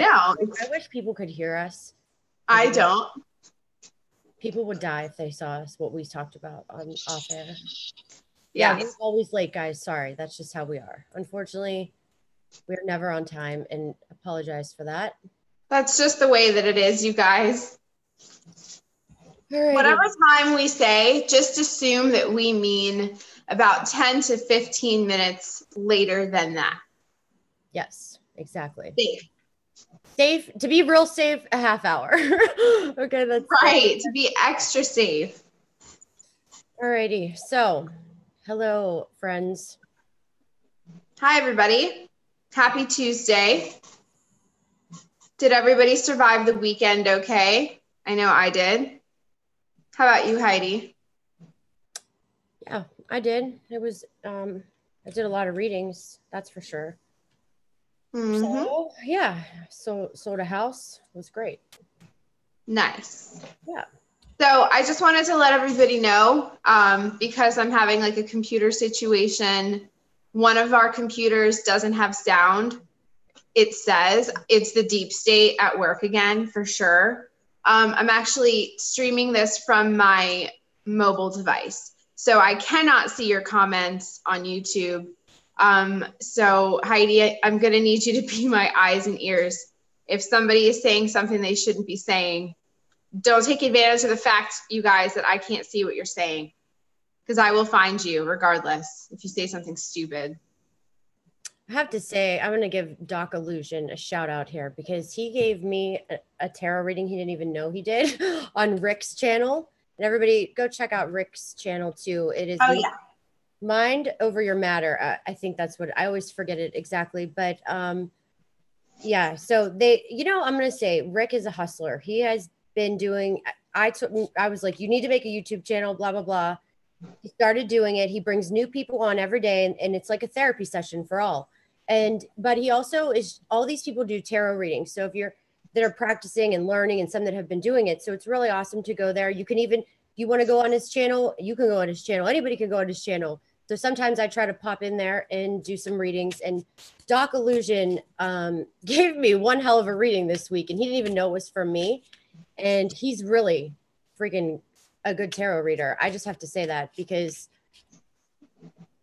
know. I wish people could hear us. I don't. People would die if they saw us, what we talked about on off air. Yeah, we're always late, guys. Sorry. That's just how we are. Unfortunately, we're never on time, and apologize for that. That's just the way that it is, you guys. Alrighty. Whatever time we say, just assume that we mean about 10 to 15 minutes later than that. Yes, exactly. Safe. To be real safe, a half hour. Okay, that's right. To be extra safe. Alrighty. So, hello, friends. Hi, everybody. Happy Tuesday. Did everybody survive the weekend okay? I know I did. How about you, Heidi? Yeah, I did. It was, I did a lot of readings, that's for sure. So, yeah, sold a house. It was great. Nice. Yeah. So I just wanted to let everybody know, because I'm having like a computer situation. One of our computers doesn't have sound. It says it's the deep state at work again, for sure. I'm actually streaming this from my mobile device, so I cannot see your comments on YouTube. So Heidi, I'm going to need you to be my eyes and ears. If somebody is saying something they shouldn't be saying, don't take advantage of the fact, you guys, that I can't see what you're saying, because I will find you regardless if you say something stupid. I have to say, I'm going to give Doc Illusion a shout out here, because he gave me a tarot reading he didn't even know he did on Rick's channel. And everybody go check out Rick's channel too. It is Mind Over Your Matter. I think that's what I always forget it exactly. But yeah, so I'm going to say Rick is a hustler. He has been doing, I was like, you need to make a YouTube channel, blah, blah, blah. He started doing it. He brings new people on every day, and it's like a therapy session for all. But he also all these people do tarot readings. So that are practicing and learning, and some that have been doing it. So it's really awesome to go there. You can even, if you want to go on his channel, you can go on his channel. Anybody can go on his channel. So sometimes I try to pop in there and do some readings. And Doc Illusion gave me one hell of a reading this week, and he didn't even know it was from me. And he's really freaking a good tarot reader. I just have to say that, because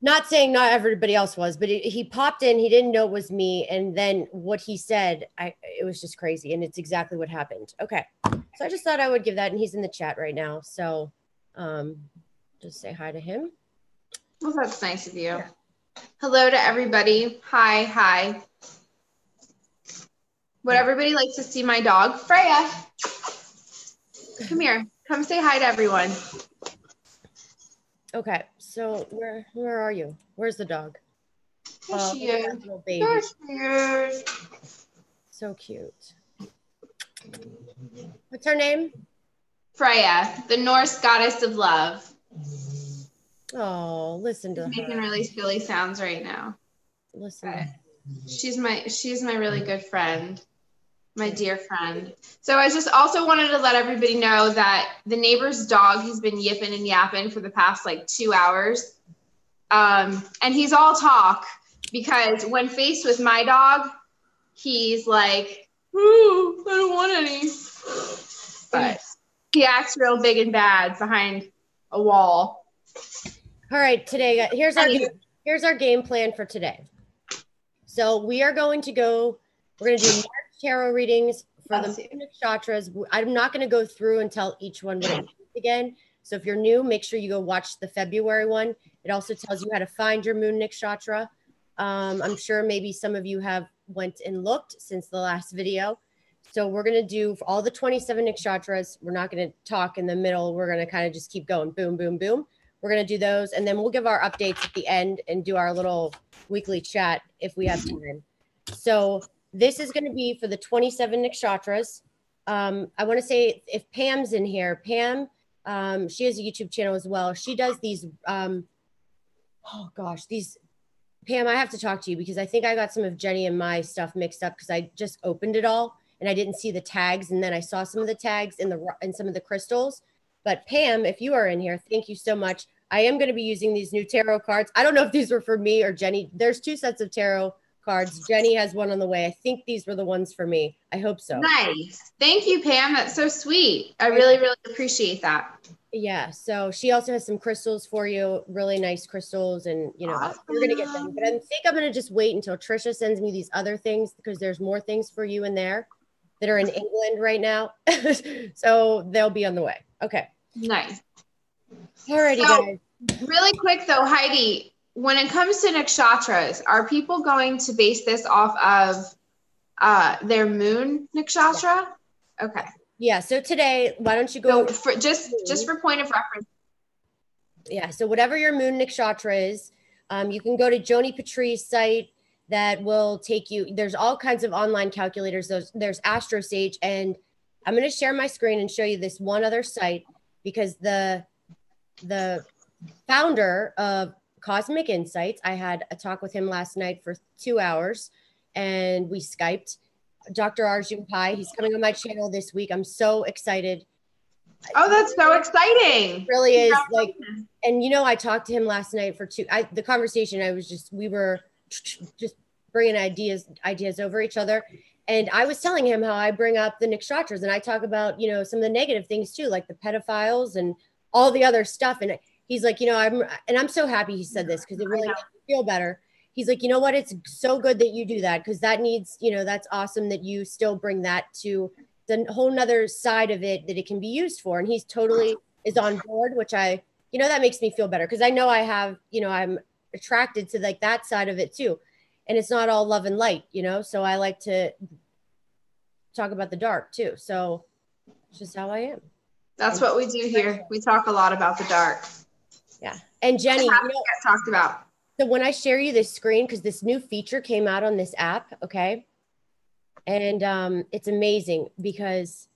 not saying not everybody else was, but he popped in, he didn't know it was me. And then what he said, it was just crazy. And it's exactly what happened. Okay. So I just thought I would give that, and he's in the chat right now. So just say hi to him. Well, that's nice of you. Yeah. Hello to everybody. Hi. Would everybody like to see my dog? Freya, come here. Come say hi to everyone. Okay, so where are you? Where's the dog? Here she is. Little baby. There she is. So cute. What's her name? Freya, the Norse goddess of love. Oh, listen to her. She's making really silly sounds right now. Listen. She's my really good friend. My dear friend. So I just also wanted to let everybody know that the neighbor's dog, he's been yipping and yapping for the past like 2 hours. And he's all talk, because when faced with my dog, he's like, ooh, I don't want any. But he acts real big and bad behind a wall. All right, today, here's our game plan for today. So we are going to do March tarot readings for the nakshatras. I'm not going to go through and tell each one what it means again. So if you're new, make sure you go watch the February one. It also tells you how to find your moon nakshatra. I'm sure maybe some of you have went and looked since the last video. So we're going to do for all the 27 nakshatras. We're not going to talk in the middle. We're going to kind of just keep going. Boom, boom, boom. We're going to do those. And then we'll give our updates at the end and do our little weekly chat if we have time. So this is going to be for the 27 nakshatras. I want to say, if Pam's in here, Pam, she has a YouTube channel as well. She does these, Pam, I have to talk to you, because I think I got some of Jenny and my stuff mixed up, because I just opened it all and I didn't see the tags. And then I saw some of the tags in some of the crystals. But Pam, if you are in here, thank you so much. I am going to be using these new tarot cards. I don't know if these were for me or Jenny. There's 2 sets of tarot cards. Jenny has one on the way. I think these were the ones for me. I hope so. Nice. Thank you, Pam. That's so sweet. I really, really appreciate that. Yeah. So she also has some crystals for you, really nice crystals. And, you know, Awesome. you're going to get them. But I think I'm going to just wait until Trisha sends me these other things because there's more things for you in there that are in England right now. So they'll be on the way. Okay. Nice. Alrighty, guys. Really quick though, Heidi, when it comes to nakshatras, are people going to base this off of their moon nakshatra? Okay. Yeah. So today, why don't you go for just for point of reference? Yeah. So whatever your moon nakshatra is, you can go to Joni Patri's site that will take you. There's all kinds of online calculators. There's AstroSage, and I'm going to share my screen and show you this one other site because the founder of Cosmic Insights, I had a talk with him last night for 2 hours, and we Skyped. Dr. Arjun Pai, he's coming on my channel this week. I'm so excited. Oh, that's so exciting. It really is. Like, and you know, I talked to him last night for the conversation, we were just bringing ideas over each other. And I was telling him how I bring up the nakshatras and I talk about, you know, some of the negative things too, like the pedophiles and all the other stuff. And he's like, you know, I'm so happy he said this because it really makes me feel better. He's like, you know what? It's so good that you do that because that needs, you know, that's awesome that you still bring that to the whole nother side of it that it can be used for. And he's totally is on board, which you know, that makes me feel better because I know I have, you know, I'm attracted to like that side of it too. And it's not all love and light, you know, so I like to talk about the dark too. So it's just how I am. That's what we do here. We talk a lot about the dark. Yeah. And Jenny, you know, get talked about. So when I share you this screen, because this new feature came out on this app, okay? And it's amazing because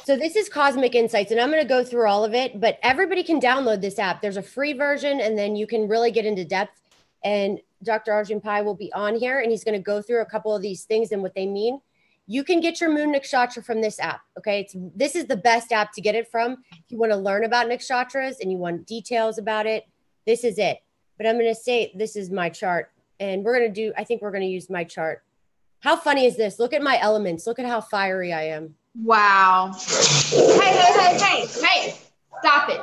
so this is Cosmic Insights, and I'm going to go through all of it, but everybody can download this app. There's a free version, and then you can really get into depth. And Dr. Arjun Pai will be on here, and he's going to go through a couple of these things and what they mean. You can get your moon nakshatra from this app, okay? This is the best app to get it from. If you want to learn about nakshatras and you want details about it, this is it. But I'm going to say this is my chart, and I think we're going to use my chart. How funny is this? Look at my elements. Look at how fiery I am. Wow. Hey, stop it.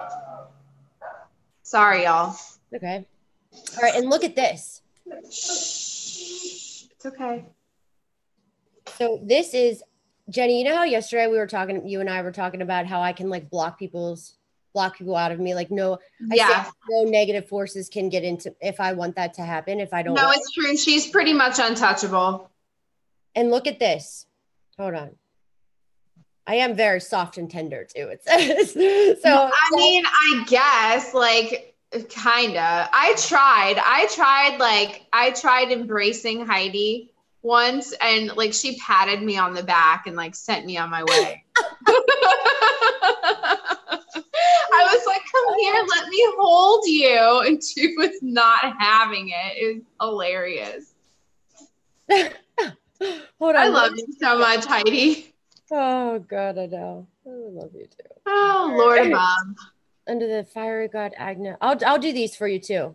Sorry, y'all. Okay. All right, and look at this. Shh. It's okay. So this is, Jenny, you know how yesterday you and I were talking about how I can like block people out of me? Like no negative forces can get into, if I want that to happen, if I don't. No, it's true. She's pretty much untouchable. And look at this. Hold on. I am very soft and tender too, it says. So I mean, I guess like kinda. I tried embracing Heidi once and like she patted me on the back and like sent me on my way. I was like, come here, let me hold you. And she was not having it. It was hilarious. Hold on. I love you so much, Heidi. Oh God, I know. I love you too. Oh, Lord above. Under the fiery god Agna. I'll do these for you too.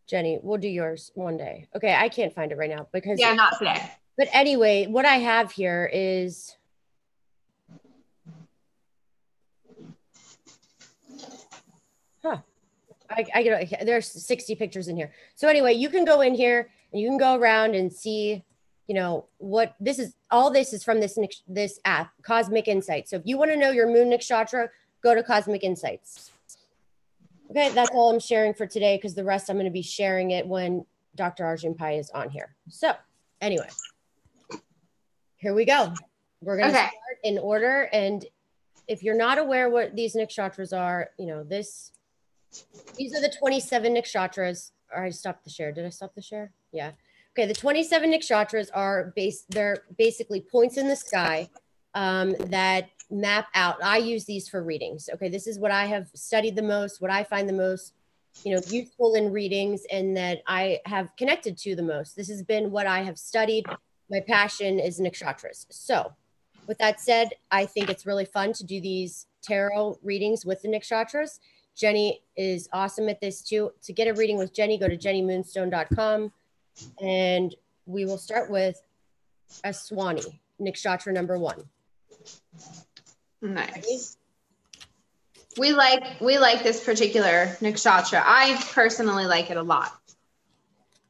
Jenny, we'll do yours one day. Okay, I can't find it right now because not today. But anyway, what I have here is there's 60 pictures in here. So anyway, you can go in here and you can go around and see, you know, what this is. All this is from this app, Cosmic Insights. So if you want to know your moon nakshatra, go to Cosmic Insights. Okay, that's all I'm sharing for today because the rest I'm going to be sharing it when Dr. Arjun Pai is on here. So anyway, here we go. We're going to start in order. And if you're not aware what these nakshatras are, you know, these are the 27 nakshatras. Or I stopped the share. Did I stop the share? Yeah. Okay, the 27 nakshatras they're basically points in the sky that map out. I use these for readings. Okay, this is what I have studied the most, what I find the most, you know, useful in readings and that I have connected to the most. This has been what I have studied. My passion is nakshatras. So with that said, I think it's really fun to do these tarot readings with the nakshatras. Jenny is awesome at this too. To get a reading with Jenny, go to jennymoonstone.com, and we will start with Aswani, Nakshatra number 1. Nice. We like this particular nakshatra. I personally like it a lot.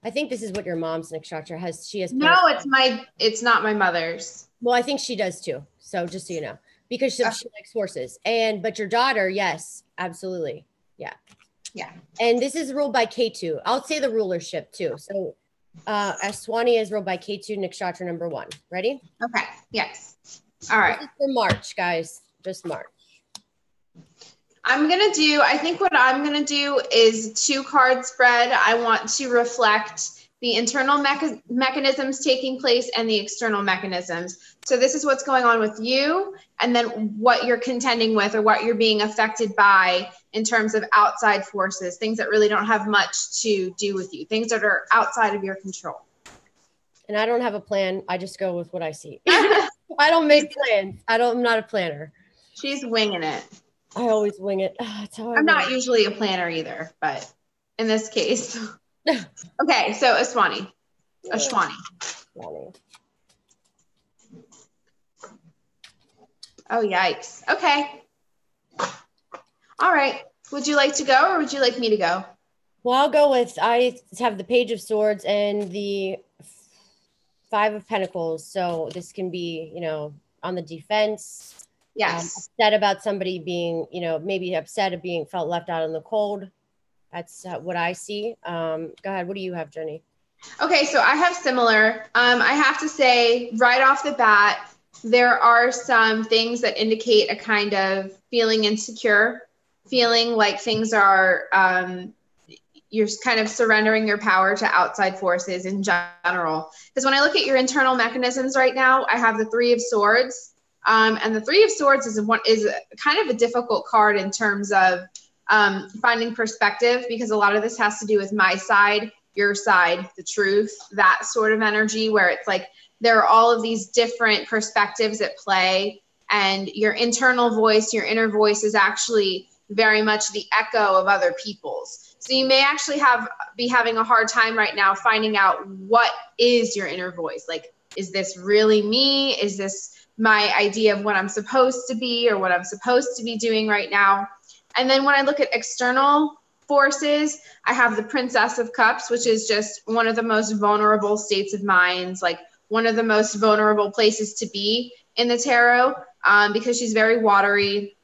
I think this is what your mom's nakshatra has. She has. No, it's not my mother's. Well, I think she does too. So just so you know, because she likes horses. But your daughter, yes, absolutely. Yeah. Yeah. And this is ruled by K2. I'll say the rulership too. So Aswani is ruled by K2, nakshatra number 1. Ready? Okay. Yes. All right. This is for March, guys. Just March. I think what I'm going to do is 2-card spread. I want to reflect the internal mechanisms taking place and the external mechanisms. So this is what's going on with you, and then what you're contending with or what you're being affected by in terms of outside forces, things that really don't have much to do with you, things that are outside of your control. And I don't have a plan. I just go with what I see. I don't make plans. I'm not a planner. She's winging it. I always wing it. That's how I'm not usually a planner either, but in this case. Okay, so Aswani. Oh, yikes. Okay. All right. Would you like to go, or would you like me to go? Well, I'll go with, I have the Page of Swords and the 5 of Pentacles. So this can be, on the defense. Yes. Upset about somebody being, maybe upset of being felt left out in the cold. That's what I see. Go ahead. What do you have, Jenny? Okay, so I have similar. I have to say right off the bat, there are some things that indicate a kind of feeling insecure, feeling like things are, you're kind of surrendering your power to outside forces in general. Because when I look at your internal mechanisms right now, I have the 3 of Swords. And the 3 of Swords is kind of a difficult card in terms of finding perspective, because a lot of this has to do with my side, your side, the truth, that sort of energy, where it's like there are all of these different perspectives at play, and your internal voice, your inner voice is actually very much the echo of other people's. So you may actually be having a hard time right now finding out what is your inner voice. Like, is this really me? Is this my idea of what I'm supposed to be or what I'm supposed to be doing right now? And then when I look at external forces, I have the Princess of Cups, which is just one of the most vulnerable states of minds, like one of the most vulnerable places to be in the tarot, because she's very watery.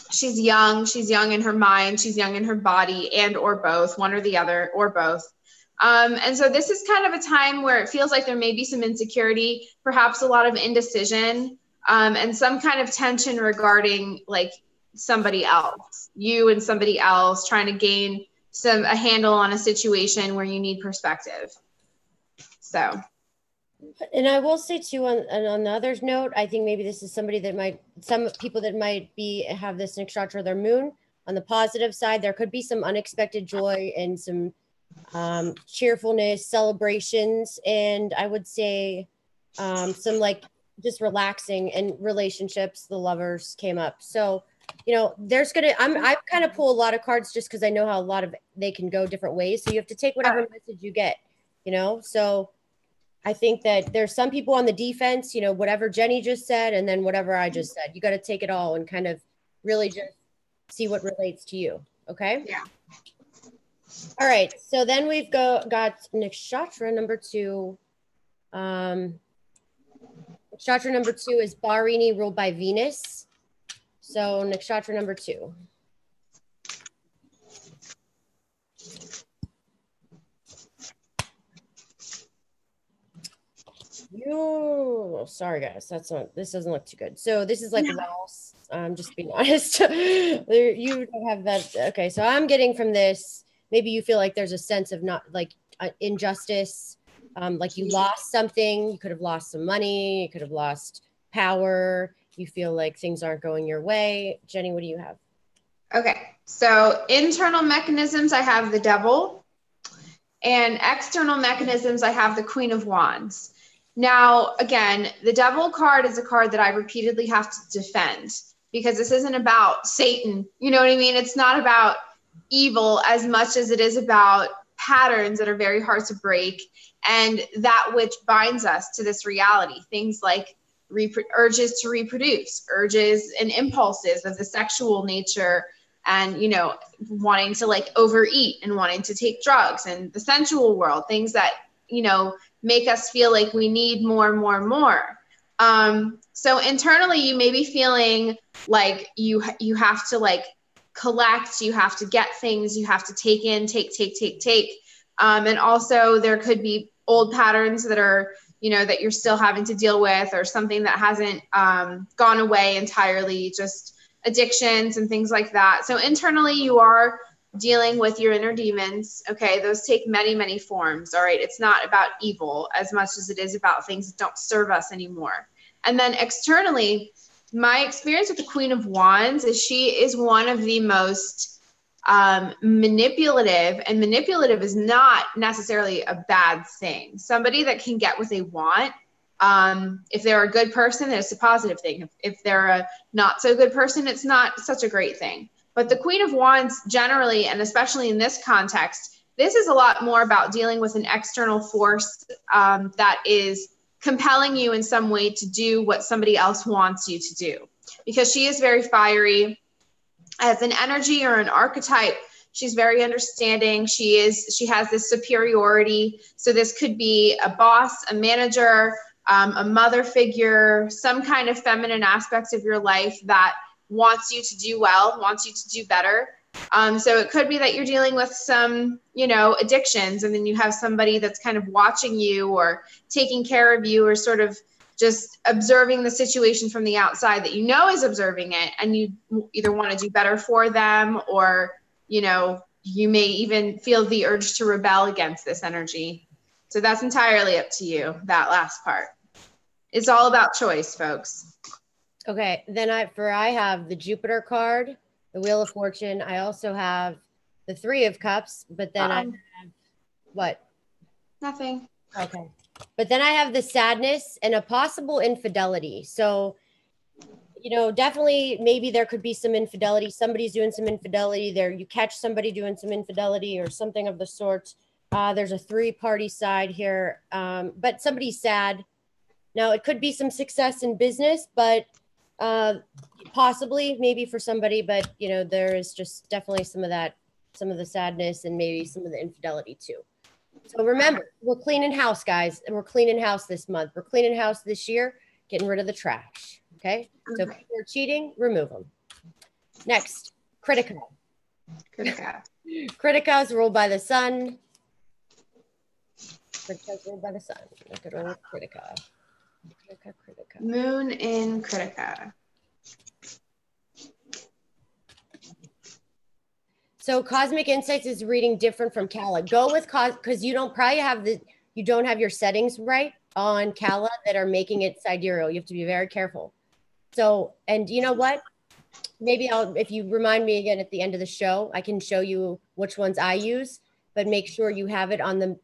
She's young in her mind, she's young in her body, and or both, one or the other, or both. And so this is kind of a time where it feels like there may be some insecurity, perhaps a lot of indecision, and some kind of tension regarding like somebody else, you and somebody else, trying to gain a handle on a situation where you need perspective. So. And I will say too, on another note, I think maybe this is some people that might have this nakshatra, their moon. On the positive side, there could be some unexpected joy and some cheerfulness, celebrations, and I would say some like just relaxing and relationships. The lovers came up. So, I kind of pull a lot of cards just because I know how they can go different ways. So you have to take whatever message you get, so I think that there's some people on the defense, whatever Jenny just said, and then whatever I just said, you got to take it all and kind of really just see what relates to you. Okay. Yeah. All right. So then we've got nakshatra number 2. Nakshatra number 2 is Barini, ruled by Venus. So nakshatra number 2. Sorry guys, this doesn't look too good. So this is like loss. I'm just being honest. You don't have that. Okay, so I'm getting from this, maybe you feel like there's a sense of not like injustice, like you lost something. You could have lost some money. You could have lost power. You feel like things aren't going your way. Jenny, what do you have? Okay, so internal mechanisms, I have the Devil, and external mechanisms, I have the Queen of Wands. Now, again, the Devil card is a card that I repeatedly have to defend. because this isn't about Satan. You know what I mean? It's not about evil as much as it is about patterns that are very hard to break, and that which binds us to this reality. Things like urges to reproduce, urges and impulses of the sexual nature, and, you know, wanting to like overeat and wanting to take drugs, and the sensual world, things that, you know, make us feel like we need more and more and more. So internally, you may be feeling like you have to like collect, you have to get things, you have to take in, take. And also there could be old patterns that are, you know, that you're still having to deal with, or something that hasn't gone away entirely, just addictions and things like that. So internally, you are dealing with your inner demons. Okay. Those take many, many forms. All right. It's not about evil as much as it is about things that don't serve us anymore. And then externally, my experience with the Queen of Wands is she is one of the most manipulative, and manipulative is not necessarily a bad thing. Somebody that can get what they want, if they're a good person, it's a positive thing. If they're a not so good person, it's not such a great thing. But the Queen of Wands generally, and especially in this context, this is a lot more about dealing with an external force that is compelling you in some way to do what somebody else wants you to do, because she is very fiery. As an energy or an archetype, she's very understanding. She has this superiority. So this could be a boss, a manager, a mother figure, some kind of feminine aspect of your life that wants you to do well, wants you to do better. So it could be that you're dealing with some, you know, addictions, and then you have somebody that's kind of watching you or taking care of you, or sort of just observing the situation from the outside that you know is observing it, and you either want to do better for them, or, you know, you may even feel the urge to rebel against this energy. So that's entirely up to you, that last part. It's all about choice, folks. Okay, then I have the Jupiter card, the Wheel of Fortune. I also have the Three of Cups, but then I have what? Nothing. Okay. But then I have the Sadness and a possible infidelity. So, you know, definitely maybe there could be some infidelity. Somebody's doing some infidelity there. You catch somebody doing some infidelity or something of the sort. There's a three-party side here, but somebody's sad. Now, it could be some success in business, but possibly maybe for somebody, but, you know, there is just definitely some of that, some of the sadness, and maybe some of the infidelity too. So remember, we're cleaning house, guys, and we're cleaning house this month. We're cleaning house this year, getting rid of the trash. Okay. So if people are cheating, remove them. Next, Critica. Critica is ruled by the sun. Critica is ruled by the sun. Look at old Critica. Critica. Moon in Critica. So Cosmic Insights is reading different from Kala. Go with because you don't have your settings right on Kala that are making it sidereal. You have to be very careful. So, and you know what? Maybe if you remind me again at the end of the show, I can show you which ones I use, but make sure you have it on the,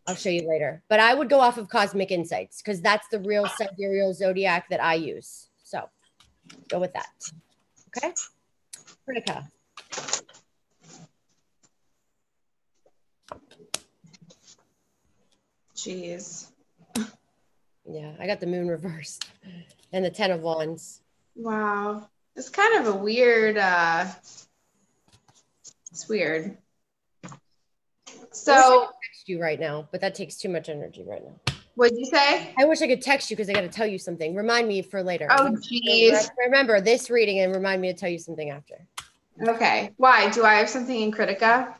I'll show you later. But I would go off of Cosmic Insights because that's the real sidereal zodiac that I use. So go with that. Okay. Critica. Jeez. Yeah, I got the moon reversed and the 10 of Wands. Wow. It's kind of a weird, it's weird. So I wish I could text you right now, but that takes too much energy right now. What'd you say? I wish I could text you because I got to tell you something. Remind me for later. Oh, geez. Remember this reading and remind me to tell you something after. Okay. Why? Do I have something in Critica?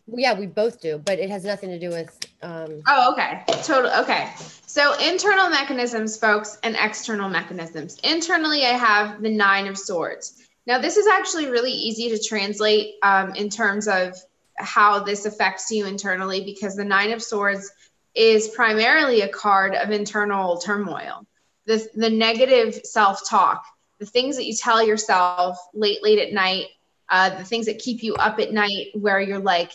Well, yeah, we both do, but it has nothing to do with. Oh, okay. Total. Okay. So internal mechanisms, folks, and external mechanisms. Internally, I have the 9 of Swords. Now, this is actually really easy to translate in terms of how this affects you internally, because the 9 of Swords is primarily a card of internal turmoil. The negative self-talk, the things that you tell yourself late at night the things that keep you up at night, where you're like,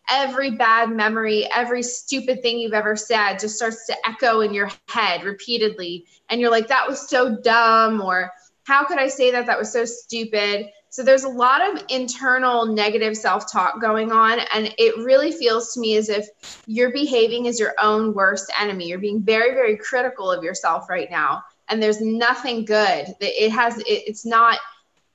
every bad memory, every stupid thing you've ever said just starts to echo in your head repeatedly. And you're like, that was so dumb, or how could I say that? That was so stupid. So there's a lot of internal negative self-talk going on. And it really feels to me as if you're behaving as your own worst enemy. You're being very, very critical of yourself right now. And there's nothing good. It's not,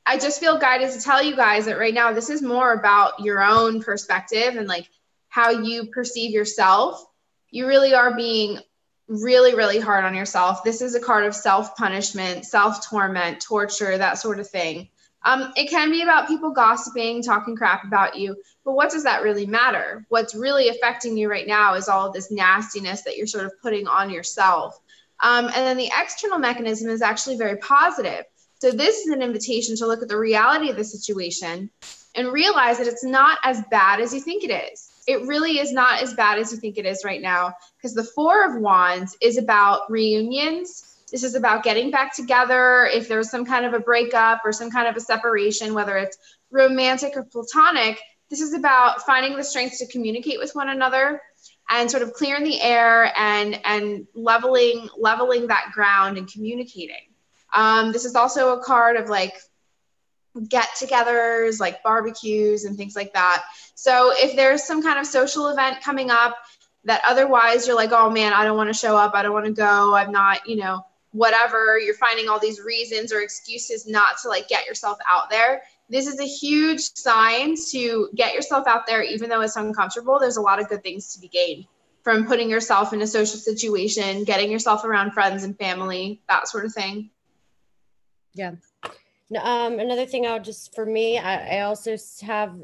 I just feel guided to tell you guys that right now, this is more about your own perspective and like how you perceive yourself. You really are being really, really hard on yourself. This is a card of self-punishment, self-torment, torture, that sort of thing. It can be about people gossiping, talking crap about you, but what does that really matter? What's really affecting you right now is all of this nastiness that you're sort of putting on yourself. And then the external mechanism is actually very positive. So this is an invitation to look at the reality of the situation and realize that it's not as bad as you think it is. It really is not as bad as you think it is right now, because the Four of Wands is about reunions. This is about getting back together. If there's some kind of a breakup or some kind of a separation, whether it's romantic or platonic, this is about finding the strength to communicate with one another and sort of clearing the air and leveling that ground and communicating. This is also a card of like get-togethers, like barbecues and things like that. So if there's some kind of social event coming up that otherwise you're like, oh man, I don't want to show up, I don't want to go, I'm not, whatever, you're finding all these reasons or excuses not to like get yourself out there. This is a huge sign to get yourself out there, even though it's uncomfortable. There's a lot of good things to be gained from putting yourself in a social situation, getting yourself around friends and family, that sort of thing. Yeah. Another thing for me, I also have,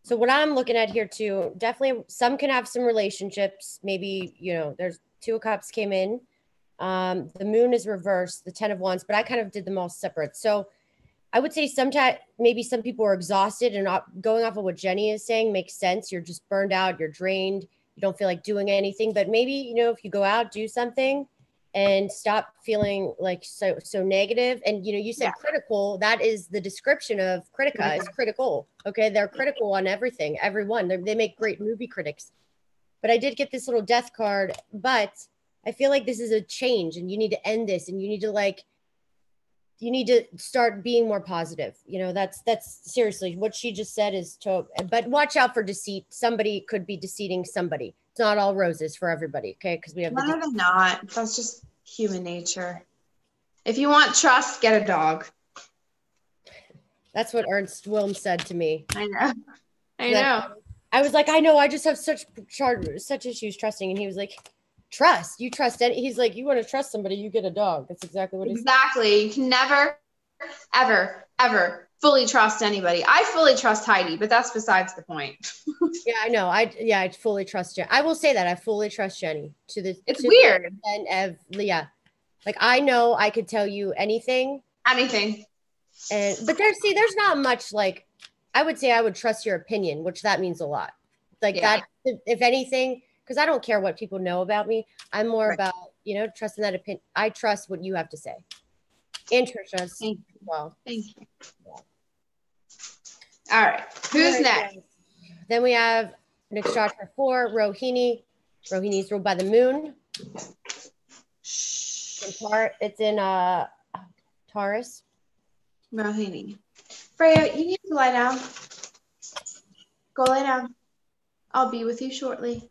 so what I'm looking at here too, definitely some can have some relationships. Maybe, there's Two of Cups came in. The moon is reversed, the 10 of Wands, but I kind of did them all separate. So I would say sometimes maybe some people are exhausted, and going off of what Jenny is saying makes sense. You're just burned out, you're drained, you don't feel like doing anything, but maybe, if you go out, do something and stop feeling like so negative. And, you said critical, that is the description of critica, is critical. Okay. They're critical on everything, everyone. They make great movie critics. But I did get this little death card, but I feel like this is a change and you need to end this, and you need to start being more positive. That's seriously what she just said but watch out for deceit. Somebody could be deceiving somebody. It's not all roses for everybody. Okay. Because we have not. That's just human nature. If you want trust, get a dog. That's what Ernst Wilm said to me. I know. I was like, I know, I just have such issues trusting. And he was like, trust. You trust any. He's like, you want to trust somebody, you get a dog. That's exactly what he said. Exactly. You can never, ever, ever fully trust anybody. I fully trust Heidi, but that's besides the point. Yeah, I know. I fully trust Jenny. I will say that I fully trust Jenny It's weird. And yeah, like I know I could tell you anything. But there's not much, like, I would say I would trust your opinion, which that means a lot. Like that, if anything, because I don't care what people know about me. I'm more about, trusting that opinion. I trust what you have to say. And Trisha's. Well, thank you. Yeah. All right. Who's next? Then we have Nakshatra 4, Rohini. Rohini is ruled by the moon. It's in Taurus. Rohini. Freya, you need to lie down. Go lie down. I'll be with you shortly.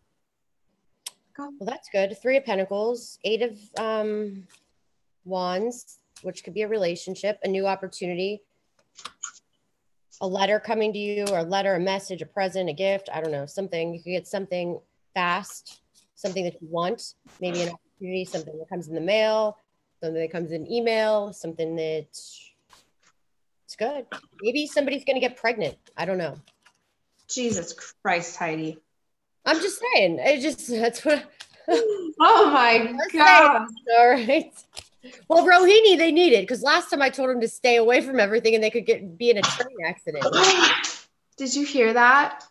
Go. Well, that's good. 3 of Pentacles, 8 of Wands, which could be a relationship, a new opportunity, a letter coming to you, or a message, a present, a gift. I don't know, something. You could get something fast, something that you want, maybe an opportunity, something that comes in the mail, something that comes in email, something that it's good. Maybe somebody's going to get pregnant. I don't know. Jesus Christ, Heidi. I'm just saying. That's what. Oh my God. All right. Well, Rohini, they need it, because last time I told them to stay away from everything and they could be in a train accident. Did you hear that?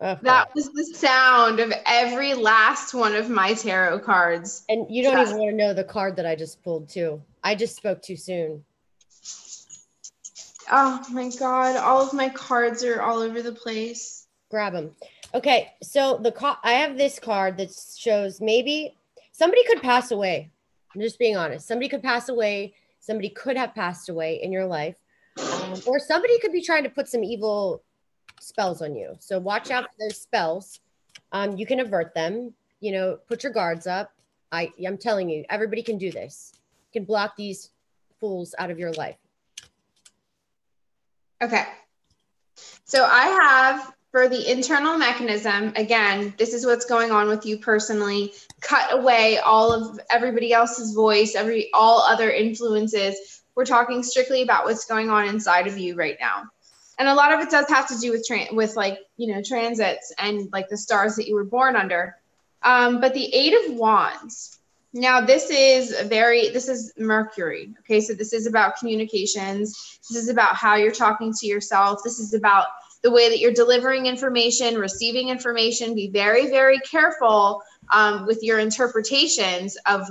That was the sound of every last one of my tarot cards. And you don't even want to know the card that I just pulled too. I just spoke too soon. Oh my God. All of my cards are all over the place. Grab them. Okay. So I have this card that shows maybe somebody could pass away. I'm just being honest. Somebody could pass away. Somebody could have passed away in your life. Or somebody could be trying to put some evil spells on you. So watch out for those spells. You can avert them, you know, put your guards up. I'm telling you, everybody can do this. You can block these fools out of your life. Okay. So I have for the internal mechanism, again, this is what's going on with you personally. Cut away all of everybody else's voice, all other influences. We're talking strictly about what's going on inside of you right now. And a lot of it does have to do with like, you know, transits and like the stars that you were born under. But the Eight of Wands. Now this is Mercury. Okay. So this is about communications. This is about how you're talking to yourself. This is about the way that you're delivering information, receiving information. Be very, very careful with your interpretations of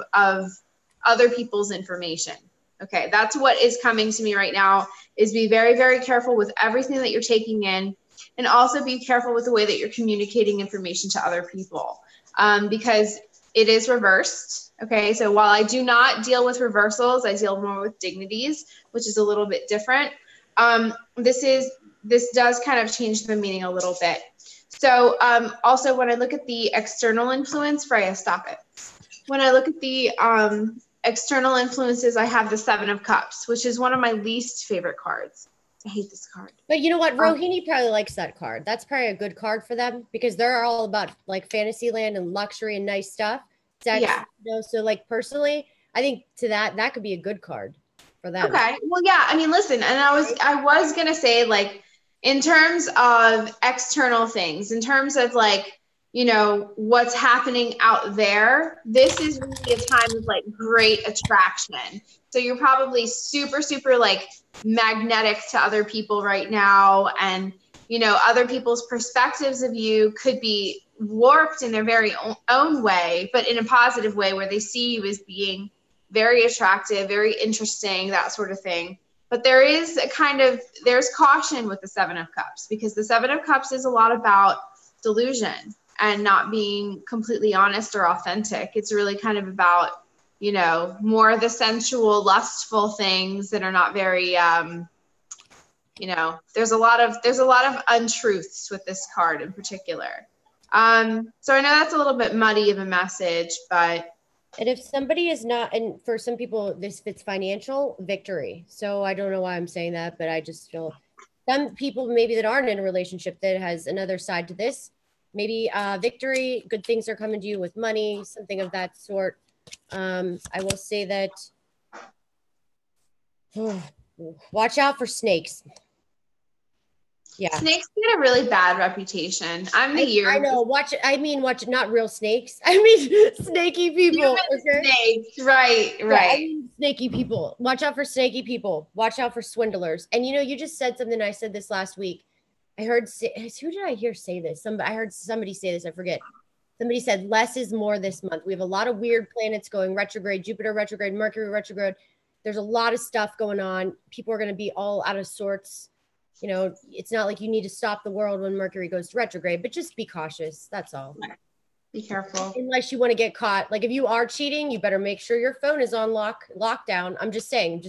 other people's information. Okay, that's what is coming to me right now, is be very, very careful with everything that you're taking in, and also be careful with the way that you're communicating information to other people, because it is reversed. Okay, so while I do not deal with reversals, I deal more with dignities, which is a little bit different. This does kind of change the meaning a little bit. So also when I look at the external influence, Freya, stop it. When I look at the external influences, I have the Seven of Cups, which is one of my least favorite cards. I hate this card. But you know what? Rohini probably likes that card. That's probably a good card for them because they're all about like fantasy land and luxury and nice stuff. Sex, yeah. You know, so like personally, I think to that could be a good card for them. Okay. Well, yeah. I mean, listen, and I was going to say, like, in terms of external things, in terms of like, you know, what's happening out there, this is really a time of like great attraction. So you're probably super, super like magnetic to other people right now. And, you know, other people's perspectives of you could be warped in their very own way, but in a positive way where they see you as being very attractive, very interesting, that sort of thing. But there is there's caution with the Seven of Cups, because the Seven of Cups is a lot about delusion and not being completely honest or authentic. It's really kind of about, you know, more of the sensual, lustful things that are not very, you know, there's a lot of untruths with this card in particular. So I know that's a little bit muddy of a message, but. And if somebody is not, and for some people, this fits financial victory. So I don't know why I'm saying that, but I just feel some people maybe that aren't in a relationship that has another side to this, maybe victory, good things are coming to you with money, something of that sort. I will say that, watch out for snakes. Yeah. Snakes get a really bad reputation. I know. Watch, not real snakes. I mean, snaky people. Okay? Snakes. Right. Yeah, I mean, snaky people. Watch out for snaky people. Watch out for swindlers. And, you know, you just said something. I said this last week. I heard, who did I hear say this? I heard somebody say this. I forget. Somebody said less is more this month. We have a lot of weird planets going retrograde, Jupiter retrograde, Mercury retrograde. There's a lot of stuff going on. People are going to be all out of sorts. You know, it's not like you need to stop the world when Mercury goes to retrograde, but just be cautious. That's all. Be careful. Unless you want to get caught. Like if you are cheating, you better make sure your phone is on lockdown. I'm just saying,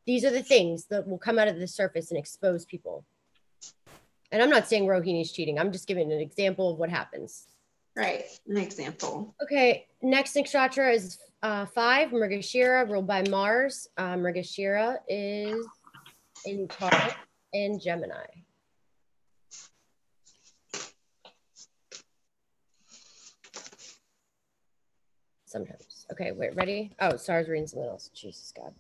these are the things that will come out of the surface and expose people. And I'm not saying Rohini's cheating. I'm just giving an example of what happens. Right. An example. Okay. Next Nakshatra is 5, Mrigashira, ruled by Mars. Mrigashira is in Taurus and Gemini. Sometimes. Okay, wait, ready? Oh, sorry, I was reading something else. Jesus God.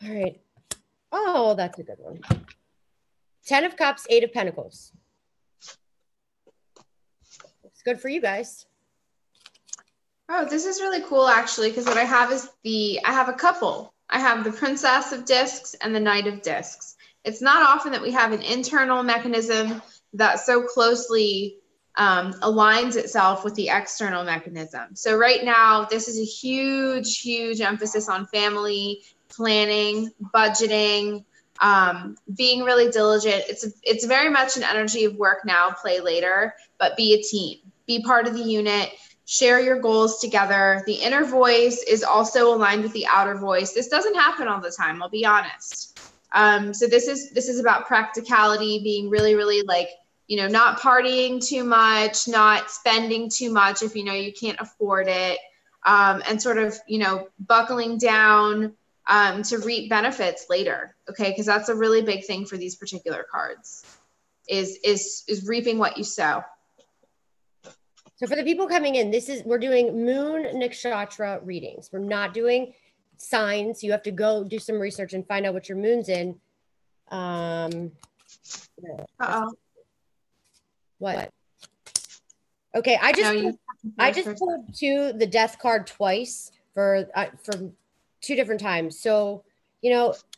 All right. Oh, that's a good one. 10 of Cups, 8 of Pentacles. It's good for you guys. Oh, this is really cool, actually, because what I have is I have a couple. I have the Princess of Discs and the Knight of Discs. It's not often that we have an internal mechanism that so closely aligns itself with the external mechanism. So right now, this is a huge, huge emphasis on family, planning, budgeting, being really diligent. It's very much an energy of work now, play later, but be a team, be part of the unit, share your goals together. The inner voice is also aligned with the outer voice. This doesn't happen all the time, I'll be honest. So this is about practicality, being really, really like, not partying too much, not spending too much if you can't afford it, and sort of, buckling down to reap benefits later. Okay. Cause that's a really big thing for these particular cards is reaping what you sow. So for the people coming in, we're doing moon nakshatra readings. We're not doing signs. You have to go do some research and find out what your moon's in. What? Okay. I just pulled the death card twice for 2 different times. So,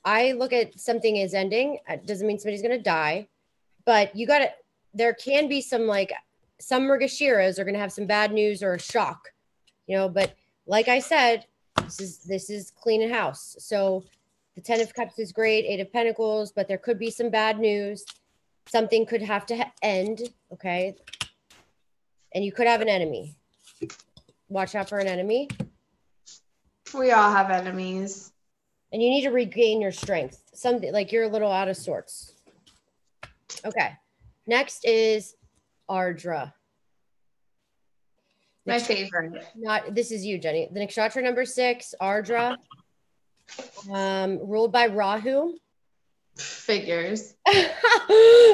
I look at something as ending. It doesn't mean somebody's going to die, but there can be some Mrigashiras are going to have some bad news or a shock, but like I said, this is cleaning house. So the 10 of Cups is great, 8 of Pentacles, but there could be some bad news. Something could have to end. Okay. And you could have an enemy. Watch out for an enemy. We all have enemies. And you need to regain your strength. Something like you're a little out of sorts. Okay. Next is Ardra. My favorite. This is you, Jenny. The nakshatra number 6, Ardra, ruled by Rahu. Figures.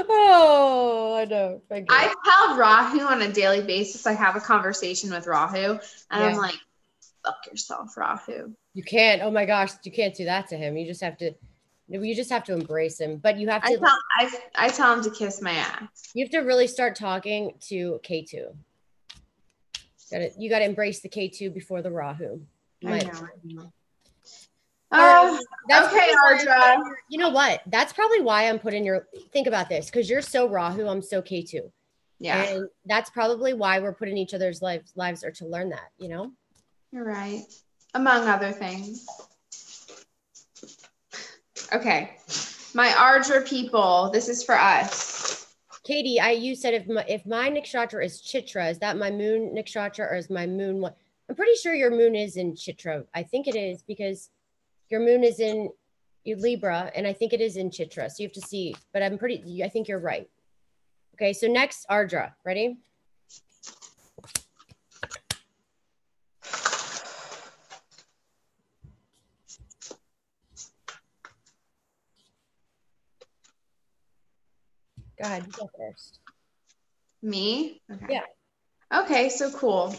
Oh, I know. Figures. I tell Rahu on a daily basis. I have a conversation with Rahu, and I'm like, "Fuck yourself, Rahu." You can't. Oh my gosh, you can't do that to him. You just have to embrace him. But you have to. I tell him to kiss my ass. You have to really start talking to K2. You got to embrace the K2 before the Rahu. I know. Okay, Ardra. You know what? That's probably why I'm putting think about this, because you're so Rahu, I'm so K2. Yeah. And that's probably why we're putting each other's lives are to learn that, You're right. Among other things. Okay. My Ardra people, this is for us. Katie, you said if my nakshatra is Chitra, is that my moon nakshatra or is my moon what? I'm pretty sure your moon is in Chitra. I think it is because your moon is in Libra, and I think it is in Chitra. So you have to see, but I think you're right. Okay, so next, Ardra. Ready? Go ahead, you go first. Me? Okay. Yeah. Okay, so cool.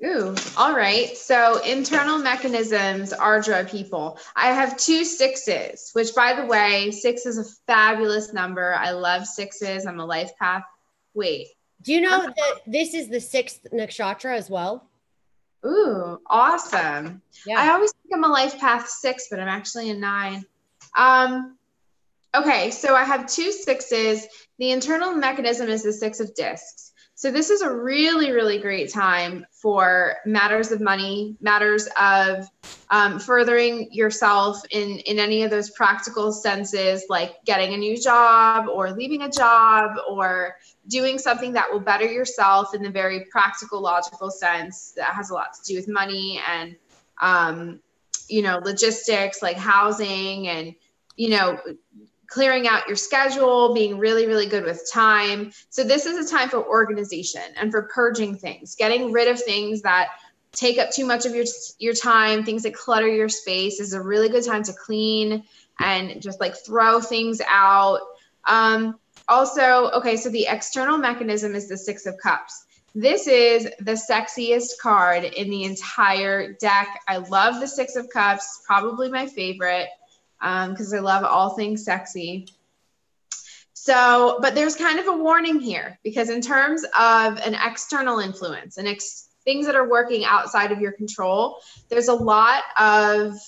Ooh, all right. So internal mechanisms, Ardra people. I have 2 6s, which by the way, 6 is a fabulous number. I love 6s. I'm a life path. Wait. Do you know that this is the 6th nakshatra as well? Ooh, awesome. Yeah. I always think I'm a life path 6, but I'm actually a 9. Okay, so I have 2 6s. The internal mechanism is the 6 of discs. So this is a really, really great time for matters of money, matters of furthering yourself in any of those practical senses, like getting a new job or leaving a job or doing something that will better yourself in the very practical, logical sense that has a lot to do with money and, logistics like housing and, clearing out your schedule, being really, really good with time. So this is a time for organization and for purging things, getting rid of things that take up too much of your time, things that clutter your space is a really good time to clean and just like throw things out. Also, okay, so the external mechanism is the 6 of Cups. This is the sexiest card in the entire deck. I love the 6 of Cups, probably my favorite. Because I love all things sexy. So, but there's kind of a warning here because in terms of an external influence and things that are working outside of your control, there's a lot of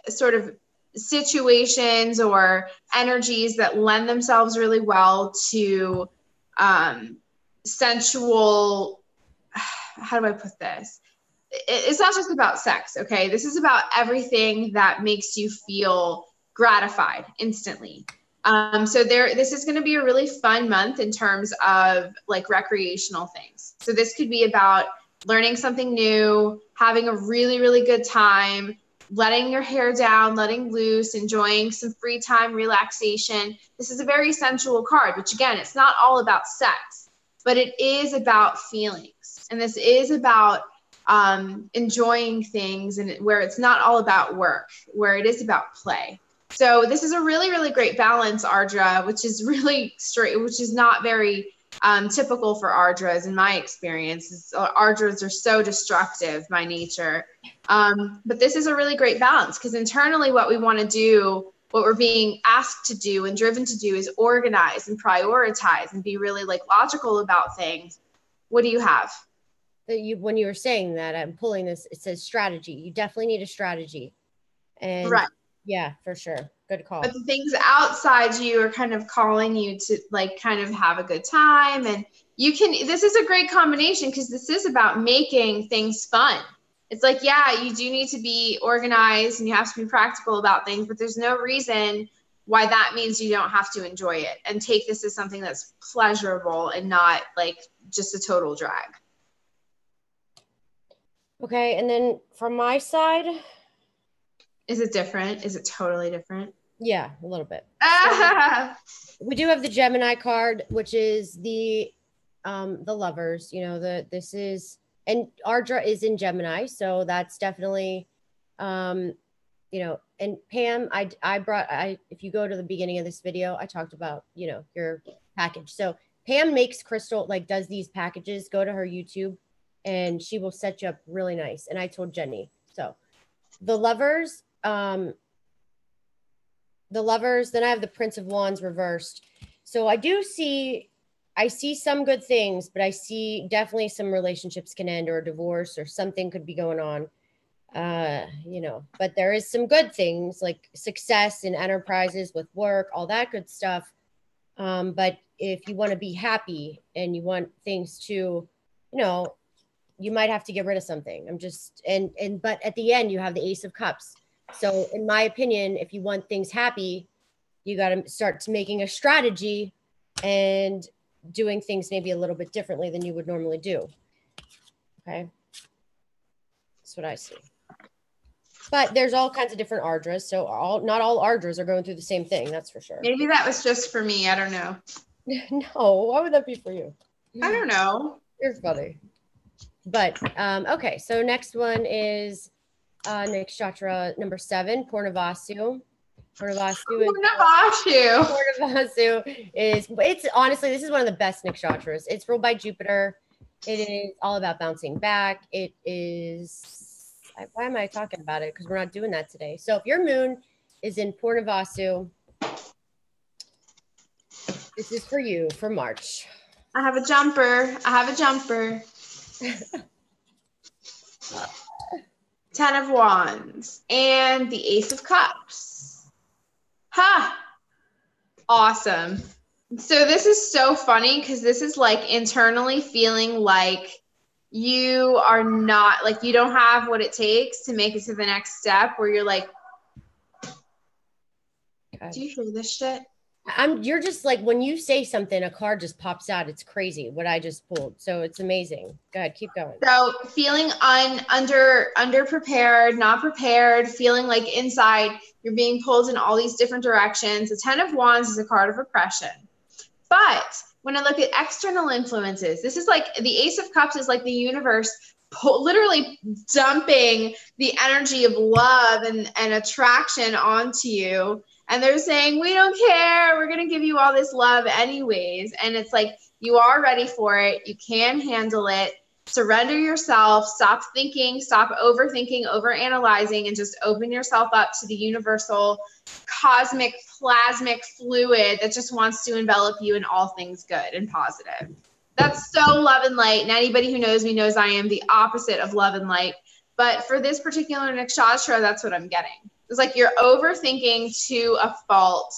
sort of situations or energies that lend themselves really well to sensual. How do I put this? it's not just about sex, okay? This is about everything that makes you feel gratified instantly. So this is going to be a really fun month in terms of like recreational things. So this could be about learning something new, having a really, really good time, letting your hair down, letting loose, enjoying some free time, relaxation. This is a very sensual card, which again, it's not all about sex, but it is about feelings. And this is about enjoying things, and where it's not all about work, where it is about play. So this is a really, really great balance, Ardra, which is really straight, which is not very typical for Ardras in my experience. Ardras are so destructive by nature. But this is a really great balance, because internally what we want to do, what we're being asked to do and driven to do, is organize and prioritize and be really like logical about things. What do you have? When you were saying that, I'm pulling this, it says strategy. You definitely need a strategy. And right. Yeah, for sure. Good call. But the things outside you are kind of calling you to like kind of have a good time. And this is a great combination, because this is about making things fun. It's like, yeah, you do need to be organized and you have to be practical about things, but there's no reason why that means you don't have to enjoy it and take this as something that's pleasurable and not like just a total drag. Okay, and then from my side. Is it different? Is it totally different? Yeah, a little bit. So we do have the Gemini card, which is the lovers, you know, this is, and Ardra is in Gemini. So that's definitely, you know, and Pam, if you go to the beginning of this video, I talked about, you know, your package. So Pam makes crystal, like does these packages, go to her YouTube and she will set you up really nice. And I told Jenny, so the lovers, then I have the Prince of Wands reversed. So I see some good things, but I see definitely some relationships can end, or a divorce, or something could be going on. You know, but there is some good things like success in enterprises with work, all that good stuff. But if you want to be happy and you want things to, you know, you might have to get rid of something. But at the end you have the Ace of Cups. So in my opinion, if you want things happy, you got to start making a strategy and doing things maybe a little bit differently than you would normally do. Okay. That's what I see. But there's all kinds of different Ardras. So not all Ardras are going through the same thing. That's for sure. Maybe that was just for me. I don't know. No, why would that be for you? I don't know. You're funny. But, okay. So next one is Nakshatra number 7, Purnavasu. Purnavasu it's honestly, this is one of the best nakshatras. It's ruled by Jupiter. It is all about bouncing back. It is, why am I talking about it? Because we're not doing that today. So if your moon is in Purnavasu, this is for you for March. I have a jumper. 10 of Wands and the Ace of Cups. Ha! Awesome. So this is so funny, because this is like internally feeling like you are not, like you don't have what it takes to make it to the next step, where you're like, okay. Do you hear this shit? You're just like, when you say something, a card just pops out. It's crazy what I just pulled. So it's amazing. Go ahead, keep going. So feeling underprepared, not prepared, feeling like inside you're being pulled in all these different directions. The 10 of Wands is a card of oppression. But when I look at external influences, this is like the Ace of Cups is like the universe literally dumping the energy of love and attraction onto you. And they're saying, we don't care. We're going to give you all this love anyways. And it's like, you are ready for it. You can handle it. Surrender yourself. Stop thinking. Stop overthinking, overanalyzing, and just open yourself up to the universal, cosmic, plasmic fluid that just wants to envelop you in all things good and positive. That's so love and light. And anybody who knows me knows I am the opposite of love and light. But for this particular nakshatra, that's what I'm getting. It's like you're overthinking to a fault,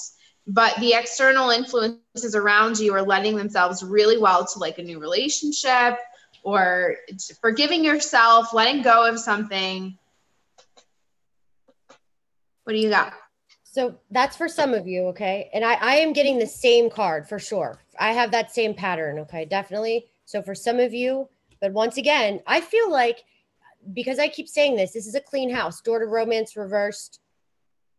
but the external influences around you are lending themselves really well to like a new relationship, or forgiving yourself, letting go of something. What do you got? So that's for some of you, okay? And I am getting the same card for sure. I have that same pattern, okay? Definitely. So for some of you, but once again, I feel like, because I keep saying this is a clean house, door to romance reversed,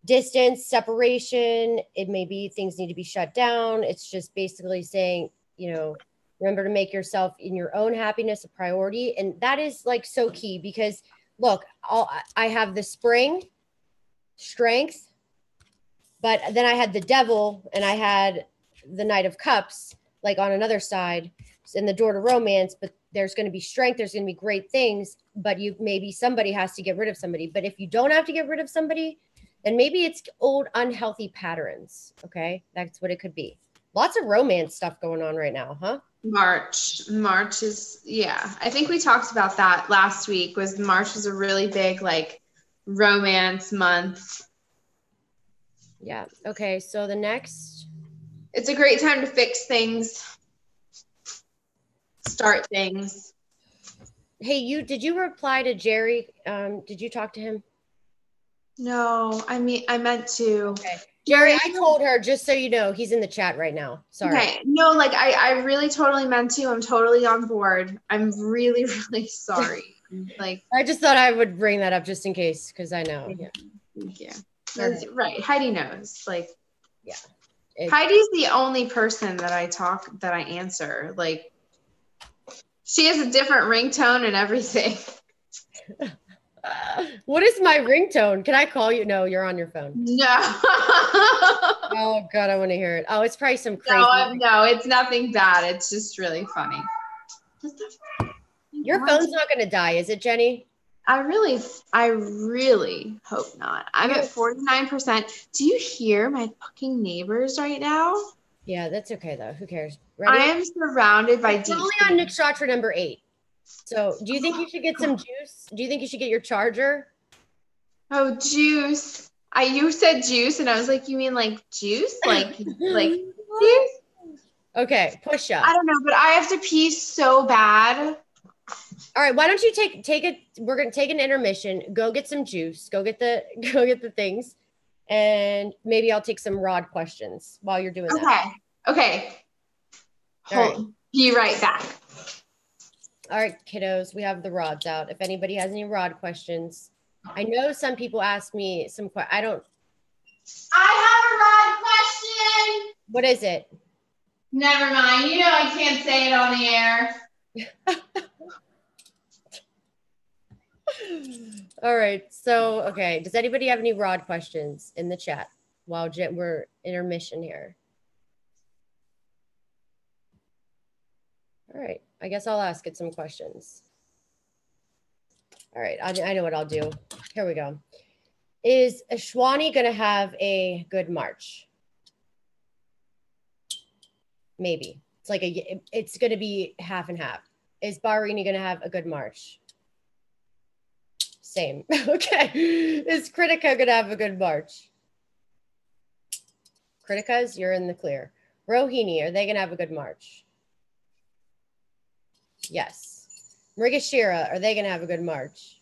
distance, separation. It may be things need to be shut down. It's just basically saying, you know, remember to make yourself in your own happiness a priority. And that is like so key because look, I have the spring, strength, but then I had the devil and I had the Knight of Cups, like on another side in the door to romance, but there's going to be strength. There's going to be great things, but maybe somebody has to get rid of somebody. But if you don't have to get rid of somebody, then maybe it's old unhealthy patterns. Okay. That's what it could be. Lots of romance stuff going on right now, huh? March is, yeah. I think we talked about that last week. March was a really big like romance month. Yeah. Okay. So the next. It's a great time to fix things, start things. Hey, did you reply to Jerry? Did you talk to him? No, I meant to. Okay. Jerry, I told her, just so you know, he's in the chat right now. Sorry. Okay. No, like I really totally meant to. I'm totally on board. I'm really, really sorry. Like, I just thought I would bring that up just in case, because I know. Yeah. Thank you. Right. Heidi knows. Like, yeah. Heidi's the only person that I answer. Like, she has a different ringtone and everything. What is my ringtone? Can I call you? No, you're on your phone. No. Oh God, I want to hear it. Oh, it's probably some crazy. No, it's nothing bad. It's just really funny. Your phone's not going to die, is it, Jenny? I really hope not. I'm at 49%. Do you hear my fucking neighbors right now? Yeah, that's okay though. Who cares? Ready? I am surrounded by deep. Only on Nakshatra number 8. So, do you think you should get some juice? Do you think you should get your charger? Oh, juice. You said juice, and I was like, you mean like juice? Like juice? Okay, push up. I don't know, but I have to pee so bad. All right, why don't you take it? We're gonna take an intermission. Go get some juice. Go get the things, and maybe I'll take some Rod questions while you're doing that. Okay. Be right back. All right, kiddos, we have the rods out. If anybody has any Rod questions, I know some people ask me some questions. I have a Rod question. What is it? Never mind. You know I can't say it on the air. All right. So, okay. Does anybody have any Rod questions in the chat while we're intermission here? All right. I guess I'll ask it some questions. All right. I know what I'll do. Here we go. Is Ashwani going to have a good March? Maybe. It's going to be half and half. Is Barini going to have a good March? Same. Okay. Is Kritika going to have a good March? Kritikas, you're in the clear. Rohini, are they going to have a good March? Yes. Mrigashira, are they going to have a good March?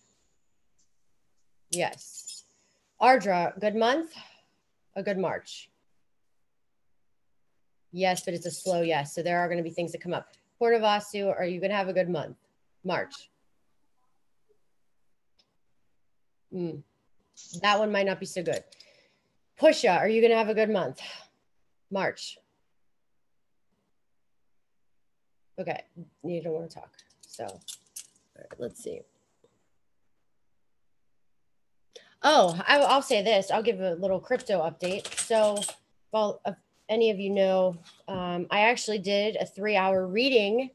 Yes. Ardra, good month? A good March? Yes, but it's a slow yes. So there are going to be things that come up. Purnavasu, are you going to have a good month? March. That one might not be so good. Pusha, are you going to have a good month? March. Okay, you don't want to talk. So, all right, let's see. Oh, I'll say this. I'll give a little crypto update. So, well, if any of you know, I actually did a 3-hour reading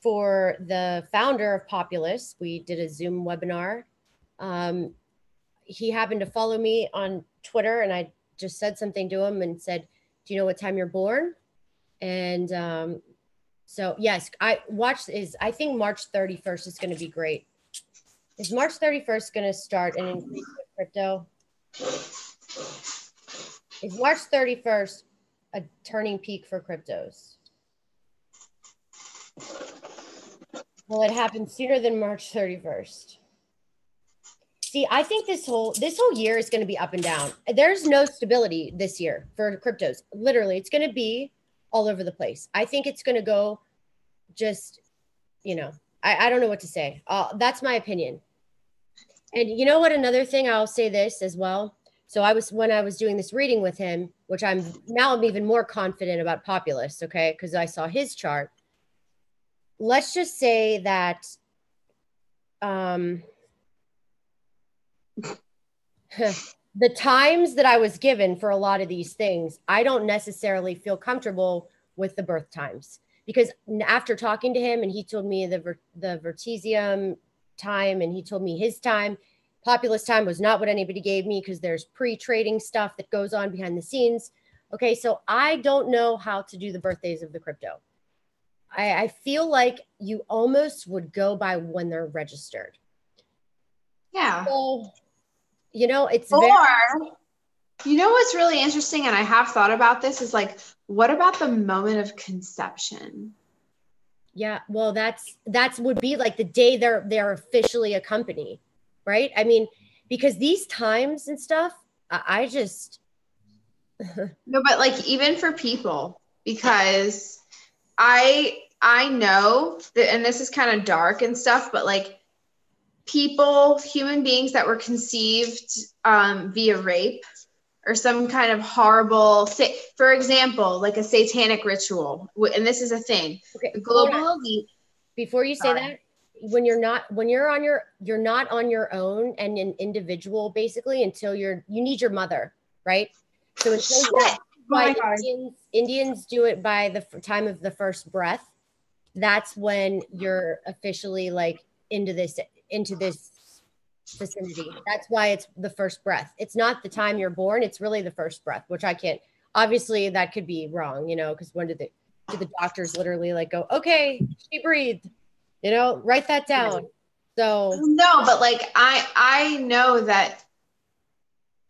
for the founder of Populous. We did a Zoom webinar. He happened to follow me on Twitter, and I just said something to him and said, do you know what time you're born? And so, yes, I think March 31st is going to be great. Is March 31st going to start an increase with crypto? Is March 31st a turning peak for cryptos? Well, it happened sooner than March 31st. See, I think this whole year is going to be up and down. There's no stability this year for cryptos. Literally, it's going to be all over the place. I think it's going to go just, I don't know what to say. That's my opinion. And you know what? Another thing, I'll say this as well. So when I was doing this reading with him, which I'm even more confident about Populus, okay? Because I saw his chart. Let's just say that the times that I was given for a lot of these things, I don't necessarily feel comfortable with the birth times, because after talking to him and he told me the Vertesium time and he told me his time, Populus time was not what anybody gave me, because there's pre-trading stuff that goes on behind the scenes. Okay, so I don't know how to do the birthdays of the crypto. I feel like you almost would go by when they're registered. Yeah. So, it's what's really interesting, and I have thought about this, is like, what about the moment of conception? Yeah, well, that's would be like the day they're officially a company, right? I mean, because these times and stuff, I just no, but like even for people, because I know that, and this is kind of dark and stuff, but like human beings that were conceived via rape or some kind of horrible, for example, like a satanic ritual, and this is a thing. Okay, the global elite. Before you say that, you're not on your own and an individual, basically, until you need your mother, right? So Indians do it by the time of the first breath. That's when you're officially like into this vicinity. That's why it's the first breath. It's not the time you're born. It's really the first breath, which I can't, obviously that could be wrong, because when did the doctors literally like go, okay, she breathed, write that down. So no, but like, I know that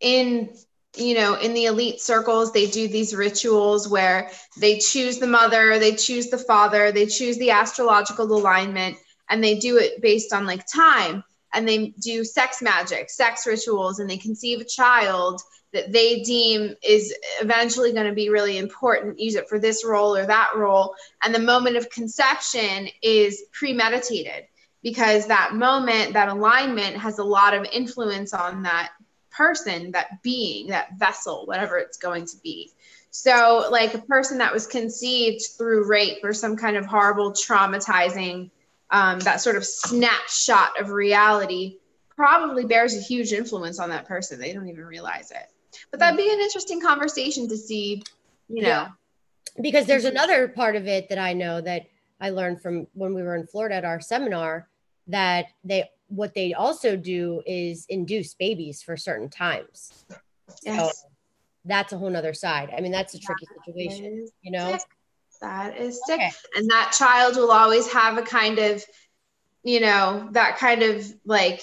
in the elite circles, they do these rituals where they choose the mother, they choose the father, they choose the astrological alignment, and they do it based on like time. And they do sex magic, sex rituals, and they conceive a child that they deem is eventually going to be really important, use it for this role or that role. And the moment of conception is premeditated, because that moment, that alignment, has a lot of influence on that person, that being, that vessel, whatever it's going to be. So like a person that was conceived through rape or some kind of horrible traumatizing, that sort of snapshot of reality, probably bears a huge influence on that person. They don't even realize it. But that'd be an interesting conversation to see, Yeah. Because there's another part of it that I know that I learned from when we were in Florida at our seminar, that what they also do is induce babies for certain times. Yes. So that's a whole nother side. I mean, that's a tricky situation, That is sick. Okay. And that child will always have a kind of, that kind of like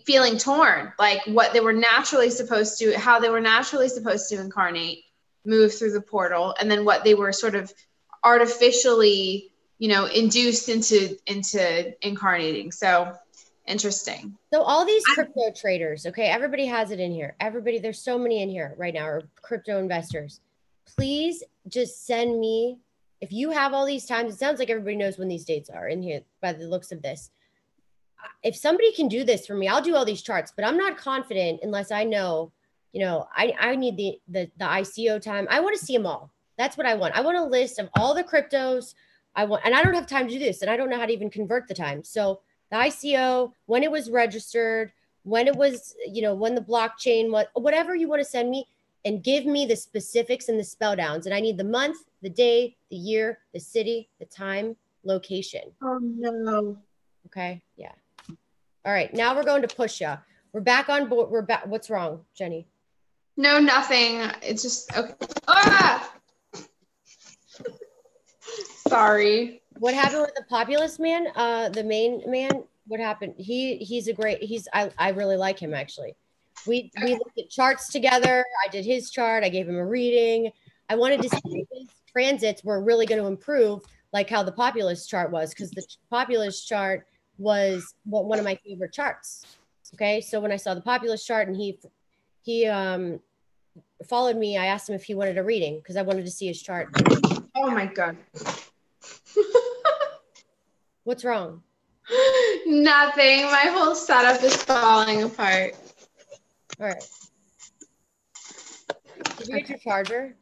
feeling torn, like what they were naturally supposed to, how they were naturally supposed to incarnate, move through the portal, and then what they were sort of artificially, induced into incarnating. So interesting. So all these crypto traders, okay, everybody has it in here. There's so many in here right now, are crypto investors. Please just send me, if you have all these times, it sounds like everybody knows when these dates are in here by the looks of this. If somebody can do this for me, I'll do all these charts, but I'm not confident unless I know, I need the ICO time. I want to see them all. That's what I want. I want a list of all the cryptos and I don't have time to do this, and I don't know how to even convert the time. So the ICO, when it was registered, when it was, when the blockchain, whatever you want to send me, and give me the specifics and the spell downs. And I need the month, the day, the year, the city, the time, location. Oh no. Okay. Yeah. All right. Now we're going to Pusha. We're back on board. We're back. What's wrong, Jenny? No, nothing. It's just okay. Ah! Sorry. What happened with the Populus man? The main man. What happened? I really like him, actually. We looked at charts together. I did his chart. I gave him a reading. I wanted to see if his transits were really going to improve like how the populist chart was, because the populist chart was one of my favorite charts. Okay, so when I saw the populist chart and he followed me, I asked him if he wanted a reading because I wanted to see his chart. Oh my God. What's wrong? Nothing. My whole setup is falling apart. All right. Did you get your charger?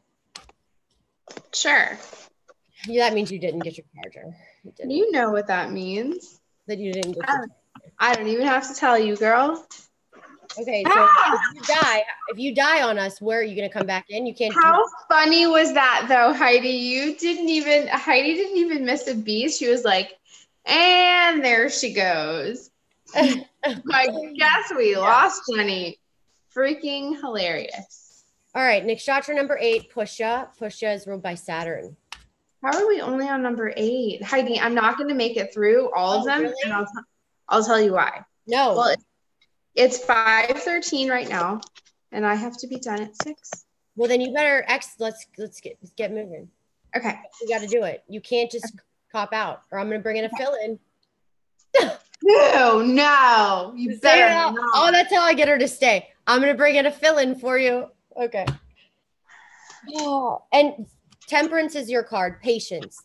Sure. Yeah, that means you didn't get your charger. You know what that means. That you didn't get your charger. I don't even have to tell you, girl. Okay, so if you die on us, where are you gonna come back in? You can't. How funny was that though, Heidi? Heidi didn't even miss a beat. She was like, and there she goes. I guess we lost Jenny. Freaking hilarious. All right, Nakshatra number 8, Pusha. Pusha is ruled by Saturn. How are we only on number 8? Heidi, I'm not going to make it through all of them, really? and I'll tell you why. No. Well, it's 5:13 right now, and I have to be done at 6. Well, then you better let's get moving. Okay. You got to do it. You can't just cop out, or I'm going to bring in a fill-in. No, you better not. Oh, that's how I get her to stay. I'm going to bring in a fill-in for you. Okay. Oh, and Temperance is your card. Patience.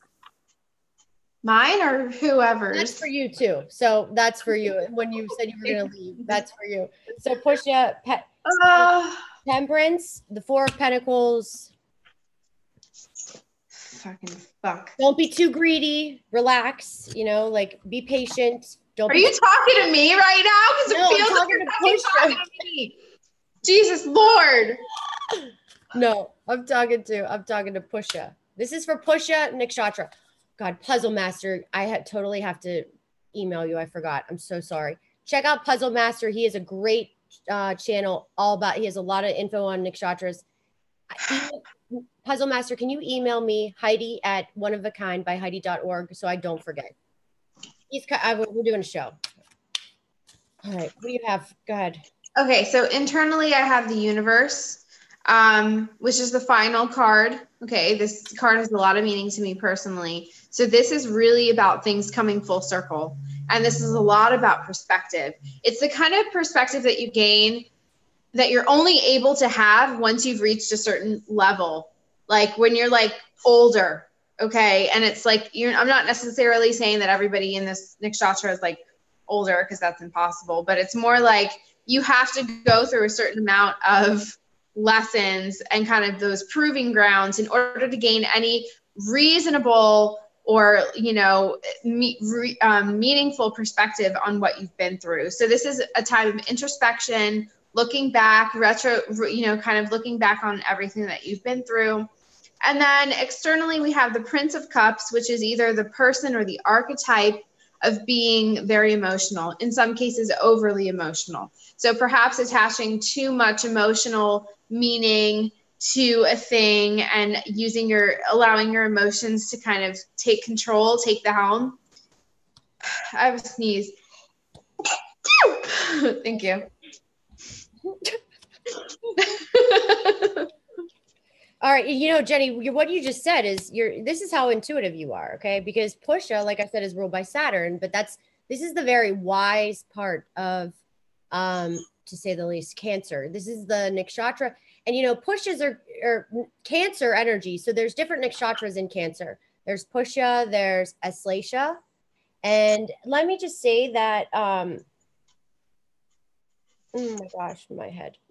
Mine or whoever's? That's for you too. So that's for you. When you said you were going to leave, that's for you. So Pusha, Temperance, the 4 of Pentacles. Fucking fuck. Don't be too greedy. Relax. You know, like be patient. Don't. Are you talking to me right now? Because it feels like you're talking to me. Jesus Lord. No, I'm talking to Pusha. This is for Pusha Nakshatra. God, Puzzle Master. I totally have to email you. I forgot. I'm so sorry. Check out Puzzle Master. He is a great channel. He has a lot of info on nakshatras. Puzzle Master, can you email me Heidi at oneofakind.by heidi.org so I don't forget? We're doing a show. All right. What do you have? Go ahead. Okay, so internally I have the universe, which is the final card. Okay, this card has a lot of meaning to me personally. So this is really about things coming full circle. And this is a lot about perspective. It's the kind of perspective that you gain that you're only able to have once you've reached a certain level. Like when you're like older, okay? And it's like, I'm not necessarily saying that everybody in this nakshatra is like older because that's impossible, but it's more like you have to go through a certain amount of lessons and kind of those proving grounds in order to gain any reasonable or, meaningful perspective on what you've been through. So this is a time of introspection, looking back, kind of looking back on everything that you've been through. And then externally, we have the Prince of Cups, which is either the person or the archetype of being very emotional, in some cases overly emotional. So perhaps attaching too much emotional meaning to a thing and allowing your emotions to kind of take control, take the helm. I have a sneeze. Thank you. All right, Jenny, what you just said is this is how intuitive you are, okay? Because Pusha, like I said, is ruled by Saturn, but this is the very wise part of, to say the least, Cancer. This is the nakshatra, and Pushas are Cancer energy. So there's different nakshatras in Cancer. There's Pusha, there's Aslesha, and let me just say that. Oh my gosh,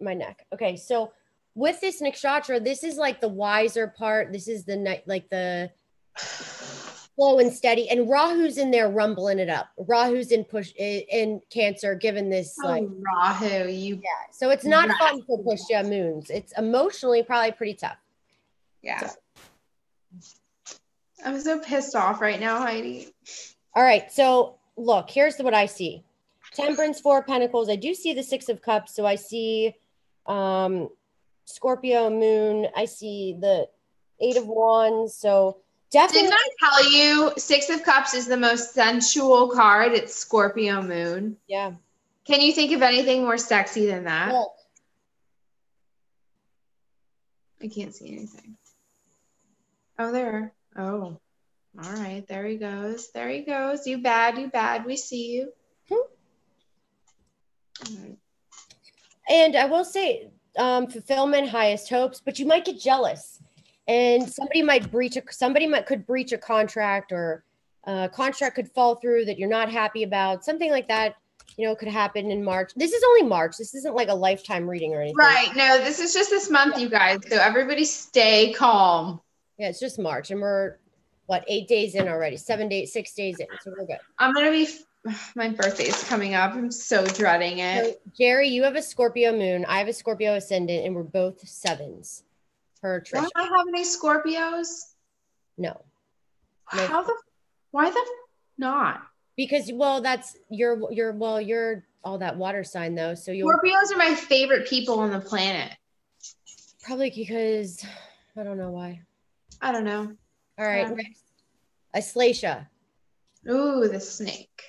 my neck. Okay, so with this nakshatra, this is like the wiser part. This is the slow and steady. And Rahu's in there rumbling it up. Rahu's in Cancer, given this Rahu, So it's not fun for Pusha moons. It's emotionally probably pretty tough. Yeah. I'm so pissed off right now, Heidi. All right, so look, here's what I see. Temperance, 4 of Pentacles. I do see the 6 of Cups. So I see Scorpio moon. I see the 8 of Wands. So definitely. Didn't I tell you 6 of Cups is the most sensual card? It's Scorpio moon. Yeah. Can you think of anything more sexy than that? Well, I can't see anything. Oh, there. Oh. All right, there he goes. There he goes. You bad, you bad. We see you. And I will say, fulfillment, highest hopes, but you might get jealous, and somebody could breach a contract, or a contract could fall through that you're not happy about. Something like that, could happen in March. This is only March. This isn't like a lifetime reading or anything. Right. No, this is just this month, you guys. So everybody stay calm. Yeah, it's just March, and we're 8 days in already? 7 days, 6 days in, so we're good. My birthday is coming up. I'm so dreading it. So, Jerry, you have a Scorpio moon. I have a Scorpio ascendant, and we're both sevens. Per Trisha. Don't I have any Scorpios? No. Why the not? Because, that's you're all that water sign though. So Scorpios are my favorite people on the planet. Probably because I don't know why. I don't know. All right. Next. Aslacia. Ooh, the snake.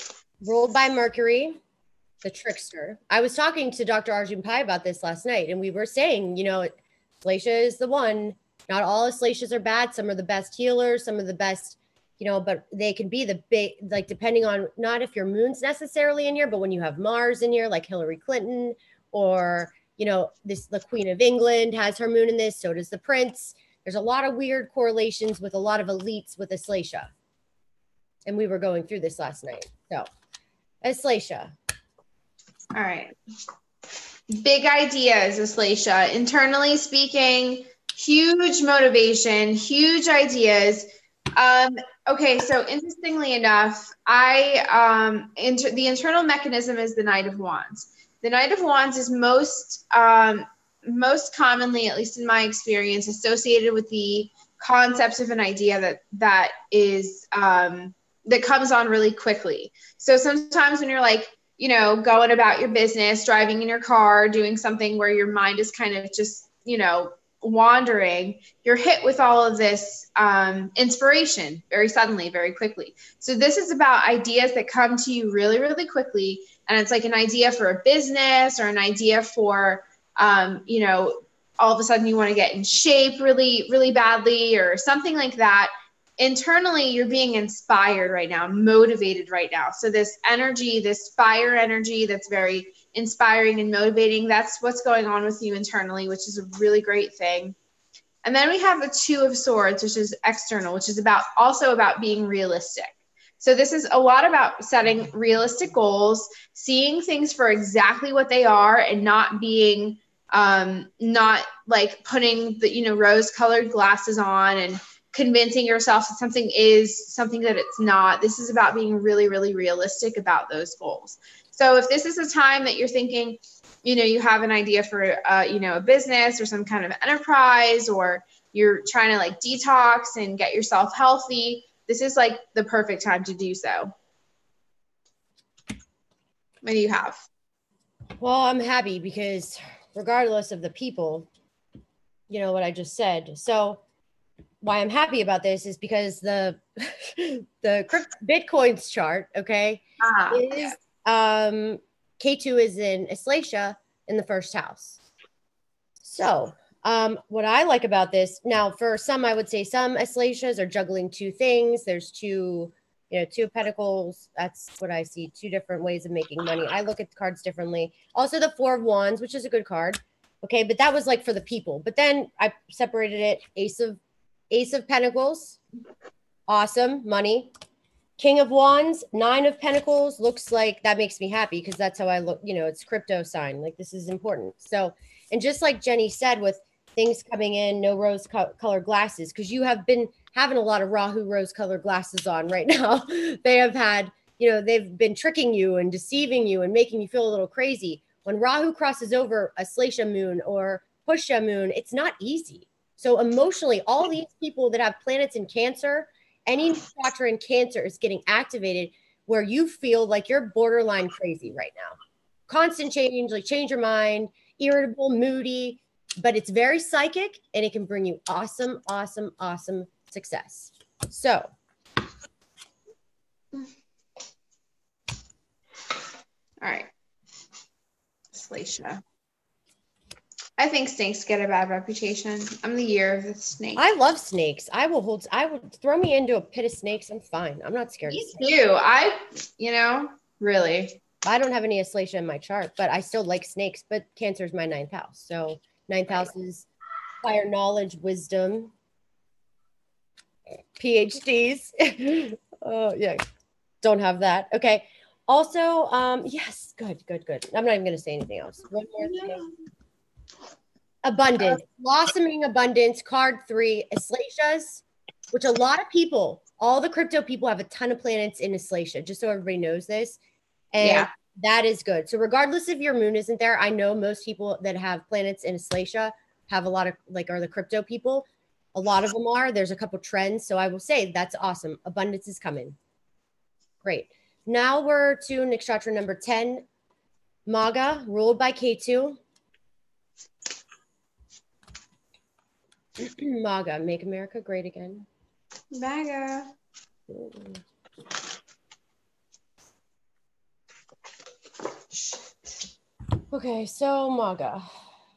Ruled by Mercury, the trickster. I was talking to Dr. Arjun Pai about this last night, and we were saying, Aslacia is the one. Not all Aslacias are bad. Some are the best healers, some of the best, but they can be the big, like, depending on not if your moon's necessarily in here, but when you have Mars in here, like Hillary Clinton, or, the Queen of England has her moon in this, so does the Prince. There's a lot of weird correlations with a lot of elites with Aslacia. And we were going through this last night. So, Aslacia. All right. Big ideas, Aslacia. Internally speaking, huge motivation, huge ideas. Okay, so interestingly enough, the internal mechanism is the Knight of Wands. The Knight of Wands is most commonly, at least in my experience, associated with the concept of an idea that comes on really quickly. So sometimes when you're like, going about your business, driving in your car, doing something where your mind is kind of just, wandering, you're hit with all of this inspiration very suddenly, very quickly. So this is about ideas that come to you really, really quickly. And it's like an idea for a business, or an idea for, all of a sudden you want to get in shape really, really badly, or something like that. Internally, you're being inspired right now, motivated right now. So this energy, this fire energy that's very inspiring and motivating, that's what's going on with you internally, which is a really great thing. And then we have the Two of Swords, which is external, which is also about being realistic. So this is a lot about setting realistic goals, seeing things for exactly what they are, and not being, not like putting the, rose-colored glasses on and convincing yourself that something is something that it's not. This is about being really, really realistic about those goals. So if this is a time that you're thinking, you have an idea for, a business or some kind of enterprise, or you're trying to like detox and get yourself healthy, this is like the perfect time to do so. What do you have? Well, I'm happy because regardless of the people, what I just said. So why I'm happy about this is because the Bitcoin's chart, okay, is K2 is in Aslacia in the first house. So what I like about this, now for some, I would say some Aslacias are juggling two things. There's two of Pentacles. That's what I see. Two different ways of making money. I look at the cards differently. Also the Four of Wands, which is a good card. Okay, but that was like for the people. But then I separated it. Ace of Pentacles, awesome, money. King of Wands, Nine of Pentacles, looks like that makes me happy because that's how I look, it's crypto sign, like this is important. So, and just like Jenny said, with things coming in, no rose colored glasses, because you have been having a lot of Rahu rose colored glasses on right now. They have had, they've been tricking you and deceiving you and making you feel a little crazy. When Rahu crosses over Aslacia moon or Pusha moon, it's not easy. So emotionally, all these people that have planets in Cancer, any Nakshatra in Cancer is getting activated where you feel like you're borderline crazy right now. Constant change, like change your mind, irritable, moody, but it's very psychic and it can bring you awesome, awesome, awesome success. So. All right. Aslacia. I think snakes get a bad reputation. I'm the year of the snake. I love snakes. I would throw me into a pit of snakes. I'm fine. I'm not scared of Me snakes. too. Really. I don't have any Aslacea in my chart, but I still like snakes. But Cancer is my 9th house. So 9th house is higher knowledge, wisdom, PhDs. Oh, yeah. Don't have that. Okay. Also, yes, good. I'm not even going to say anything else. One more thing. Abundance, blossoming abundance, card 3, Aslaceas, which a lot of people, all the crypto people have a ton of planets in Aslacea, just so everybody knows this. And that is good. So regardless if your moon isn't there, I know most people that have planets in Aslacea have a lot of, like, are the crypto people. A lot of them are. There's a couple trends. So I will say that's awesome. Abundance is coming. Great. Now we're to Nakshatra number 10, Maga, ruled by Ketu. Maga, make America great again. MAGA. Okay, so Maga,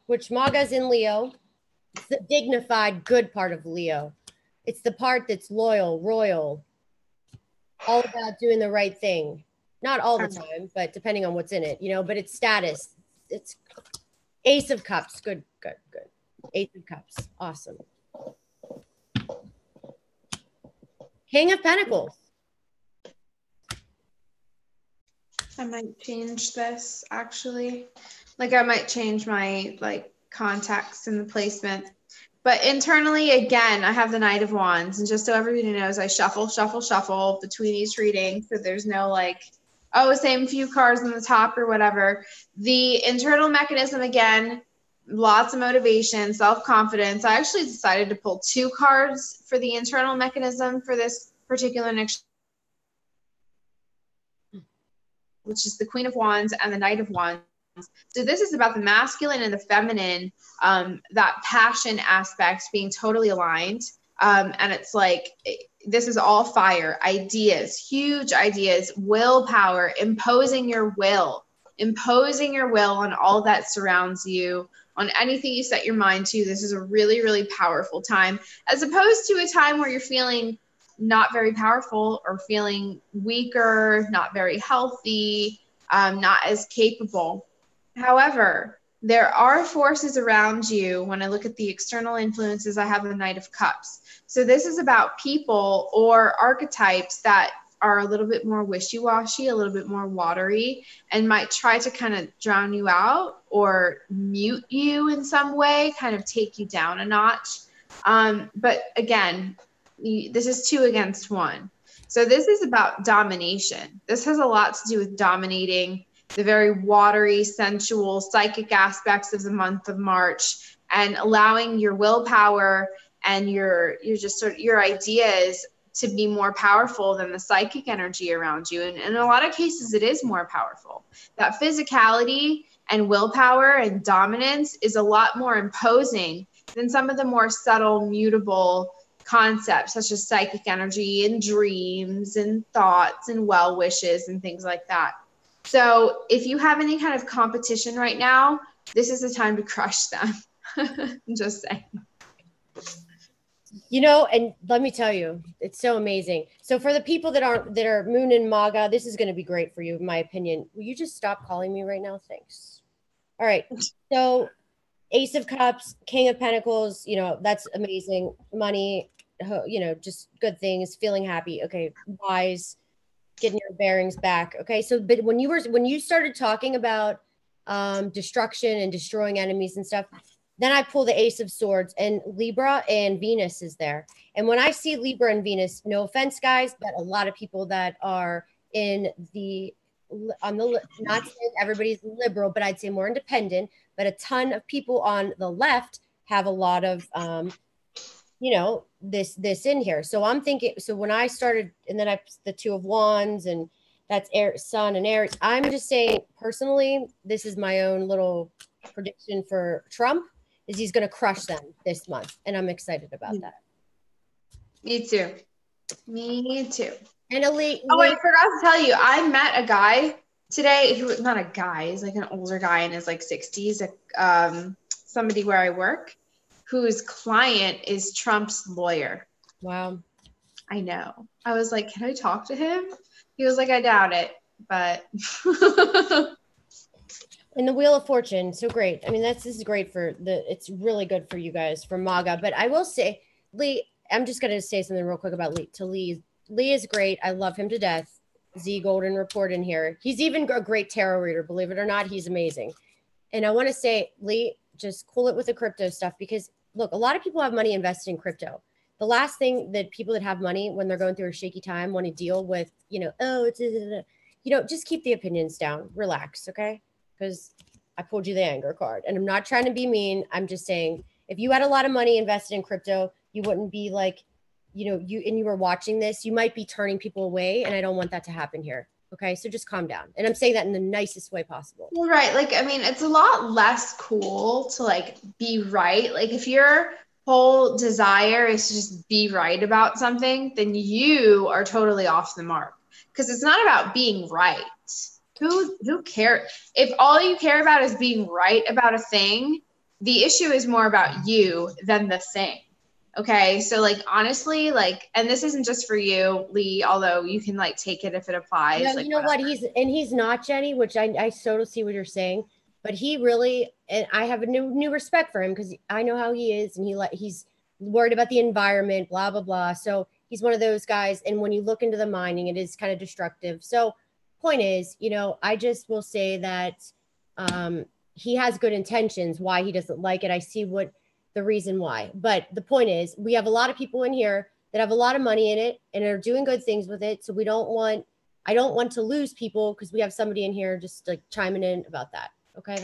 which Maga's in Leo. It's the dignified, good part of Leo. It's the part that's loyal, royal, all about doing the right thing. Not all the time, but depending on what's in it, but it's status. It's Ace of Cups. Good. Ace of Cups. Awesome. King of Pentacles. I might change this actually. Like I might change my context and the placement. But internally, again, I have the Knight of Wands. And just so everybody knows, I shuffle between each reading. So there's no same few cards on the top or whatever. The internal mechanism, again, lots of motivation, self-confidence. I actually decided to pull 2 cards for the internal mechanism for this particular next, which is the Queen of Wands and the Knight of Wands. So this is about the masculine and the feminine, that passion aspect being totally aligned. And it's this is all fire, ideas, huge ideas, willpower, imposing your will on all that surrounds you, on anything you set your mind to. This is a really, really powerful time, as opposed to a time where you're feeling not very powerful or feeling weaker, not very healthy, not as capable. However, there are forces around you. When I look at the external influences, I have the Knight of Cups. So this is about people or archetypes that are a little bit more wishy-washy, a little bit more watery, and might try to kind of drown you out or mute you in some way, kind of take you down a notch. But again, this is 2 against 1. So this is about domination. This has a lot to do with dominating the very watery, sensual, psychic aspects of the month of March, and allowing your willpower and your ideas to be more powerful than the psychic energy around you. And in a lot of cases, it is more powerful. That physicality and willpower and dominance is a lot more imposing than some of the more subtle, mutable concepts, such as psychic energy and dreams and thoughts and well wishes and things like that. So if you have any kind of competition right now, this is the time to crush them. I'm just saying. And let me tell you, it's so amazing. So for the people that are Moon and Maga, this is going to be great for you, in my opinion. Will you just stop calling me right now? Thanks. All right. So Ace of Cups, King of Pentacles, that's amazing. Money, just good things, feeling happy. Okay. Wise, getting your bearings back. Okay. So, but when you started talking about destruction and destroying enemies and stuff, then I pull the Ace of Swords, and Libra and Venus is there. And when I see Libra and Venus, no offense, guys, but a lot of people that are not saying everybody's liberal, but I'd say more independent, but a ton of people on the left have a lot of, this in here. So I'm thinking, so when I started, and then the 2 of Wands, and that's Sun and Aries. I'm just saying, personally, this is my own little prediction for Trump, is he's going to crush them this month. And I'm excited about that. Me too. And I forgot to tell you, I met a guy today who, not a guy, he's like an older guy in his 60s, somebody where I work whose client is Trump's lawyer. Wow. I know. I was like, can I talk to him? He was like, I doubt it, but. And the Wheel of Fortune, so great. I mean, this is great it's really good for you guys, for MAGA. But I will say, Lee, I'm just going to say something real quick about Lee. Lee is great. I love him to death. Z Golden Report in here. He's even a great tarot reader, believe it or not. He's amazing. And I want to say, Lee, just cool it with the crypto stuff, because look, a lot of people have money invested in crypto. The last thing that people that have money when they're going through a shaky time want to deal with, just keep the opinions down, relax. Okay. Because I pulled you the anger card, and I'm not trying to be mean. I'm just saying, if you had a lot of money invested in crypto, you wouldn't be like, you were watching this, you might be turning people away. And I don't want that to happen here. Okay. So just calm down. And I'm saying that in the nicest way possible. Well, right. Like, I mean, it's a lot less cool to like be right. Like if your whole desire is to just be right about something, then you are totally off the mark, because it's not about being right. Who cares? If all you care about is being right about a thing, the issue is more about you than the thing. Okay. So like, honestly, like, and this isn't just for you, Lee, although you can like take it if it applies. Yeah, like, you know what? He's not, Jenny, which I so see what you're saying, but he really, and I have a new respect for him, because I know how he is, and he's worried about the environment, blah, blah, blah. So he's one of those guys. And when you look into the mining, it is kind of destructive. So point is, I just will say that he has good intentions. Why he doesn't like it, I see what the reason why. But the point is, we have a lot of people in here that have a lot of money in it and are doing good things with it. So I don't want to lose people, because we have somebody in here just like chiming in about that. Okay,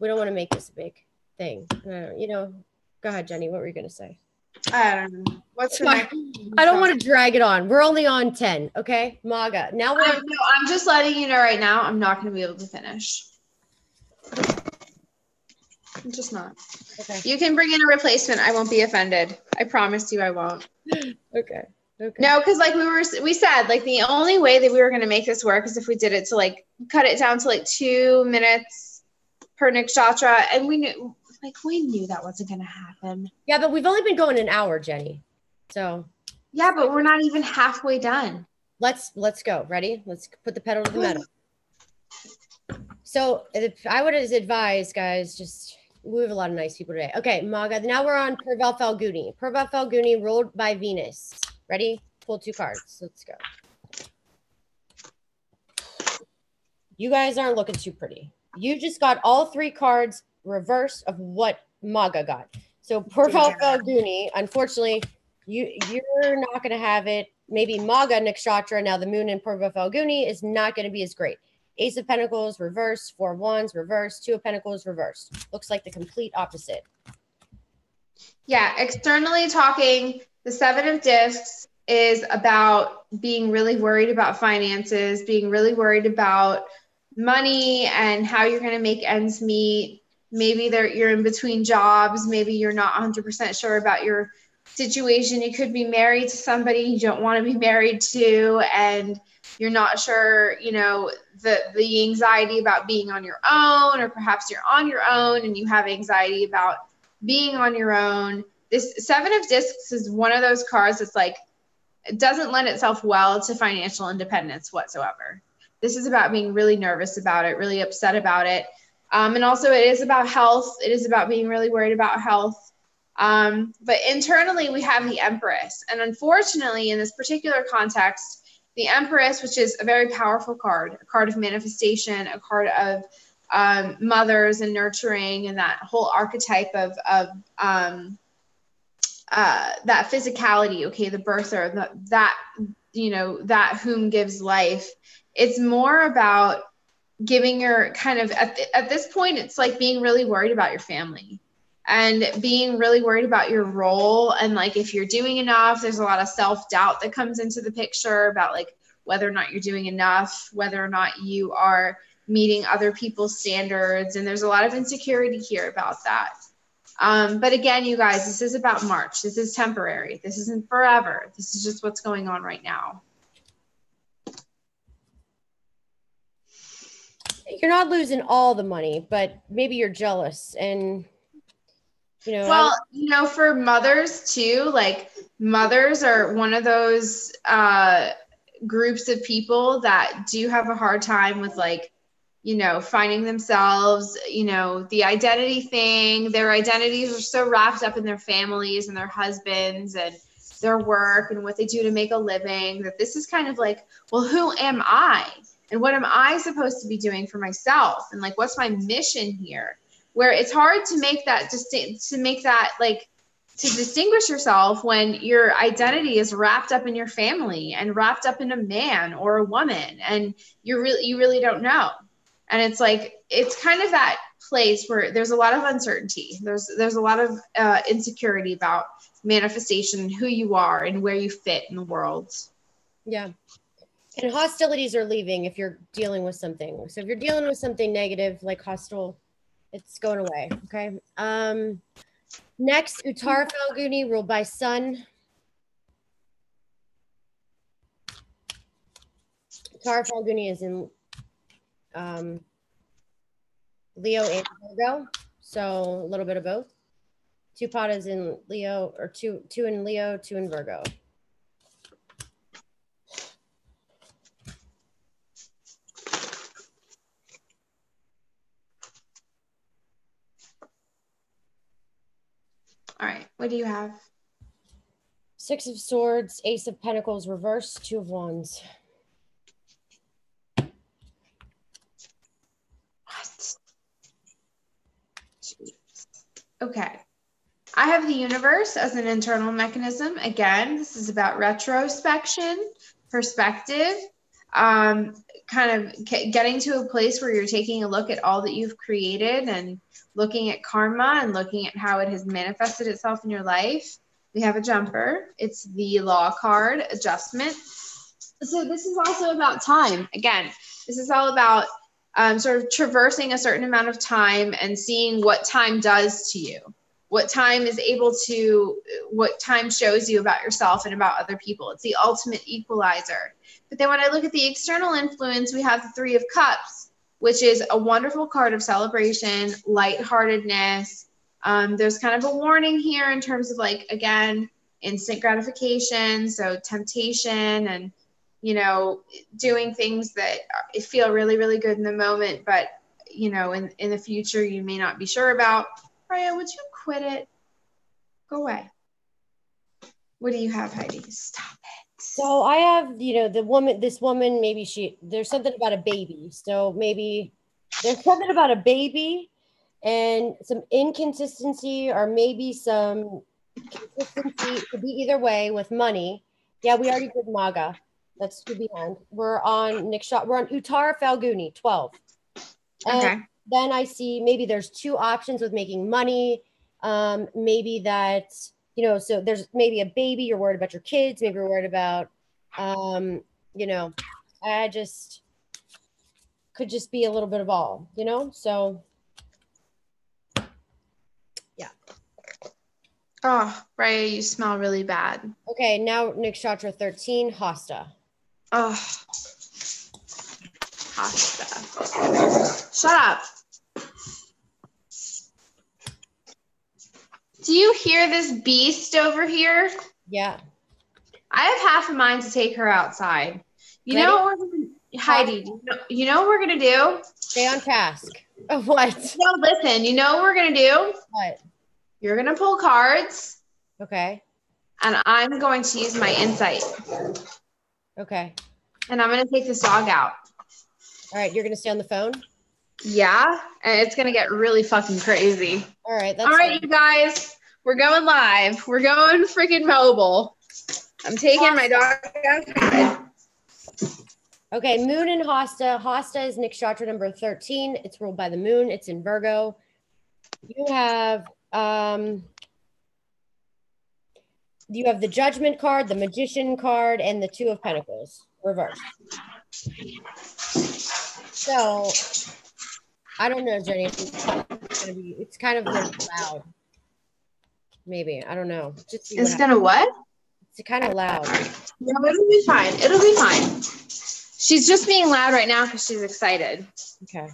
we don't want to make this a big thing. Go ahead, Jenny. What were you going to say? I don't know. What's the next? I don't want to drag it on. We're only on 10. Okay. MAGA. Now I'm just letting you know right now, I'm not going to be able to finish. I'm just not. Okay. You can bring in a replacement. I won't be offended. I promise you I won't. Okay. No, because like we said, like the only way that we were going to make this work is if we did it to like cut it down to like 2 minutes per nakshatra. And we knew that wasn't going to happen. Yeah, but we've only been going an hour, Jenny. So. Yeah, but we're not even halfway done. Let's go. Ready? Let's put the pedal to the metal. So I would advise, guys, we have a lot of nice people today. Okay, MAGA. Now we're on Purval Falguni. Purval Falguni ruled by Venus. Ready? Pull 2 cards. Let's go. You guys aren't looking too pretty. You just got all 3 cards reverse of what MAGA got. So Purval Falguni, unfortunately, you're not going to have it. Maybe MAGA Nakshatra, now the moon in Purva Falguni, is not going to be as great. Ace of Pentacles reversed, 4 wands reversed, 2 of Pentacles reversed. Looks like the complete opposite. Yeah, externally talking, the 7 of discs is about being really worried about finances, being really worried about money and how you're going to make ends meet. Maybe you're in between jobs. Maybe you're not 100% sure about your situation. You could be married to somebody you don't want to be married to, and you're not sure, the anxiety about being on your own, or perhaps you're on your own and you have anxiety about being on your own. This 7 of discs is one of those cards that's like, it doesn't lend itself well to financial independence whatsoever. This is about being really nervous about it, really upset about it. And also it is about health. It is about being really worried about health. But internally we have the Empress. And unfortunately, in this particular context, the Empress, which is a very powerful card, a card of manifestation, a card of mothers and nurturing, and that whole archetype of that physicality, okay, the birther, that whom gives life. It's more about giving your kind of, at this point, it's like being really worried about your family and being really worried about your role. And like, if you're doing enough, there's a lot of self-doubt that comes into the picture about like whether or not you're doing enough, whether or not you are meeting other people's standards. And there's a lot of insecurity here about that. But again, you guys, this is about March. This is temporary. This isn't forever. This is just what's going on right now. You're not losing all the money, but maybe you're jealous. And You know, Well, you know, for mothers too, like mothers are one of those groups of people that do have a hard time with like, you know, finding themselves, you know, the identity thing. Their identities are so wrapped up in their families and their husbands and their work and what they do to make a living that this is kind of like, well, who am I? And what am I supposed to be doing for myself? And like, what's my mission here? Where it's hard to make that to distinguish yourself when your identity is wrapped up in your family and wrapped up in a man or a woman, and you really don't know. And it's like, it's kind of that place where there's a lot of uncertainty. There's a lot of insecurity about manifestation, who you are and where you fit in the world. yeah. And hostilities are leaving if you're dealing with something. So if you're dealing with something negative, like hostile, it's going away. Okay. Next, Uttara Falguni, ruled by Sun. Uttara Falguni is in Leo and Virgo, so a little bit of both. Two Padas in Leo, or two in Leo, two in Virgo. All right, what do you have? Six of Swords, Ace of Pentacles reversed, Two of Wands. What? Okay. I have the universe as an internal mechanism. Again, this is about retrospection, perspective, kind of getting to a place where you're taking a look at all that you've created and looking at karma and looking at how it has manifested itself in your life. We have a jumper. It's the Law card, adjustment. So this is also about time. Again, this is all about sort of traversing a certain amount of time and seeing what time does to you. What time shows you about yourself and about other people. It's the ultimate equalizer. But then when I look at the external influence, we have the Three of Cups, which is a wonderful card of celebration, lightheartedness. There's kind of a warning here in terms of, like, again, instant gratification, so temptation and, you know, doing things that feel really, really good in the moment, but, you know, in the future you may not be sure about. Raya, would you quit it? Go away. What do you have, Heidi? Stop it. So I have, you know, this woman, maybe there's something about a baby. So maybe there's something about a baby and some inconsistency, or maybe some consistency. It could be either way with money. Yeah, we already did Maga. That's two behind. We're on Nakshatra. We're on Uttara Falguni, 12. And okay. Then I see maybe there's two options with making money. Maybe that, you know, so there's maybe a baby, you're worried about your kids, maybe you're worried about, you know, I just could just be a little bit of all, you know? So, yeah. Oh, Raya, you smell really bad. Okay, now Nakshatra 13, Hasta. Oh, Hasta. Shut up. Do you hear this beast over here? Yeah. I have half a mind to take her outside. You know what we're gonna, Heidi, you know what we're going to do? Stay on task. Oh, what? No, listen, you know what we're going to do? What? You're going to pull cards. Okay. And I'm going to use my insight. Okay. And I'm going to take this dog out. All right, you're going to stay on the phone? Yeah, and it's going to get really fucking crazy. All right. All right, you guys, we're going live. We're going freaking mobile. I'm taking my dog outside. Okay, Moon and Hasta. Hasta is Nakshatra number 13. It's ruled by the moon. It's in Virgo. You have the Judgment card, the Magician card, and the Two of Pentacles reversed. So I don't know, Jenny. It's kind of loud. Maybe. I don't know. Just it's gonna what? It's kind of loud. No, it'll be fine. It'll be fine. She's just being loud right now because she's excited. Okay.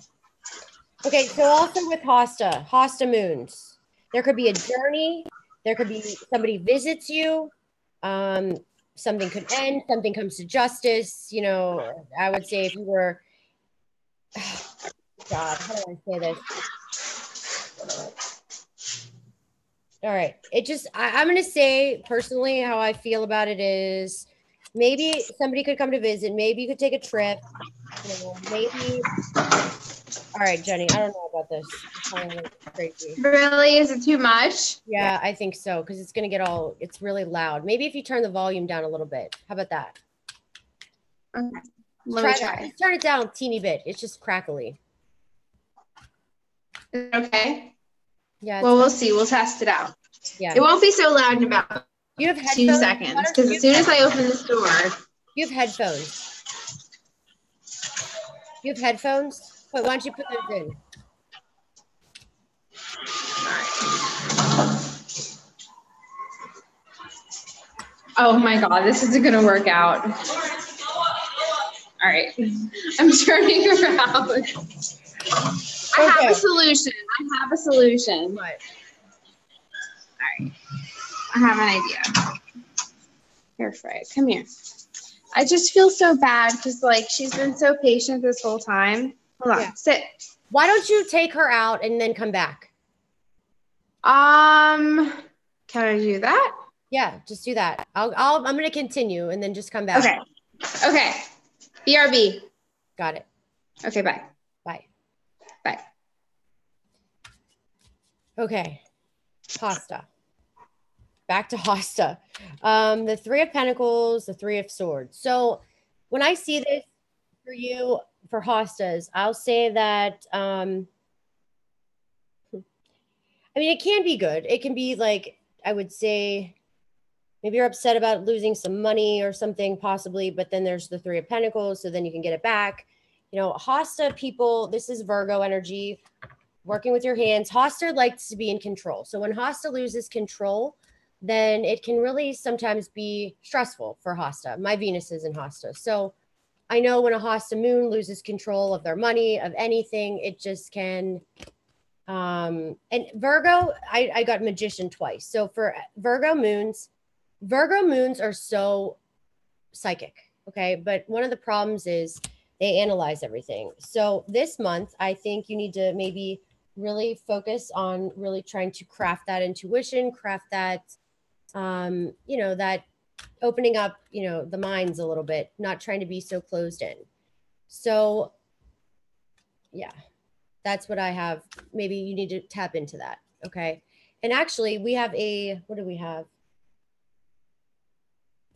Okay, so also with Hasta moons. There could be a journey. There could be somebody visits you. Something could end. Something comes to justice. You know, I would say if you were, God, how do I say this? All right. It just, I'm going to say personally how I feel about it is maybe somebody could come to visit. Maybe you could take a trip. You know, maybe. All right, Jenny, I don't know about this. It's kind of crazy. Really? Is it too much? Yeah, I think so. Because it's going to get it's really loud. Maybe if you turn the volume down a little bit. How about that? Okay. Let me try. Just turn it down a teeny bit. It's just crackly. Okay. Yeah. Well, we'll see. We'll test it out. Yeah. It won't be so loud in about you have 2 seconds because as soon as I open this door. You have headphones. You have headphones? Wait, why don't you put those in? Oh my God, this isn't going to work out. All right. I'm turning around. I have a solution. What? All right. I have an idea. Here, Fred, come here. I just feel so bad because, like, she's been so patient this whole time. Hold on, sit. Why don't you take her out and then come back? Can I do that? Yeah, just do that. I'm going to continue and then just come back. Okay. BRB. Got it. Okay, bye. Bye. Bye. Okay. Hosta. Back to Hosta. The Three of Pentacles, the Three of Swords. So when I see this for you, for Hostas, I'll say that, I mean, it can be good. It can be like, I would say, maybe you're upset about losing some money or something possibly, but then there's the Three of Pentacles, so then you can get it back. You know, Hosta people, this is Virgo energy, working with your hands. Hosta likes to be in control. So when Hosta loses control, then it can really sometimes be stressful for Hosta. My Venus is in Hosta. So I know when a Hosta moon loses control of their money, of anything, it just can. And Virgo, I got Magician twice. So for Virgo moons are so psychic. Okay. But one of the problems is they analyze everything. So this month, I think you need to maybe really focus on really trying to craft that intuition, craft that, you know, that opening up, you know, the minds a little bit, not trying to be so closed in. So yeah, that's what I have. Maybe you need to tap into that. Okay. And actually we have what do we have?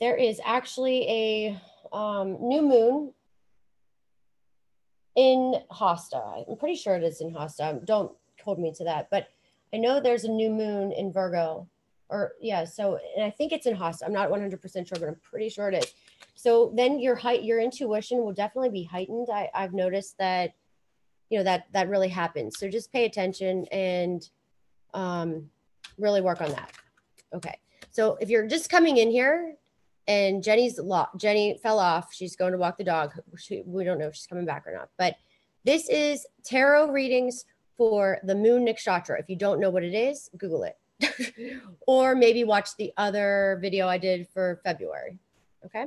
There is actually a new moon in Hosta. I'm pretty sure it is in Hosta. Don't hold me to that, but I know there's a new moon in Virgo. Or yeah, so and I think it's in Hosta. I'm not 100% sure, but I'm pretty sure it is. So then your intuition will definitely be heightened. I've noticed that, you know, that really happens. So just pay attention and really work on that. Okay. So if you're just coming in here and Jenny fell off, she's going to walk the dog. We don't know if she's coming back or not, but this is tarot readings for the moon nakshatra. If you don't know what it is, Google it. Or maybe watch the other video I did for February. Okay.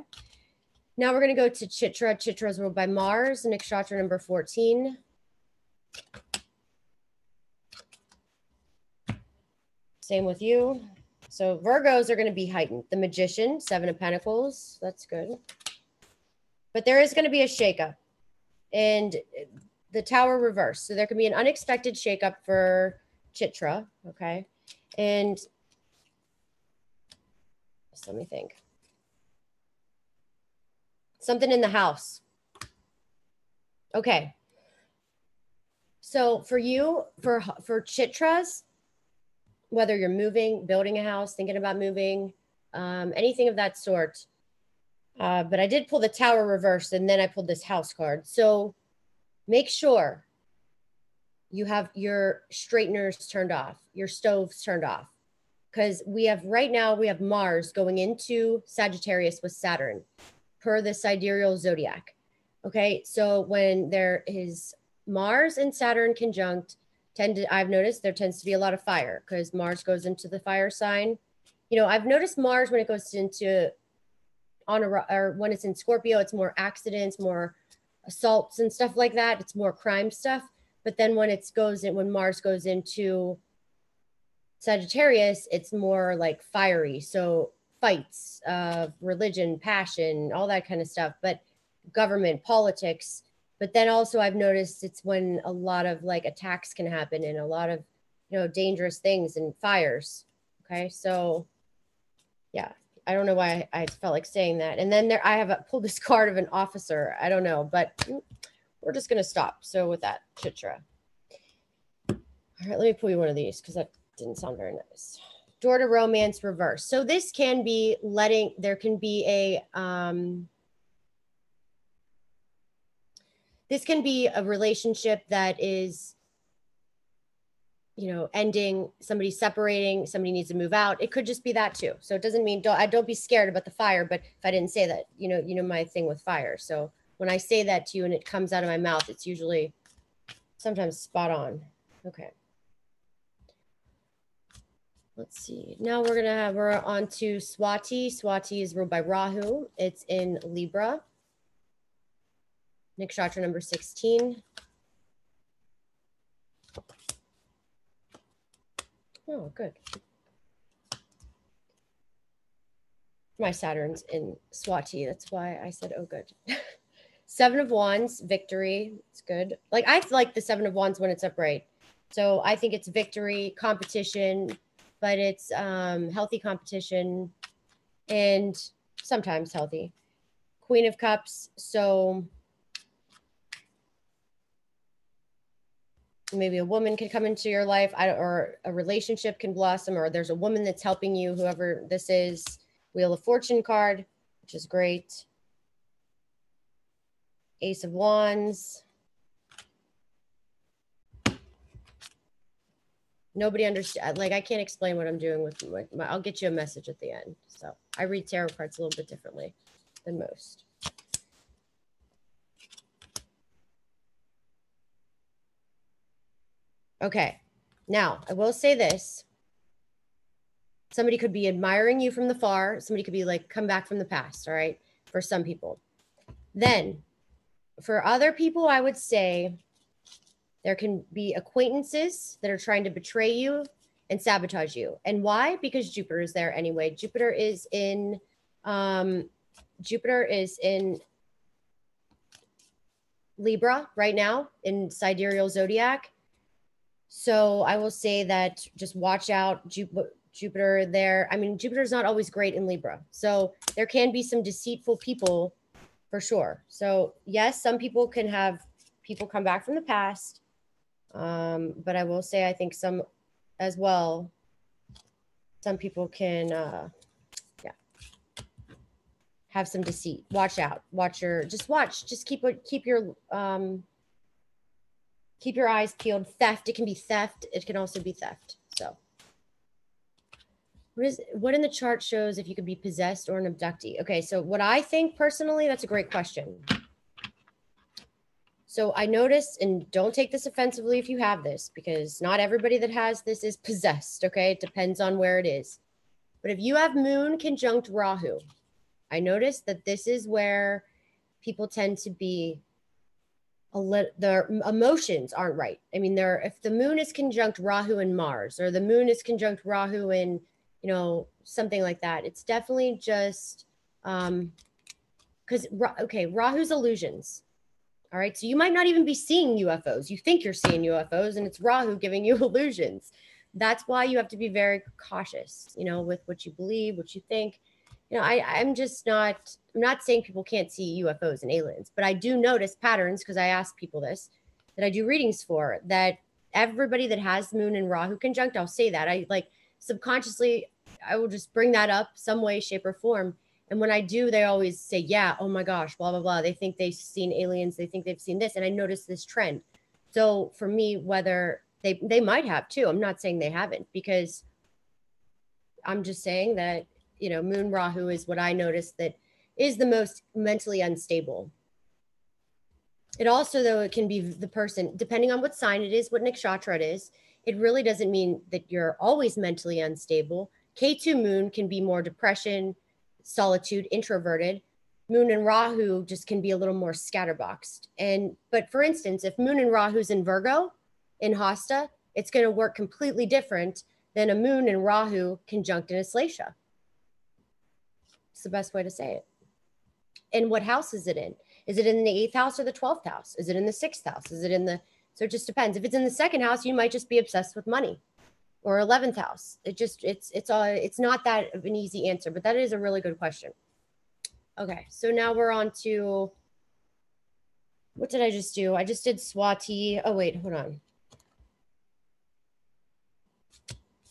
Now we're going to go to Chitra. Chitra is ruled by Mars, nakshatra number 14. Same with you. So Virgos are going to be heightened. The Magician, 7 of Pentacles. That's good. But there is going to be a shakeup. And the Tower reverse. So there can be an unexpected shakeup for Chitra. Okay. And just let me think. Something in the house. Okay. So for you, for Chitras, whether you're moving, building a house, thinking about moving, anything of that sort. But I did pull the Tower reverse and then I pulled this house card. So make sure you have your straighteners turned off, your stoves turned off. Because right now we have Mars going into Sagittarius with Saturn per the sidereal zodiac. Okay, so when there is Mars and Saturn conjunct, I've noticed there tends to be a lot of fire because Mars goes into the fire sign. You know, I've noticed Mars when it goes into or when it's in Scorpio, it's more accidents, more assaults and stuff like that. It's more crime stuff. But then when when Mars goes into Sagittarius, it's more like fiery. So fights, religion, passion, all that kind of stuff, but government, politics. But then also I've noticed it's when a lot of like attacks can happen and a lot of, you know, dangerous things and fires. Okay. So yeah, I don't know why I felt like saying that. And then I have pulled this card of an officer. I don't know, but we're just going to stop. So with that, Chitra. All right, let me pull you one of these because that didn't sound very nice. Door to romance reverse. So this can be there can be a, this can be a relationship that is, you know, ending, somebody separating, somebody needs to move out. It could just be that too. So it doesn't mean, don't be scared about the fire, but if I didn't say that, you know my thing with fire. So when I say that to you and it comes out of my mouth, it's usually sometimes spot on. Okay. Let's see. Now we're on to Swati. Swati is ruled by Rahu. It's in Libra. Nakshatra number 16. Oh, good. My Saturn's in Swati. That's why I said, oh, good. 7 of Wands, victory. It's good. Like, I like the 7 of Wands when it's upright. So I think it's victory, competition, but it's healthy competition and sometimes healthy. Queen of Cups. So maybe a woman can come into your life, or a relationship can blossom, or there's a woman that's helping you, whoever this is. Wheel of Fortune card, which is great. Ace of Wands. Nobody understands. Like, I can't explain what I'm doing with I'll get you a message at the end. So I read tarot cards a little bit differently than most. Okay. Now, I will say this. Somebody could be admiring you from the far. Somebody could be like, come back from the past. All right. For some people. Then for other people, I would say there can be acquaintances that are trying to betray you and sabotage you. And why? Because Jupiter is there anyway. Jupiter is in Libra right now in sidereal zodiac. So I will say that just watch out. Jupiter there. I mean, Jupiter's not always great in Libra. So there can be some deceitful people for sure. So yes, some people can have people come back from the past. But I will say, I think some as well, some people can, have some deceit. Watch out. Just keep your eyes peeled. Theft. It can be theft. It can also be theft. So what in the chart shows if you could be possessed or an abductee? Okay. So what I think personally, that's a great question. So I noticed, and don't take this offensively if you have this, because not everybody that has this is possessed, okay? It depends on where it is. But if you have Moon conjunct Rahu, I noticed that this is where people tend to be their emotions aren't right. I mean, if the Moon is conjunct Rahu and Mars, or the Moon is conjunct Rahu and, you know, something like that, it's definitely just because, okay, Rahu's illusions. All right. So you might not even be seeing UFOs. You think you're seeing UFOs and it's Rahu giving you illusions. That's why you have to be very cautious, you know, with what you believe, what you think. You know, I'm not saying people can't see UFOs and aliens, but I do notice patterns because I ask people this, that I do readings for, that everybody that has Moon and Rahu conjunct, I'll say that. I like subconsciously, I will just bring that up some way, shape, or form. And when I do, they always say, yeah, oh my gosh, blah, blah, blah. They think they've seen aliens. They think they've seen this. And I noticed this trend. So for me, whether they might have too, I'm not saying they haven't, because I'm just saying that, you know, Moon Rahu is what I noticed that is the most mentally unstable. It also, though, it can be the person, depending on what sign it is, what nakshatra it is. It really doesn't mean that you're always mentally unstable. K2 moon can be more depression, solitude, introverted. Moon and Rahu just can be a little more scatterboxed. But for instance, if moon and Rahu's in Virgo, in Hasta, it's going to work completely different than a moon and Rahu conjunct in Aslesha. It's the best way to say it. And what house is it in? Is it in the 8th house or the 12th house? Is it in the 6th house? Is it in the, so it just depends. If it's in the 2nd house, you might just be obsessed with money, or 11th house. It's not that of an easy answer, but that is a really good question. Okay, so now we're on to, what did I just do? I just did Swati. Oh, wait, hold on.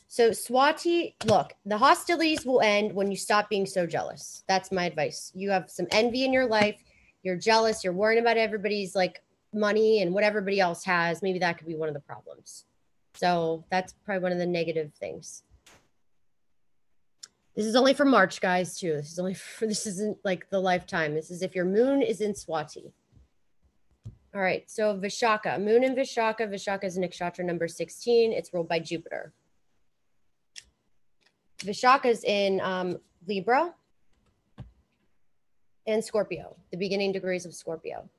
So Swati, look, the hostilities will end when you stop being so jealous. That's my advice. You have some envy in your life. You're jealous. You're worrying about everybody's like money and what everybody else has. Maybe that could be one of the problems. So that's probably one of the negative things. This is only for March, guys, too. This is only for, this isn't like the lifetime. This is if your moon is in Swati. All right, so Vishaka, moon in Vishaka. Vishaka is nakshatra number 16. It's ruled by Jupiter. Vishaka is in Libra and Scorpio, the beginning degrees of Scorpio.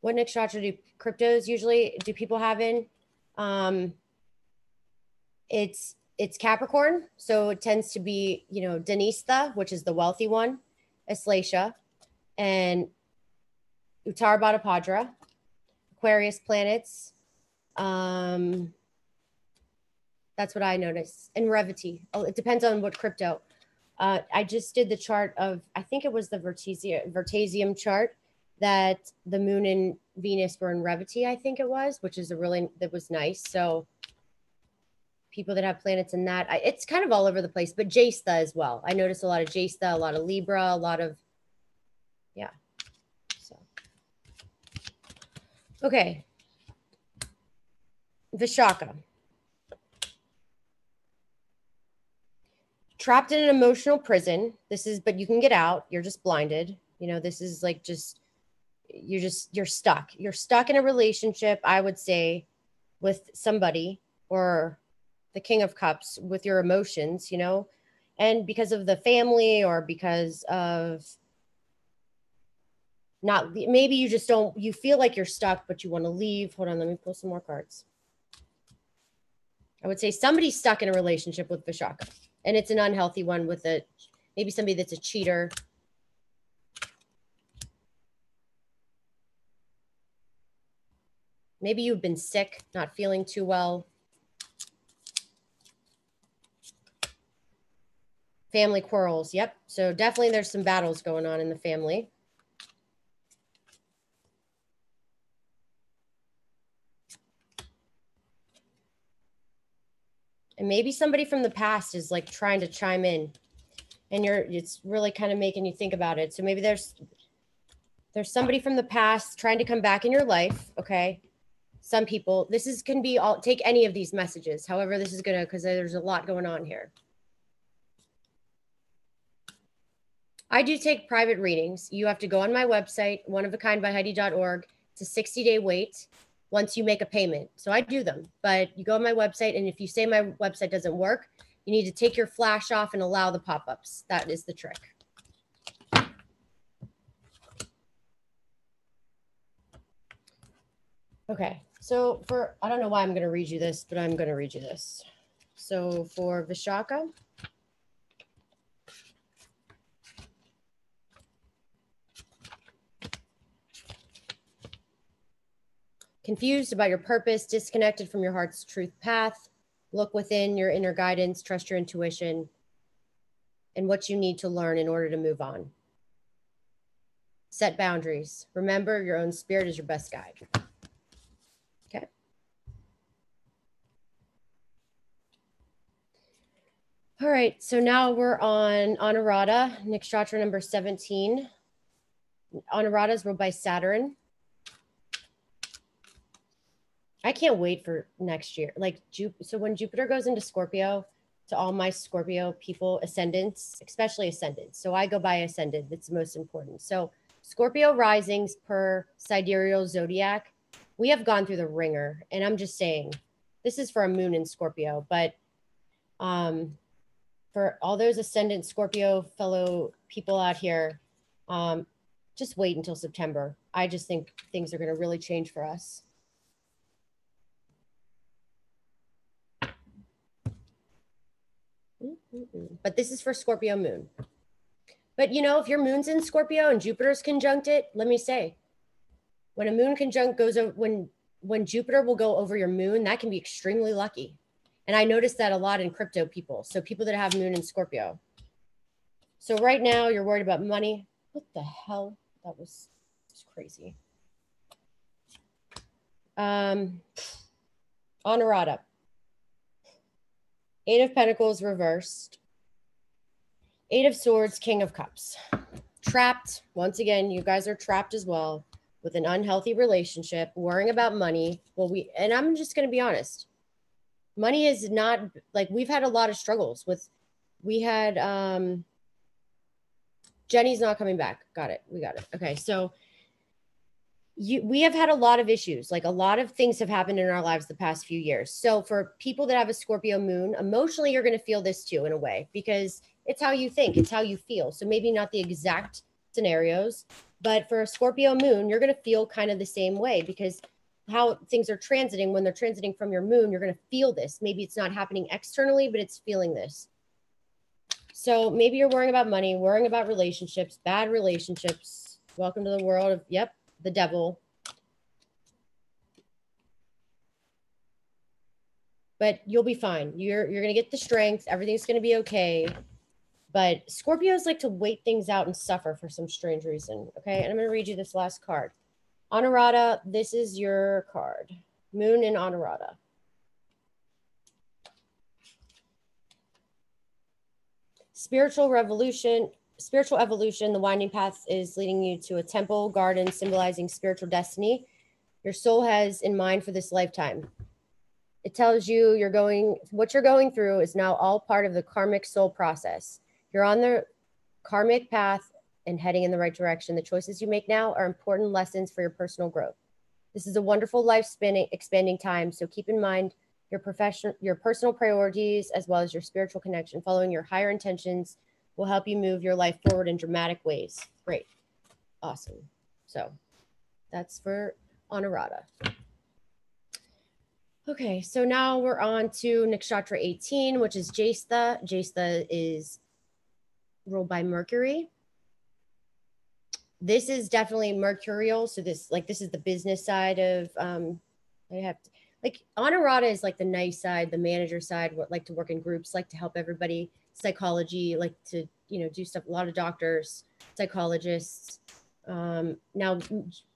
What nakshatra do cryptos usually, do people have in? It's Capricorn, so it tends to be, you know, Dhanistha, which is the wealthy one, Aslesha, and Uttar Bhadabhadra, Aquarius planets. That's what I noticed. And Revati. Oh, it depends on what crypto. I just did the chart of, I think it was the Vertasium chart, that the moon and Venus were in Revati, I think it was, which is that was nice. So people that have planets in that, it's kind of all over the place, but Jesta as well. I noticed a lot of Jesta, a lot of Libra, a lot of, yeah. So, okay. Vishaka. Trapped in an emotional prison. But you can get out. You're just blinded. You know, this is like you're stuck. You're stuck in a relationship, I would say, with somebody, or the King of Cups, with your emotions, you know, and because of the family, or because of maybe you just don't, you feel like you're stuck, but you want to leave. Hold on, let me pull some more cards. I would say somebody's stuck in a relationship with Vishaka. And it's an unhealthy one with maybe somebody that's a cheater. Maybe you've been sick, not feeling too well. Family quarrels. Yep. So definitely there's some battles going on in the family. And maybe somebody from the past is like trying to chime in, and it's really kind of making you think about it. So maybe there's somebody from the past trying to come back in your life. Okay. Some people, can be all, take any of these messages. However, this is because there's a lot going on here. I do take private readings. You have to go on my website, oneofakindbyheidi.org. It's a 60-day wait once you make a payment. So I do them, but you go on my website, and if you say my website doesn't work, you need to take your flash off and allow the pop-ups. That is the trick. Okay, so I don't know why I'm going to read you this, but I'm going to read you this. So for Vishaka, confused about your purpose, disconnected from your heart's truth path. Look within your inner guidance, trust your intuition, and what you need to learn in order to move on. Set boundaries. Remember, your own spirit is your best guide. Okay. All right, so now we're on Anuradha, nakshatra number 17. Anuradha is ruled by Saturn. I can't wait for next year. So when Jupiter goes into Scorpio, to all my Scorpio people, ascendants, especially ascendants. So I go by ascendant. It's the most important. So Scorpio risings per sidereal zodiac, we have gone through the ringer. And I'm just saying, this is for a moon in Scorpio, but for all those ascendant Scorpio fellow people out here, just wait until September. I just think things are going to really change for us. But this is for Scorpio moon. But you know, if your moon's in Scorpio and Jupiter's conjunct it, let me say, when a moon conjunct goes over, when Jupiter will go over your moon, that can be extremely lucky. And I noticed that a lot in crypto people. So people that have moon in Scorpio. So right now you're worried about money. What the hell? That was crazy. Honorata. 8 of Pentacles reversed. 8 of Swords, King of Cups. Trapped. Once again, you guys are trapped as well with an unhealthy relationship, worrying about money. Well, and I'm just going to be honest. Money is not, like, we've had a lot of struggles with, we had, Jenny's not coming back. Got it. We got it. Okay. So we have had a lot of issues. Like, a lot of things have happened in our lives the past few years. So for people that have a Scorpio moon, emotionally, you're going to feel this too in a way, because it's how you think, it's how you feel. So maybe not the exact scenarios, but for a Scorpio moon, you're going to feel kind of the same way, because how things are transiting, when they're transiting from your moon, you're going to feel this. Maybe it's not happening externally, but it's feeling this. So maybe you're worrying about money, worrying about relationships, bad relationships. Welcome to the world of, yep, the devil. But you'll be fine. You're going to get the strength. Everything's going to be okay. But Scorpios like to wait things out and suffer for some strange reason. Okay. And I'm going to read you this last card. Honorata, this is your card. Moon in Honorata. Spiritual evolution, the winding path is leading you to a temple garden symbolizing spiritual destiny your soul has in mind for this lifetime. It tells you what you're going through is now all part of the karmic soul process. You're on the karmic path and heading in the right direction. The choices you make now are important lessons for your personal growth. This is a wonderful expanding time. So keep in mind your personal priorities, as well as your spiritual connection. Following your higher intentions will help you move your life forward in dramatic ways. Great. Awesome. So that's for Honorata. Okay, so now we're on to Nakshatra 18, which is Jesta. Jesta is ruled by Mercury. This is definitely mercurial. So this is the business side of, Honorata is like the nice side, the manager side, like to work in groups, like to help everybody, psychology, like to, do stuff. A lot of doctors, psychologists. Now,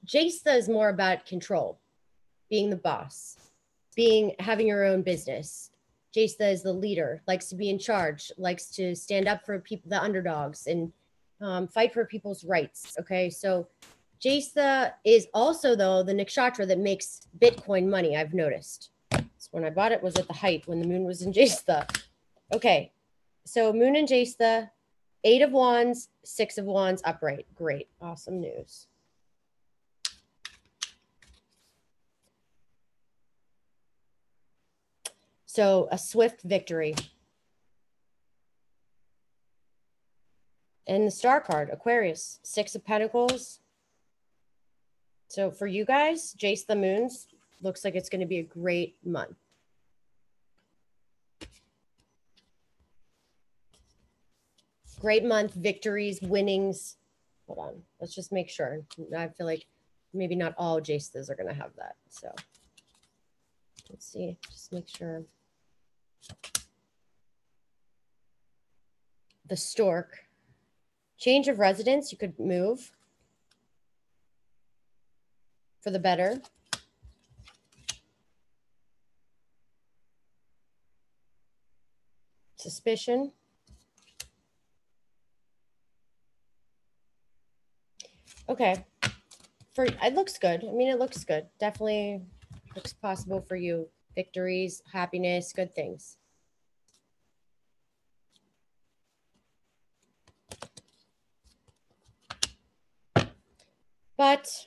Jesta is more about control, being the boss, having your own business. Jesta is the leader, likes to be in charge, likes to stand up for people, the underdogs, and fight for people's rights. Okay, so Jesta is also, though, the nakshatra that makes Bitcoin money, I've noticed. So when I bought it was at the height when the moon was in Jesta. Okay, so moon in Jesta, 8 of Wands, 6 of Wands upright. Great, awesome news. So a swift victory. And the star card, Aquarius, 6 of Pentacles. So for you guys, Jace the Moons, looks like it's going to be a great month. Great month, victories, winnings. Hold on, let's just make sure. I feel like maybe not all Jaces are going to have that. So let's see, just make sure. The stork. Change of residence, you could move for the better. Suspicion. Okay. It looks good. I mean, it looks good. Definitely looks possible for you. Victories, happiness, good things. but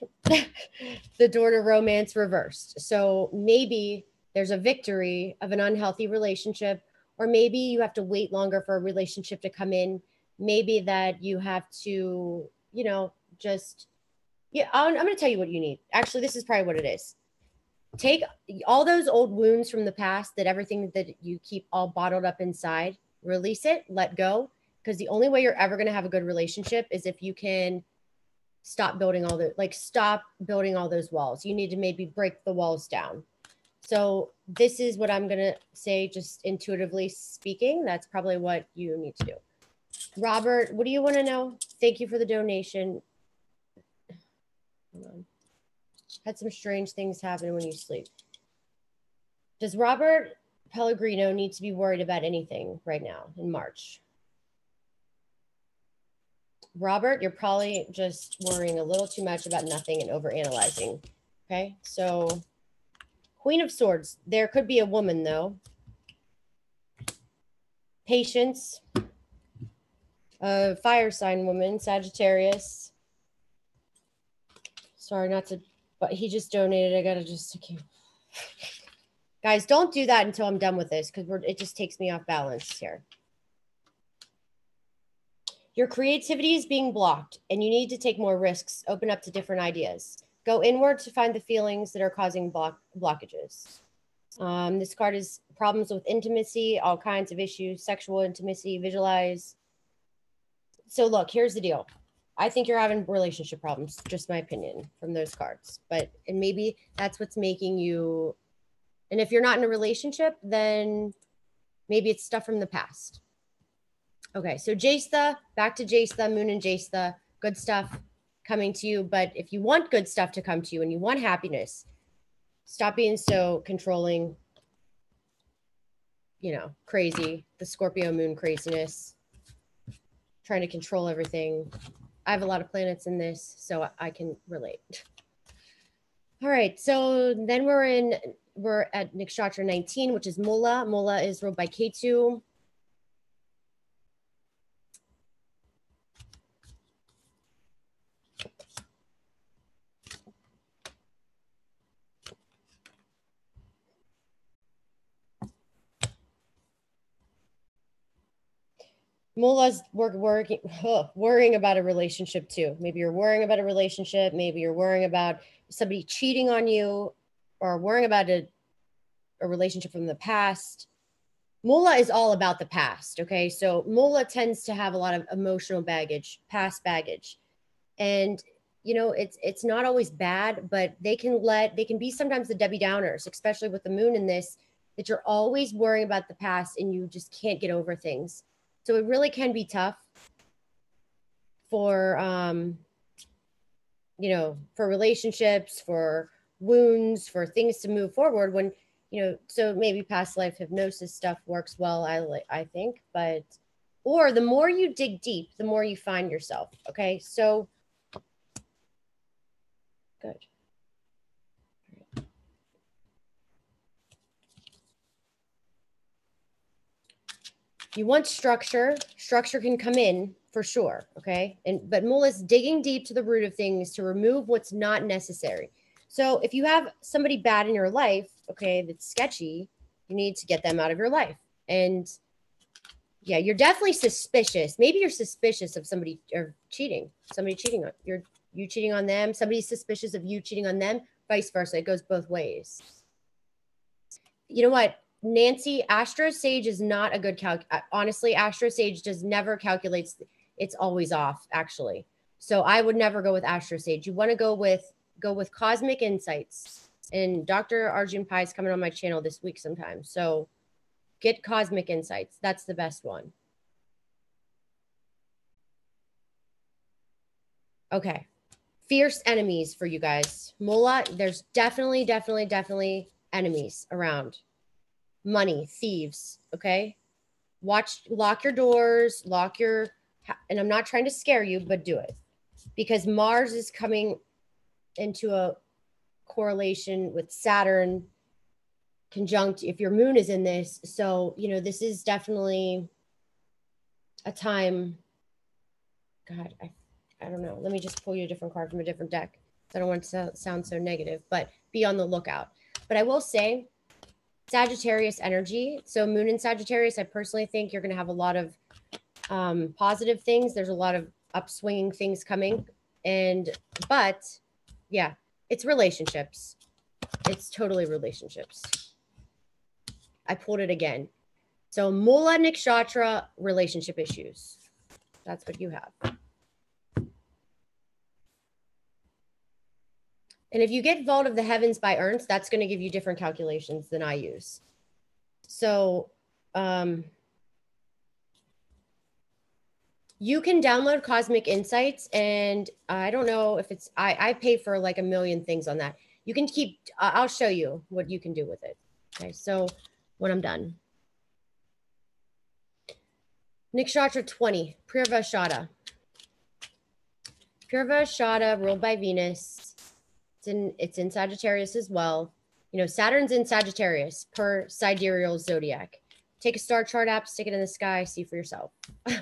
the door to romance reversed. So maybe there's a victory of an unhealthy relationship, or maybe you have to wait longer for a relationship to come in. Maybe that you have to, you know, just, yeah, I'm going to tell you what you need. Actually, this is probably what it is. Take all those old wounds from the past, that everything that you keep all bottled up inside, release it, let go. Because the only way you're ever going to have a good relationship is if you can stop building all those walls. You need to maybe break the walls down. So this is what I'm going to say, just intuitively speaking. That's probably what you need to do. Robert, what do you want to know? Thank you for the donation. Hold on. Had some strange things happen when you sleep. Does Robert Pellegrino need to be worried about anything right now in March? Robert, you're probably just worrying a little too much about nothing and overanalyzing. Okay, so Queen of Swords. There could be a woman, though. Patience. A fire sign woman, Sagittarius. Sorry, not to, but he just donated. I gotta just, okay. Guys, don't do that until I'm done with this, because it just takes me off balance here. Your creativity is being blocked, and you need to take more risks, open up to different ideas. Go inward to find the feelings that are causing blockages. This card is problems with intimacy, all kinds of issues, sexual intimacy, visualize. So look, here's the deal. I think you're having relationship problems, just my opinion from those cards. And maybe that's what's making you, and if you're not in a relationship, then maybe it's stuff from the past. Okay, so Jastha, back to Jastha, Moon and Jastha, good stuff coming to you. But if you want good stuff to come to you and you want happiness, stop being so controlling, you know, crazy, the Scorpio moon craziness, trying to control everything. I have a lot of planets in this, so I can relate. All right, so then we're at Nakshatra 19, which is Mula. Mula is ruled by Ketu. Mula's worrying about a relationship too. Maybe you're worrying about a relationship. Maybe you're worrying about somebody cheating on you, or worrying about a relationship from the past. Mula is all about the past, okay? So Mula tends to have a lot of emotional baggage, past baggage. And, you know, it's not always bad, but they can be sometimes the Debbie Downers, especially with the moon in this, that you're always worrying about the past and you just can't get over things. So it really can be tough for, you know, for relationships, for wounds, for things to move forward when, you know, so maybe past life hypnosis stuff works well, I think, but, or the more you dig deep, the more you find yourself. Okay. So good. You want structure. Structure can come in for sure. Okay. But Mula's digging deep to the root of things to remove what's not necessary. So if you have somebody bad in your life, okay, that's sketchy, you need to get them out of your life. And yeah, you're definitely suspicious. Maybe you're suspicious of somebody cheating on you cheating on them. Somebody's suspicious of you cheating on them, vice versa. It goes both ways. You know what? Nancy, Astro Sage is not a good honestly, Astro Sage never calculates. It's always off, actually. So I would never go with Astro Sage. You want to go with Cosmic Insights. And Dr. Arjun Pai is coming on my channel this week sometime. So get Cosmic Insights. That's the best one. Okay. Fierce enemies for you guys. Mula, there's definitely enemies around. Money, thieves, okay? Lock your doors, and I'm not trying to scare you, but do it. Because Mars is coming into a correlation with Saturn conjunct, if your moon is in this. So, you know, this is definitely a time, God, I don't know. Let me just pull you a different card from a different deck. I don't want to sound so negative, but be on the lookout. But I will say Sagittarius energy. So moon in Sagittarius, I personally think you're going to have a lot of positive things. There's a lot of upswinging things coming. But yeah, it's relationships. It's totally relationships. I pulled it again. So Mula Nakshatra, relationship issues. That's what you have. And if you get Vault of the Heavens by Ernst, that's going to give you different calculations than I use. So you can download Cosmic Insights, and I don't know if it's, I pay for like a million things on that. You can keep, I'll show you what you can do with it. Okay, so when I'm done. Nakshatra 20, Purvashada. Purvashada, ruled by Venus. It's in Sagittarius as well. You know, Saturn's in Sagittarius per sidereal zodiac. Take a star chart app, stick it in the sky, see for yourself. Okay.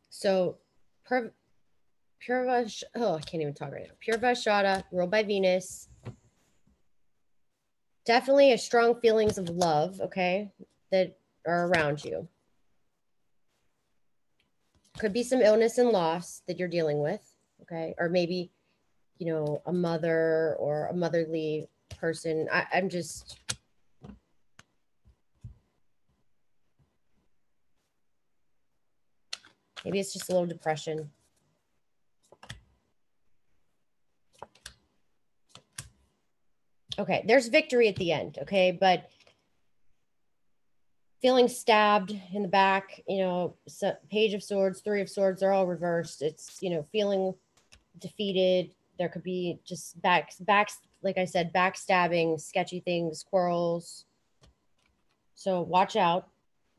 So, I can't even talk right now. Purvashada, ruled by Venus. Definitely a strong feelings of love, okay, that are around you. Could be some illness and loss that you're dealing with, okay? Or maybe, you know, a mother or a motherly person. I'm just... Maybe it's just a little depression. Okay, there's victory at the end, okay? But feeling stabbed in the back, you know, Page of Swords, Three of Swords, they're all reversed. It's, you know, feeling defeated. There could be just like I said, backstabbing, sketchy things, quarrels. So watch out.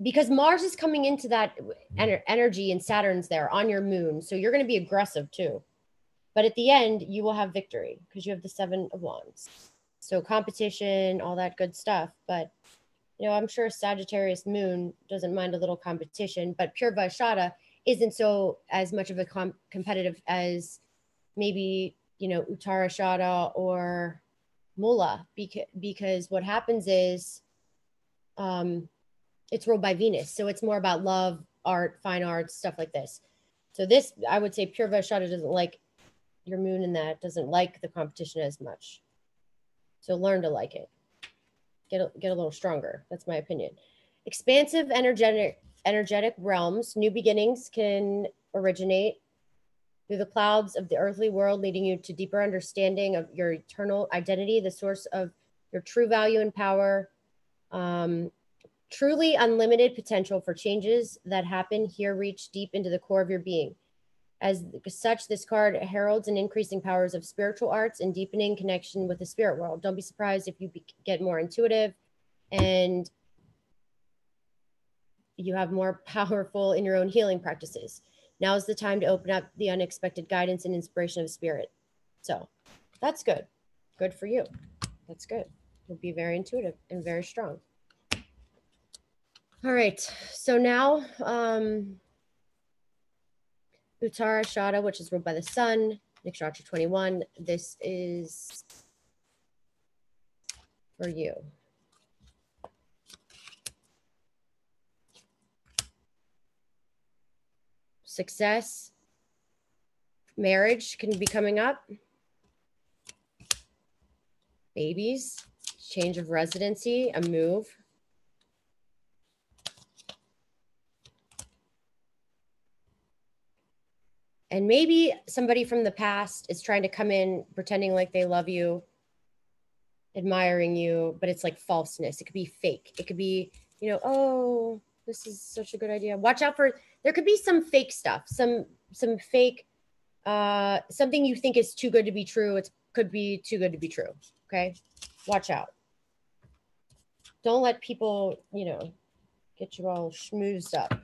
Because Mars is coming into that energy and Saturn's there on your moon. So you're going to be aggressive too. But at the end, you will have victory because you have the Seven of Wands. So competition, all that good stuff. But, you know, I'm sure Sagittarius moon doesn't mind a little competition. But Purvashada isn't so as much of a competitive as maybe, you know, Uttarashada or Mula. Because what happens is... it's ruled by Venus. So it's more about love, art, fine arts, stuff like this. So this, I would say Purvashada doesn't like your moon in that, doesn't like the competition as much. So learn to like it. Get a little stronger. That's my opinion. Expansive energetic realms, new beginnings can originate through the clouds of the earthly world, leading you to deeper understanding of your eternal identity, the source of your true value and power. Truly unlimited potential for changes that happen here reach deep into the core of your being. As such, this card heralds an increasing powers of spiritual arts and deepening connection with the spirit world. Don't be surprised if you get more intuitive and you have more powerful in your own healing practices. Now is the time to open up the unexpected guidance and inspiration of spirit. So that's good. Good for you. That's good. You'll be very intuitive and very strong. All right, so now Uttarashada, which is ruled by the sun, Nakshatra 21. This is for you. Success, marriage can be coming up. Babies, change of residency, a move. And maybe somebody from the past is trying to come in pretending like they love you, admiring you, but it's like falseness. It could be fake. It could be, you know, oh, this is such a good idea. Watch out for, there could be some fake stuff, some fake, something you think is too good to be true. It could be too good to be true. Okay. Watch out. Don't let people, you know, get you all schmoozed up.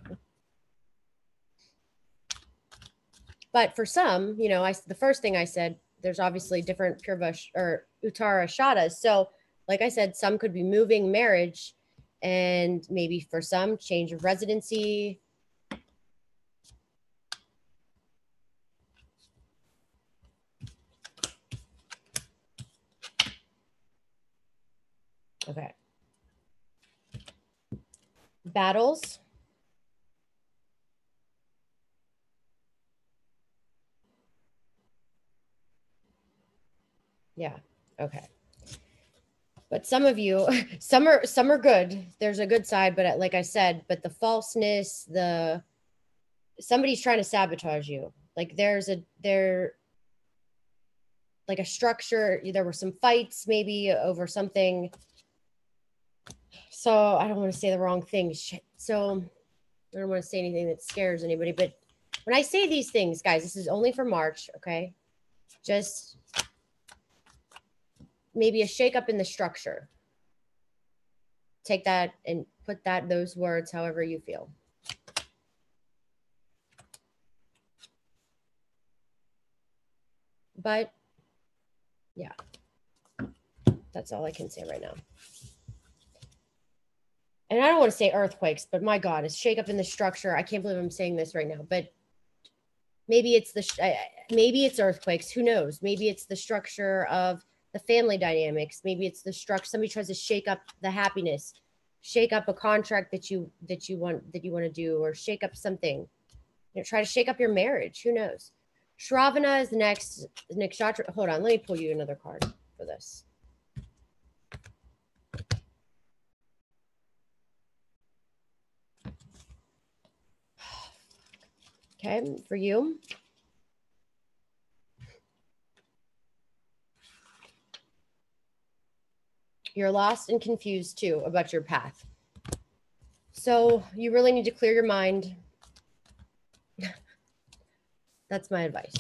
But for some, you know, the first thing I said, there's obviously different Purva or Uttara Shadas. So like I said, some could be moving, marriage, and maybe for some change of residency. Okay. Battles. Yeah. Okay. But some of you, some are good. There's a good side, but like I said, but the falseness, somebody's trying to sabotage you. Like like a structure. There were some fights maybe over something. So I don't want to say the wrong thing. So I don't want to say anything that scares anybody, but when I say these things, guys, this is only for March. Okay. Just maybe a shakeup in the structure. Take that and put those words however you feel. But yeah, that's all I can say right now. And I don't want to say earthquakes, but my God, it's shake up in the structure. I can't believe I'm saying this right now, but maybe it's maybe it's earthquakes. Who knows? Maybe it's the structure of the family dynamics. Maybe it's the structure. Somebody tries to shake up the happiness, shake up a contract that you want to do, or shake up something. Try to shake up your marriage. Who knows? Shravana is the next nakshatra. Hold on, let me pull you another card for this. Okay, for you. You're lost and confused too about your path. So you really need to clear your mind. That's my advice.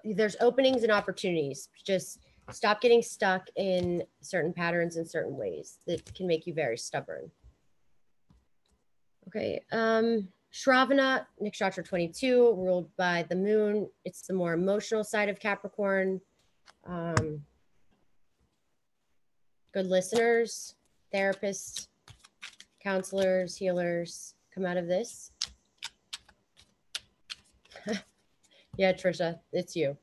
There's openings and opportunities. Just stop getting stuck in certain patterns in certain ways that can make you very stubborn. Okay. Shravana, Nakshatra 22, ruled by the moon. It's the more emotional side of Capricorn. Good listeners, therapists, counselors, healers come out of this. Yeah, Trisha, it's you.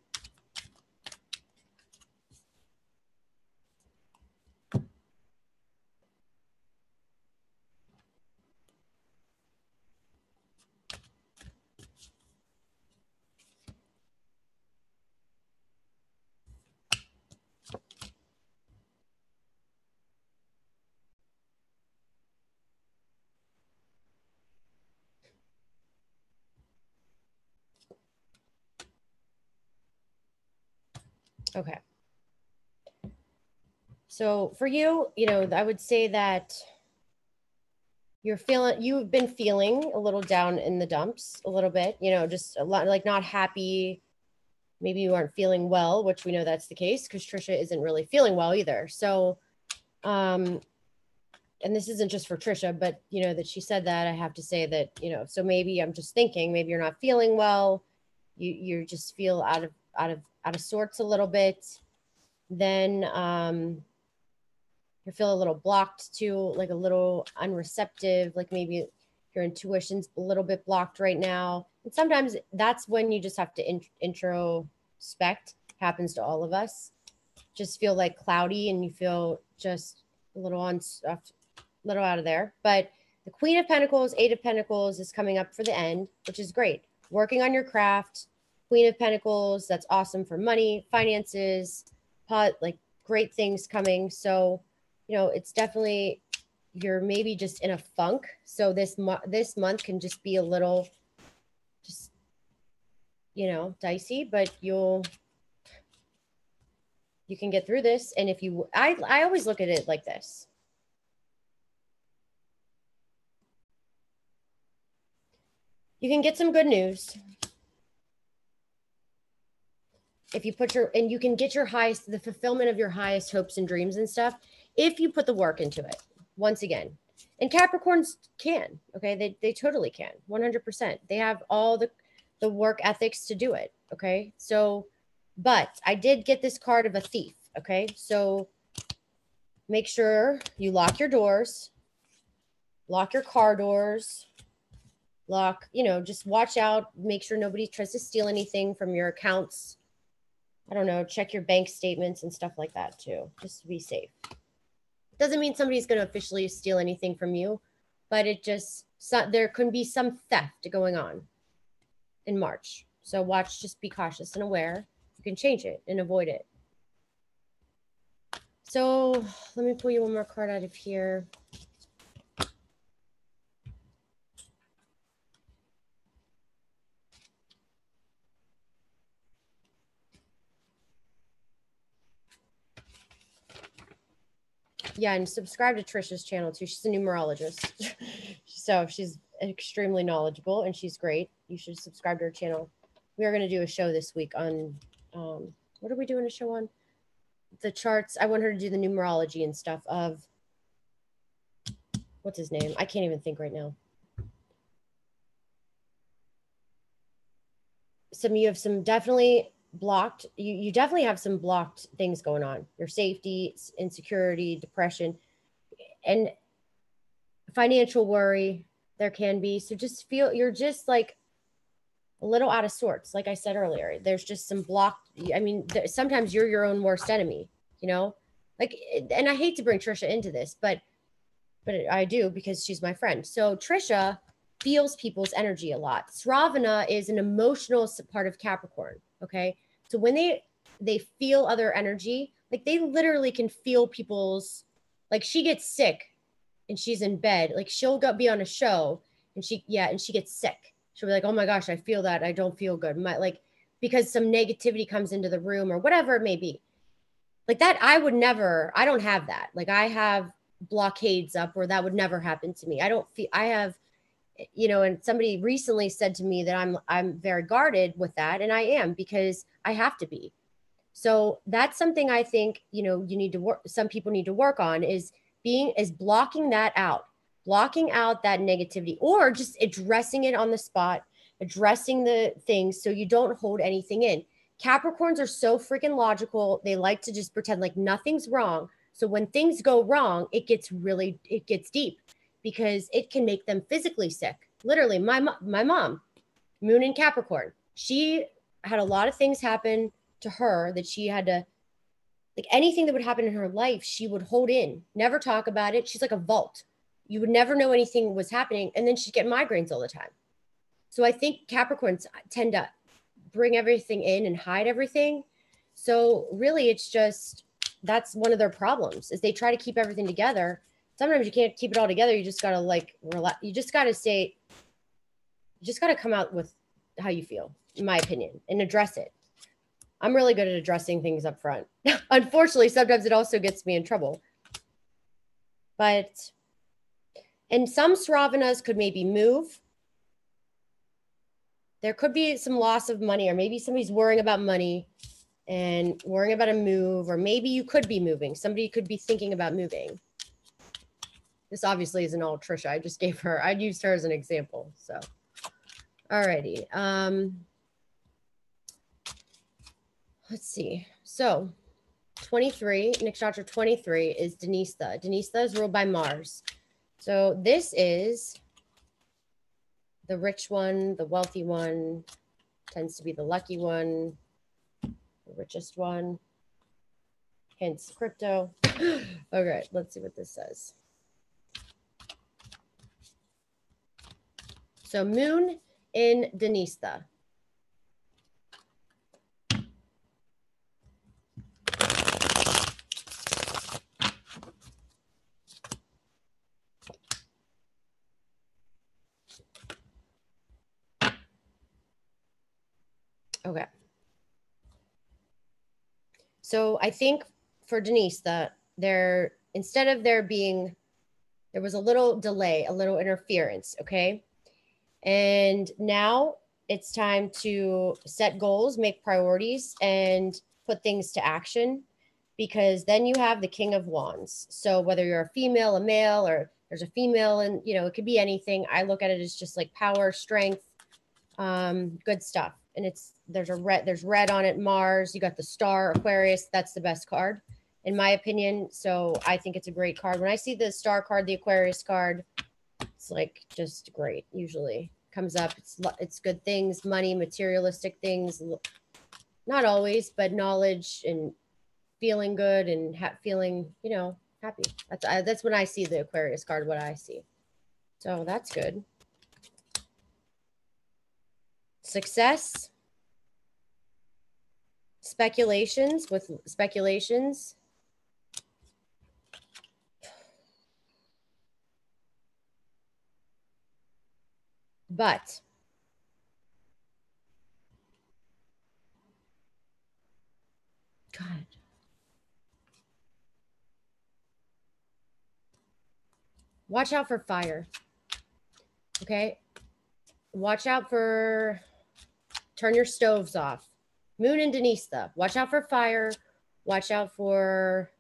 Okay. So for you, I would say that you've been feeling a little down in the dumps a little bit, just a lot, like not happy. Maybe you aren't feeling well, which we know that's the case because Trisha isn't really feeling well either. So, and this isn't just for Trisha, but that she said that, I have to say that, so maybe I'm just thinking, maybe you're not feeling well. You just feel out of sorts a little bit. Then, you feel a little blocked too, like a little unreceptive, like maybe your intuition's a little bit blocked right now. And sometimes that's when you just have to introspect. Happens to all of us. Just feel like cloudy and you feel just a little out of there. But the Queen of Pentacles, Eight of Pentacles is coming up for the end, which is great. Working on your craft. Queen of Pentacles, that's awesome for money, finances, like great things coming. So, it's definitely, you're maybe just in a funk. So this month can just be a little, just, dicey, but you can get through this. And if I always look at it like this. You can get some good news. If you and you can get the fulfillment of your highest hopes and dreams and stuff, if you put the work into it, once again. And Capricorns can, okay? They totally can, 100%. They have all the work ethics to do it. Okay. So, but I did get this card of a thief. Okay. So make sure you lock your doors, lock your car doors, lock, you know, just watch out, make sure nobody tries to steal anything from your accounts. I don't know, check your bank statements and stuff like that too, just to be safe. Doesn't mean somebody's going to officially steal anything from you, but it just, there could be some theft going on in March. So watch, just be cautious and aware. You can change it and avoid it. So let me pull you one more card out of here. Yeah, and subscribe to Trisha's channel too. She's a numerologist. So she's extremely knowledgeable and she's great. You should subscribe to her channel. We are going to do a show this week on, what are we doing a show on? The charts. I want her to do the numerology and stuff of, what's his name? I can't even think right now. You have some definitely blocked, you definitely have some blocked things going on. Your safety, insecurity, depression, and financial worry there can be. So just feel you're just like a little out of sorts. Like I said earlier, there's just some blocked, I mean, sometimes you're your own worst enemy, you know, like, and I hate to bring Trisha into this, but I do because she's my friend. So Trisha feels people's energy a lot. Sravana is an emotional part of Capricorn. Okay. So when they feel other energy, like they literally can feel people's, like she gets sick and she's in bed, like she'll be on a show and she gets sick. She'll be like, oh my gosh, I feel that. I don't feel good. Because some negativity comes into the room or whatever it may be. Like that, I don't have that. Like I have blockades up where that would never happen to me. I have, you know, and somebody recently said to me that I'm very guarded with that. And I am, because I have to be. So that's something I think, you know, you need to work. Some people need to work on is blocking that out, blocking out that negativity, or just addressing it on the spot, addressing the things so you don't hold anything in. Capricorns are so freaking logical. They like to just pretend like nothing's wrong. So when things go wrong, it gets deep because it can make them physically sick. Literally, my mom, Moon in Capricorn, she had a lot of things happen to her that she had to, like anything that would happen in her life, she would hold in, never talk about it. She's like a vault. You would never know anything was happening. And then she'd get migraines all the time. So I think Capricorns tend to bring everything in and hide everything. So really it's just, that's one of their problems is they try to keep everything together. Sometimes you can't keep it all together. You just got to like relax. You just got to come out with how you feel, in my opinion, and address it. I'm really good at addressing things up front. Unfortunately, sometimes it also gets me in trouble. And some Sravanas could maybe move. There could be some loss of money, or maybe somebody's worrying about money and worrying about a move, or maybe you could be moving. Somebody could be thinking about moving. This obviously isn't all Trisha. I used her as an example. So, alrighty. Let's see. So 23, Nakshatra 23 is Denistha. Denistha is ruled by Mars. So this is the rich one, the wealthy one, tends to be the lucky one, the richest one, hence crypto. Okay, let's see what this says. So Moon in Denistha. Okay. So I think for Denise, there was a little delay, a little interference. Okay. And now it's time to set goals, make priorities, and put things to action, because then you have the King of Wands. So whether you're a female, a male, or there's a female, and you know, it could be anything. I look at it as just like power, strength, good stuff. and there's red on it, Mars, you got the star, Aquarius. That's the best card in my opinion. So I think it's a great card. When I see the star card, the Aquarius card, it's like just great. Usually comes up. It's good things, money, materialistic things. Not always, but knowledge and feeling good and feeling, you know, happy. That's when I see the Aquarius card, what I see. So that's good. Success. Speculations. But God. Watch out for fire. Okay. Watch out for, turn your stoves off. Moon and Denisa. Watch out for fire. Watch out for,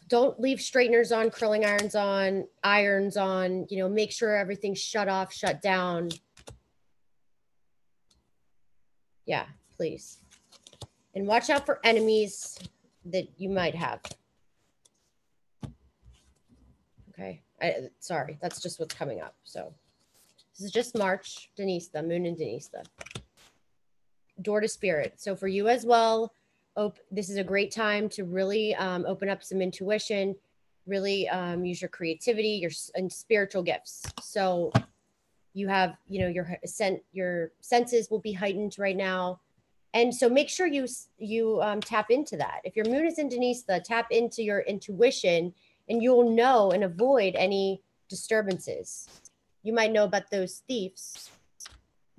don't leave straighteners on, curling irons on, you know, make sure everything's shut off, shut down. Yeah, please. And watch out for enemies that you might have. Okay. Sorry, that's just what's coming up. So this is just March, Denisa, Moon and Denisa. Door to Spirit. So for you as well, this is a great time to really open up some intuition, really use your creativity, and spiritual gifts. So you have, you know, your senses will be heightened right now. And so make sure you tap into that. If your moon is in Denisa, tap into your intuition and you'll know and avoid any disturbances. You might know about those thieves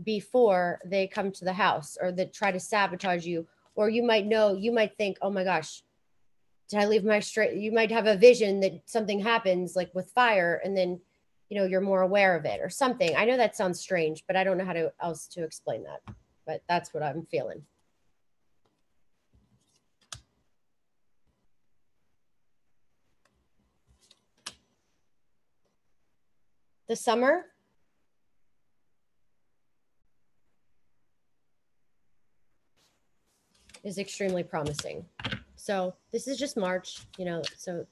before they come to the house or that try to sabotage you. Or you might think, oh my gosh, did I leave my straight? You might have a vision that something happens like with fire and then, you know, you're more aware of it or something. I know that sounds strange, but I don't know how else to explain that. But that's what I'm feeling. The summer. Is extremely promising. So this is just March, you know, so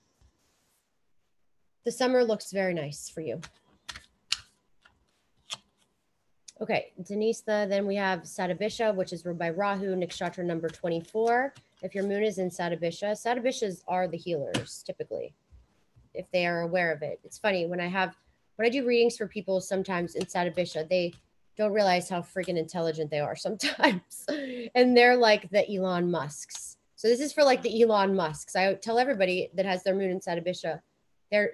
the summer looks very nice for you. Okay, Denisa, then we have Satabisha, which is ruled by Rahu, Nakshatra number 24. If your moon is in Satabishas are the healers, typically, if they are aware of it. It's funny, when I do readings for people sometimes in Satabisha, they don't realize how freaking intelligent they are sometimes. And they're like the Elon Musks. So this is for like the Elon Musks. I tell everybody that has their moon in Satabisha, they're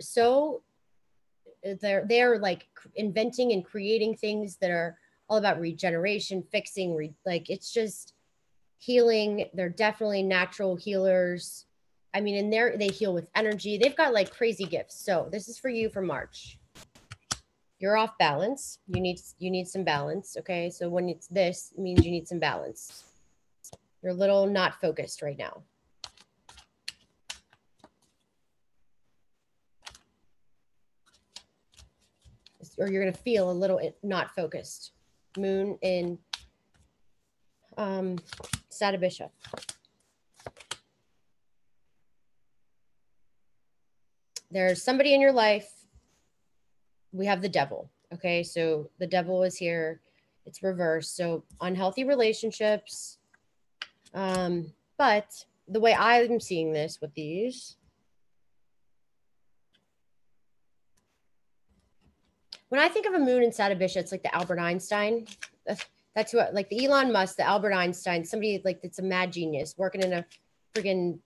like inventing and creating things that are all about regeneration, fixing, like it's just healing. They're definitely natural healers. I mean, and they heal with energy. They've got like crazy gifts. So this is for you for March. You're off balance. You need some balance. Okay. So when it's this, it means you need some balance. You're a little not focused right now. Or you're going to feel a little not focused. Moon in Satabisha. There's somebody in your life. We have the devil. Okay. So the devil is here. It's reversed. So unhealthy relationships. But the way I'm seeing this with these, when I think of a moon in Satabisha, it's like the Albert Einstein. That's what, like the Elon Musk, the Albert Einstein, somebody like that's a mad genius working in a friggin'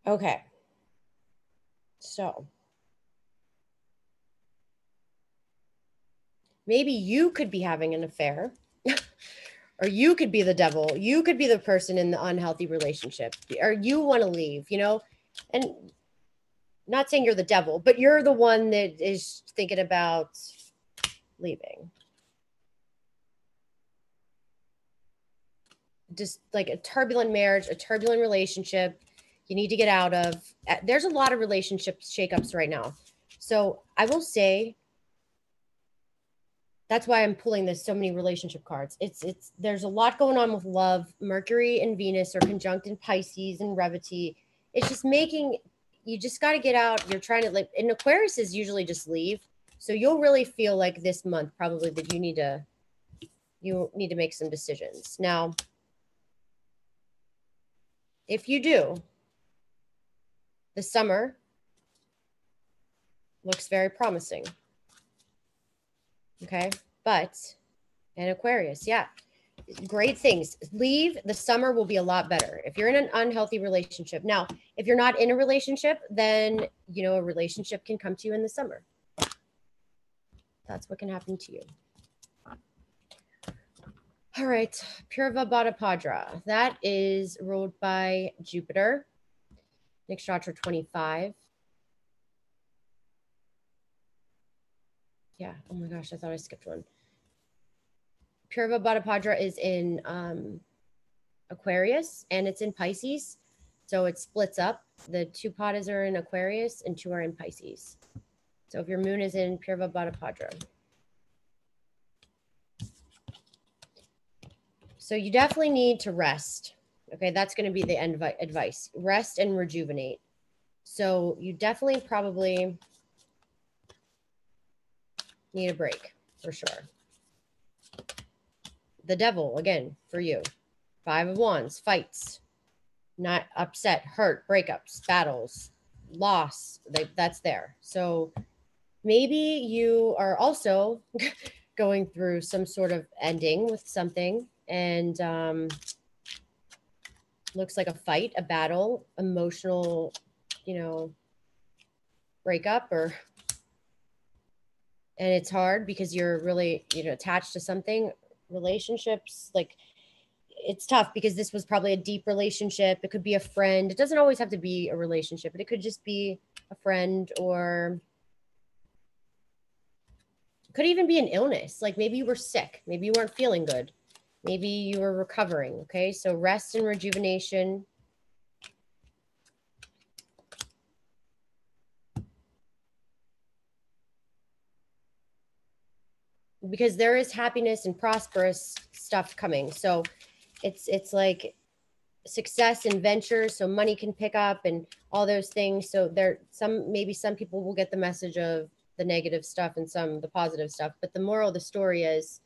Okay. So maybe you could be having an affair or you could be the devil. You could be the person in the unhealthy relationship or you want to leave, you know, and not saying you're the devil, but you're the one that is thinking about leaving. Just like a turbulent marriage, a turbulent relationship you need to get out of. There's a lot of relationship shakeups right now. So I will say, that's why I'm pulling this so many relationship cards. There's a lot going on with love. Mercury and Venus are conjunct in Pisces and Revati. It's just making, you just got to get out. You're trying to like, and Aquarius is usually just leave. So you'll really feel like this month probably that you need to make some decisions. Now, if you do, the summer looks very promising. Okay. But, and Aquarius, yeah, great things. Leave, the summer will be a lot better. If you're in an unhealthy relationship. Now, if you're not in a relationship, then, you know, a relationship can come to you in the summer. That's what can happen to you. All right. Purva Bhattapadra. That is ruled by Jupiter. Nakshatra 25. Yeah. Oh my gosh. I thought I skipped one. Purva Bhattapadra is in Aquarius and it's in Pisces. So it splits up. The 2 padas are in Aquarius and 2 are in Pisces. So if your moon is in Purva Bhattapadra. So you definitely need to rest. Okay, that's going to be the end advice. Rest and rejuvenate. So you definitely probably need a break for sure. The devil, again, for you. 5 of Wands, fights, not upset, hurt, breakups, battles, loss, that's there. So maybe you are also going through some sort of ending with something and looks like a fight, a battle, emotional, you know, breakup and it's hard because you're really, you know, attached to something. Relationships, like it's tough because this was probably a deep relationship. It could be a friend. It doesn't always have to be a relationship, but it could just be a friend, or it could even be an illness. Like maybe you were sick, maybe you weren't feeling good, maybe you were recovering. Okay, so rest and rejuvenation. Because there is happiness and prosperous stuff coming. So it's like success and ventures. So money can pick up and all those things. So maybe some people will get the message of the negative stuff and some the positive stuff. But the moral of the story is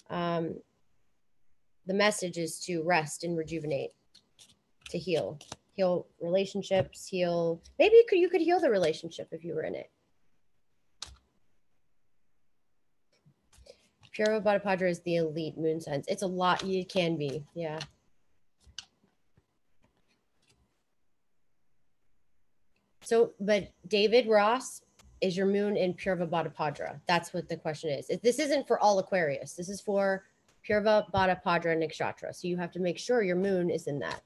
the message is to rest and rejuvenate, to heal relationships, maybe you could heal the relationship if you were in it. Purva Bhattapadra is the elite moon signs. It's a lot. You can be. Yeah. So, but David Ross, is your moon in Purva Bhattapadra? That's what the question is. This isn't for all Aquarius. This is for Purva Bhattapadra Nakshatra. So you have to make sure your moon is in that,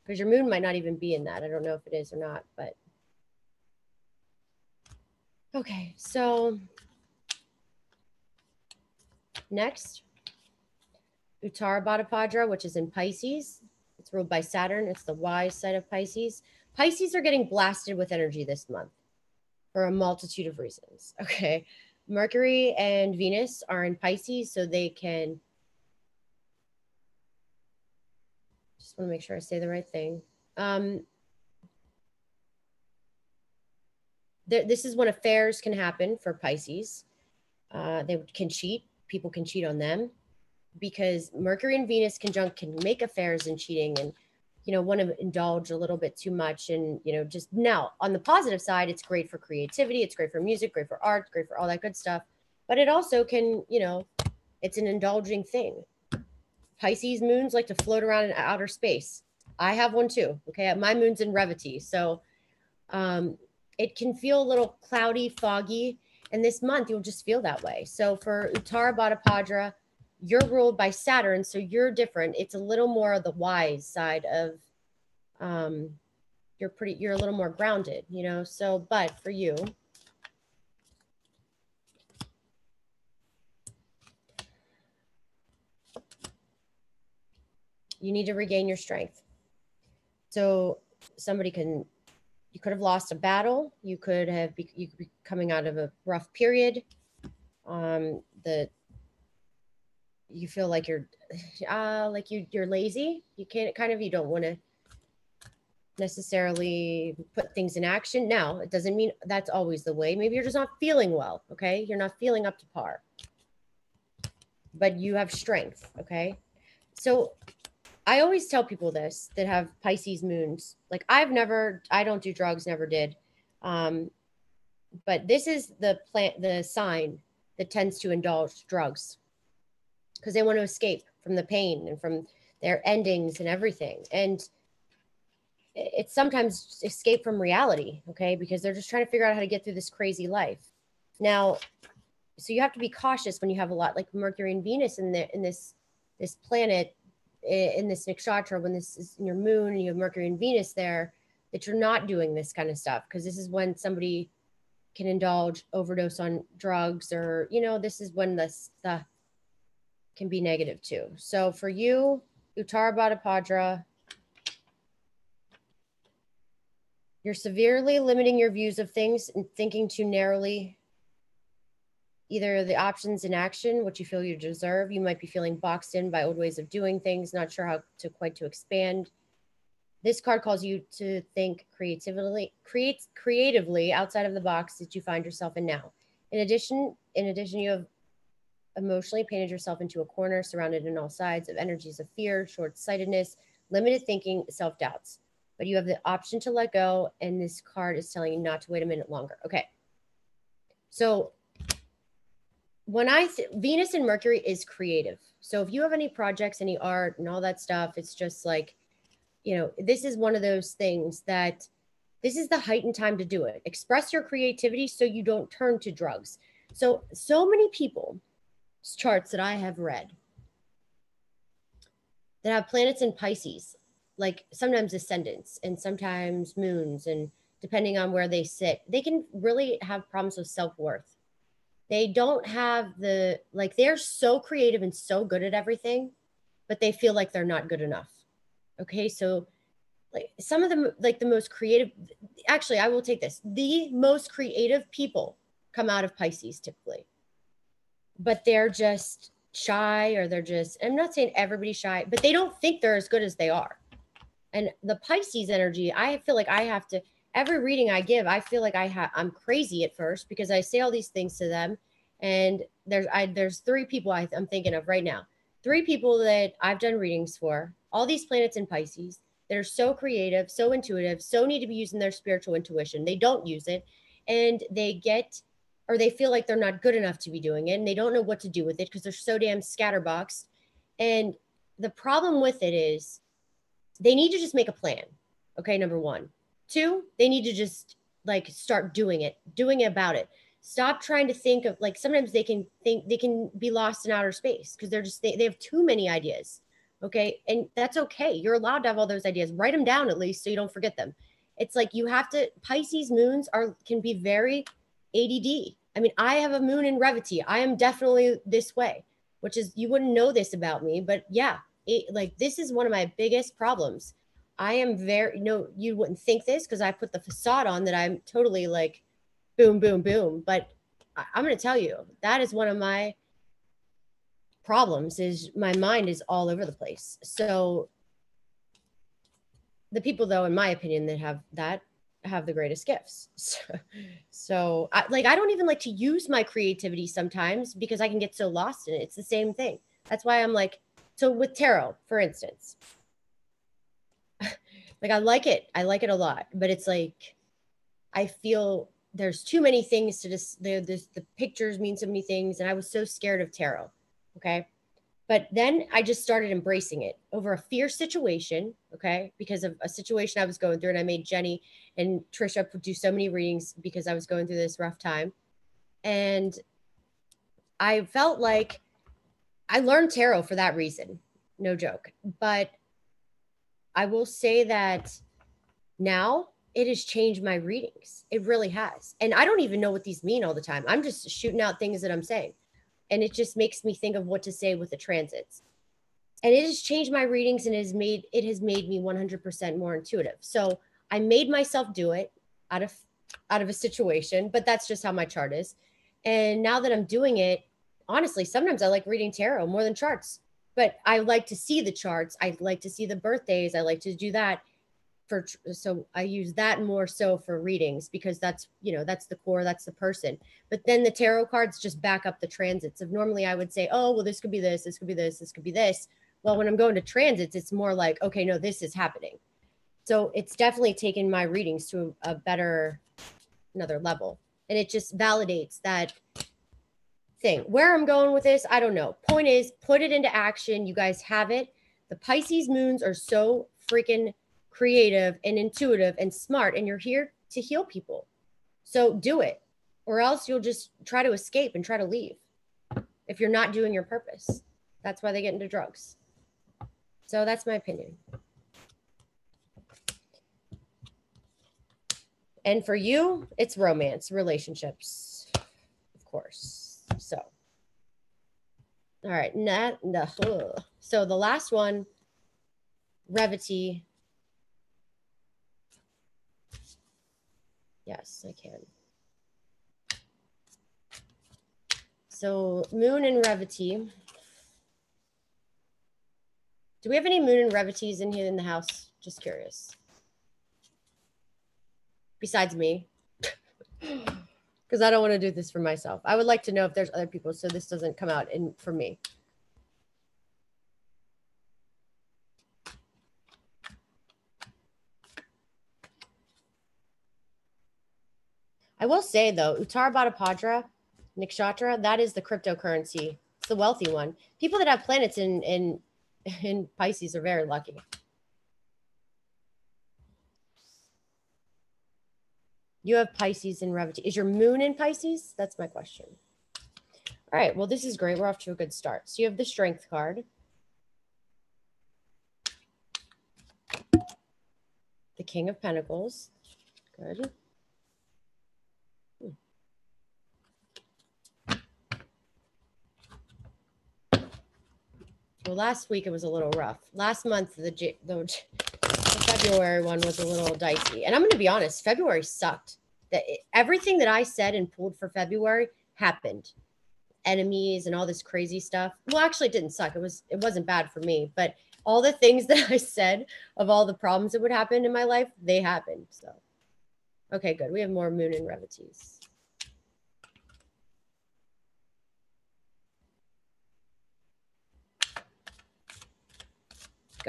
because your moon might not even be in that. I don't know if it is or not, but. Okay. So next, Uttara Bhattapadra, which is in Pisces. It's ruled by Saturn. It's the wise side of Pisces. Pisces are getting blasted with energy this month for a multitude of reasons. Okay. Mercury and Venus are in Pisces, so they can, just want to make sure I say the right thing. This is when affairs can happen for Pisces. They can cheat. People can cheat on them because Mercury and Venus conjunct can make affairs and cheating and, you know, want to indulge a little bit too much. And, you know, just now on the positive side, it's great for creativity. It's great for music, great for art, great for all that good stuff. But it also can, you know, it's an indulging thing. Pisces moons like to float around in outer space. I have one too. Okay. My moon's in Revati. So it can feel a little cloudy, foggy. And this month you'll just feel that way. So for Uttara Bhattapadra, you're ruled by Saturn, so you're different. It's a little more of the wise side of you're a little more grounded, you know? So, but for you, you need to regain your strength. So you could have lost a battle. You could be coming out of a rough period. You feel like you're lazy. You don't want to necessarily put things in action. Now, it doesn't mean that's always the way. Maybe you're just not feeling well. Okay. You're not feeling up to par, but you have strength. Okay. So I always tell people this that have Pisces moons. Like I don't do drugs, never did. But this is the sign that tends to indulge drugs because they want to escape from the pain and from their endings and everything. And it's sometimes escape from reality, okay? Because they're just trying to figure out how to get through this crazy life. Now, so you have to be cautious when you have a lot like Mercury and Venus in this planet, in this nakshatra, when this is in your moon and you have Mercury and Venus there, that you're not doing this kind of stuff. Because this is when somebody can overdose on drugs, or, you know, this is when the stuff can be negative too. So for you, Uttara Bhadra, you're severely limiting your views of things and thinking too narrowly. Either the options in action, what you feel you deserve. You might be feeling boxed in by old ways of doing things, not sure how to expand. This card calls you to think creatively outside of the box that you find yourself in now. In addition, you have emotionally painted yourself into a corner, surrounded on all sides of energies of fear, short-sightedness, limited thinking, self-doubts. But you have the option to let go, and this card is telling you not to wait a minute longer. Okay. So when Venus and Mercury is creative. So if you have any projects, any art and all that stuff, it's just like, you know, this is one of those things that this is the heightened time to do it. Express your creativity so you don't turn to drugs. So many people's charts that I have read that have planets in Pisces, like sometimes ascendants and sometimes moons, and depending on where they sit, they can really have problems with self-worth. They don't have they're so creative and so good at everything, but they feel like they're not good enough. Okay. So like some of them, like the most creative, actually, I will take this. The most creative people come out of Pisces typically, but they're just shy, or I'm not saying everybody's shy, but they don't think they're as good as they are. And the Pisces energy, I feel like I have to, every reading I give, I feel like I'm crazy at first because I say all these things to them. And there's 3 people I'm thinking of right now. 3 people that I've done readings for, all these planets in Pisces that are so creative, so intuitive, so need to be using their spiritual intuition. They don't use it, and they feel like they're not good enough to be doing it, and they don't know what to do with it because they're so damn scatterboxed. And the problem with it is they need to just make a plan. Okay, number 1. 2, they need to just like start doing about it. Stop trying to think of, like, sometimes they can be lost in outer space because they have too many ideas. Okay. And that's okay. You're allowed to have all those ideas. Write them down at least so you don't forget them. It's like Pisces moons can be very ADD. I mean, I have a moon in Revati. I am definitely this way, which is, you wouldn't know this about me, but yeah, this is one of my biggest problems. I am you wouldn't think this because I put the facade on that I'm totally like boom, boom, boom. But I'm going to tell you, that is one of my problems, is my mind is all over the place. So the people, though, in my opinion, that have the greatest gifts. So I don't even like to use my creativity sometimes because I can get so lost in it. It's the same thing. That's why I'm like, so with tarot, for instance, like I like it a lot, but it's like, I feel there's too many things to just, the pictures mean so many things. And I was so scared of tarot. Okay. But then I just started embracing it over a fear situation, okay, because of a situation I was going through. And I made Jenny and Trisha do so many readings because I was going through this rough time. And I felt like I learned tarot for that reason. No joke. But I will say that Now it has changed my readings. It really has. And I don't even know what these mean all the time. I'm just shooting out things that I'm saying. And it just makes me think of what to say with the transits. And it has changed my readings and it has made me 100% more intuitive. So I made myself do it out of a situation, but that's just how my chart is. And now that I'm doing it, honestly, sometimes I like reading tarot more than charts, but I like to see the charts. I like to see the birthdays. I like to do that so I use that more so for readings because that's, that's the core, that's the person. But then the tarot cards just back up the transits of normally I would say, oh, well, this could be this, this could be this, this could be this. Well, when I'm going to transits, it's more like, okay, no, this is happening. So it's definitely taken my readings to another level. And it just validates that thing. Where I'm going with this, I don't know. Point is, put it into action. You guys have it. The Pisces moons are so freaking creative and intuitive and smart, and you're here to heal people. So do it, or else you'll just try to escape and try to leave if you're not doing your purpose. That's why they get into drugs. So that's my opinion. And for you, it's romance, relationships, of course. So, all right. So the last one, Revity. Yes, I can. So Moon and Revity. Do we have any Moon and Revities in here in the house? Just curious. Besides me. Because I don't want to do this for myself. I would like to know if there's other people so this doesn't come out for me. I will say though, Uttara Bhadra, Nakshatra, that is the cryptocurrency. It's the wealthy one. People that have planets in Pisces are very lucky. You have Pisces in Revity. Is your moon in Pisces? That's my question. All right. Well, this is great. We're off to a good start. So you have the Strength card. The King of Pentacles. Good. Well, last week it was a little rough. Last month, the February one was a little dicey. And I'm going to be honest, February sucked. Everything that I said and pulled for February happened. Enemies and all this crazy stuff. Well, actually, it didn't suck. It wasn't bad for me. But all the things that I said of all the problems that would happen in my life, they happened. So, okay, good. We have more Moon and Revities.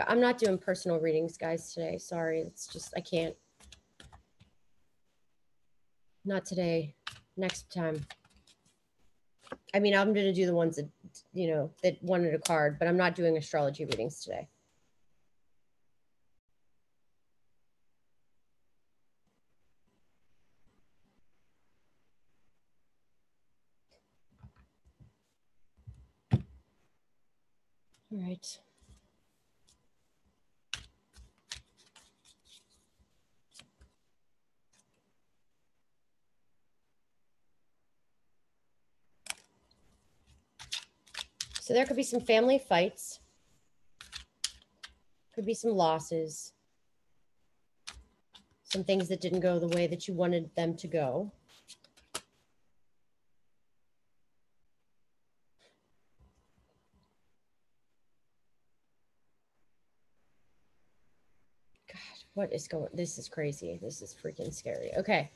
I'm not doing personal readings, guys, today. Sorry. It's just, I can't. Not today. Next time. I mean, I'm going to do the ones that, that wanted a card, but I'm not doing astrology readings today. All right. So there could be some family fights. Could be some losses. Some things that didn't go the way that you wanted them to go. God, what is going? This is crazy. This is freaking scary. Okay.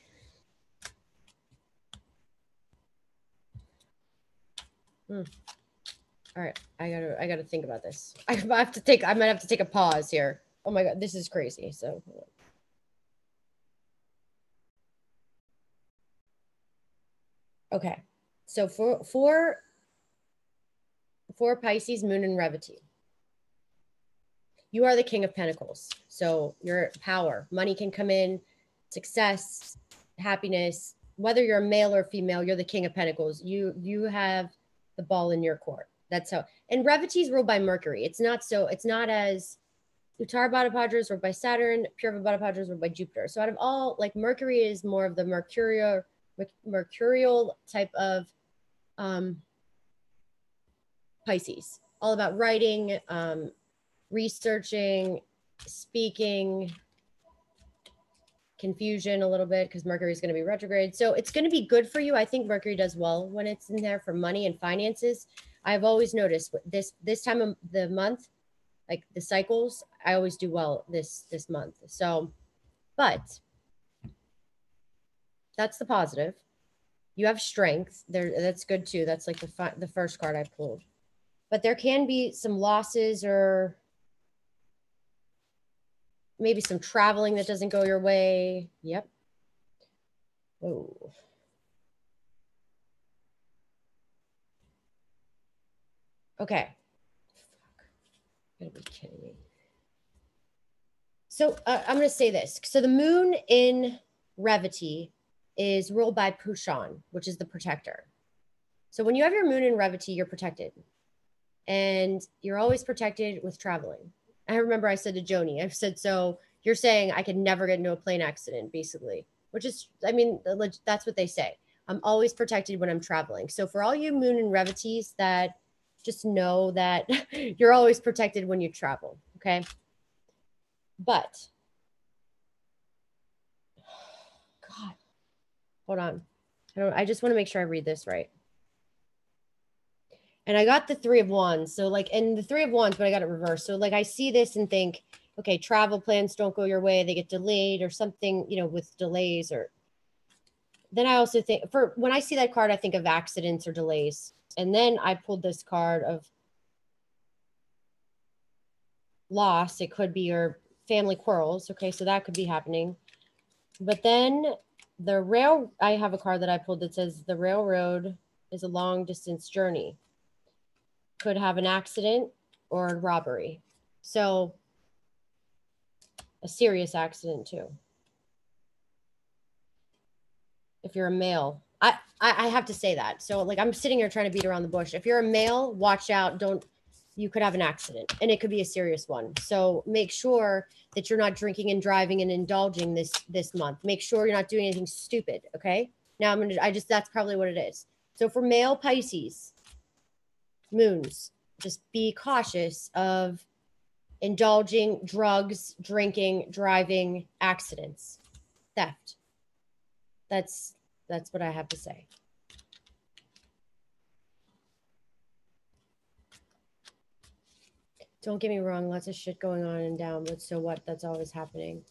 All right, I gotta think about this. I might have to take a pause here. Oh my God, this is crazy. So, okay, so for Pisces, Moon and Revity, you are the King of Pentacles. So your power, money can come in, success, happiness. Whether you're a male or female, you're the King of Pentacles. You have the ball in your court. That's how. And Revity is ruled by Mercury. It's not as Uttara Bhadra Padra is ruled by Saturn. Purva Bhadra Padra is ruled by Jupiter. So out of all, like Mercury is more of the mercurial type of Pisces. All about writing, researching, speaking, confusion a little bit because Mercury is going to be retrograde. So it's going to be good for you. I think Mercury does well when it's in there for money and finances. I've always noticed this time of the month, like the cycles, I always do well this month. So, but that's the positive. You have strength there. That's good too. That's like the first card I pulled. But there can be some losses or maybe some traveling that doesn't go your way. Yep. Oh. Okay. Fuck. You gotta be kidding me. So I'm going to say this. So the moon in Revati is ruled by Pushan, which is the protector. So when you have your moon in Revati, you're protected. And you're always protected with traveling. I remember I said to Joni, I've said, so you're saying I could never get into a plane accident, basically, which is, I mean, that's what they say. I'm always protected when I'm traveling. So for all you moon and Revatis, that just know that you're always protected when you travel. Okay. But God, hold on. I just want to make sure I read this right. And I got the 3 of Wands. So like, and the 3 of Wands, but I got it reversed. So like, I see this and think, okay, travel plans don't go your way. They get delayed or something, you know, with delays. Or then I also think when I see that card, I think of accidents or delays. And then I pulled this card of loss. It could be your family quarrels. Okay. So that could be happening. But then I have a card that I pulled that says the railroad is a long distance journey. Could have an accident or a robbery. So a serious accident too. If you're a male, I have to say that. So like, I'm sitting here trying to beat around the bush. If you're a male, watch out. You could have an accident and it could be a serious one. So make sure that you're not drinking and driving and indulging this month. Make sure you're not doing anything stupid. Okay. Now that's probably what it is. So for male Pisces moons, just be cautious of indulging, drugs, drinking, driving, accidents, theft. That's what I have to say. Don't get me wrong, lots of shit going on and down, but so what? That's always happening.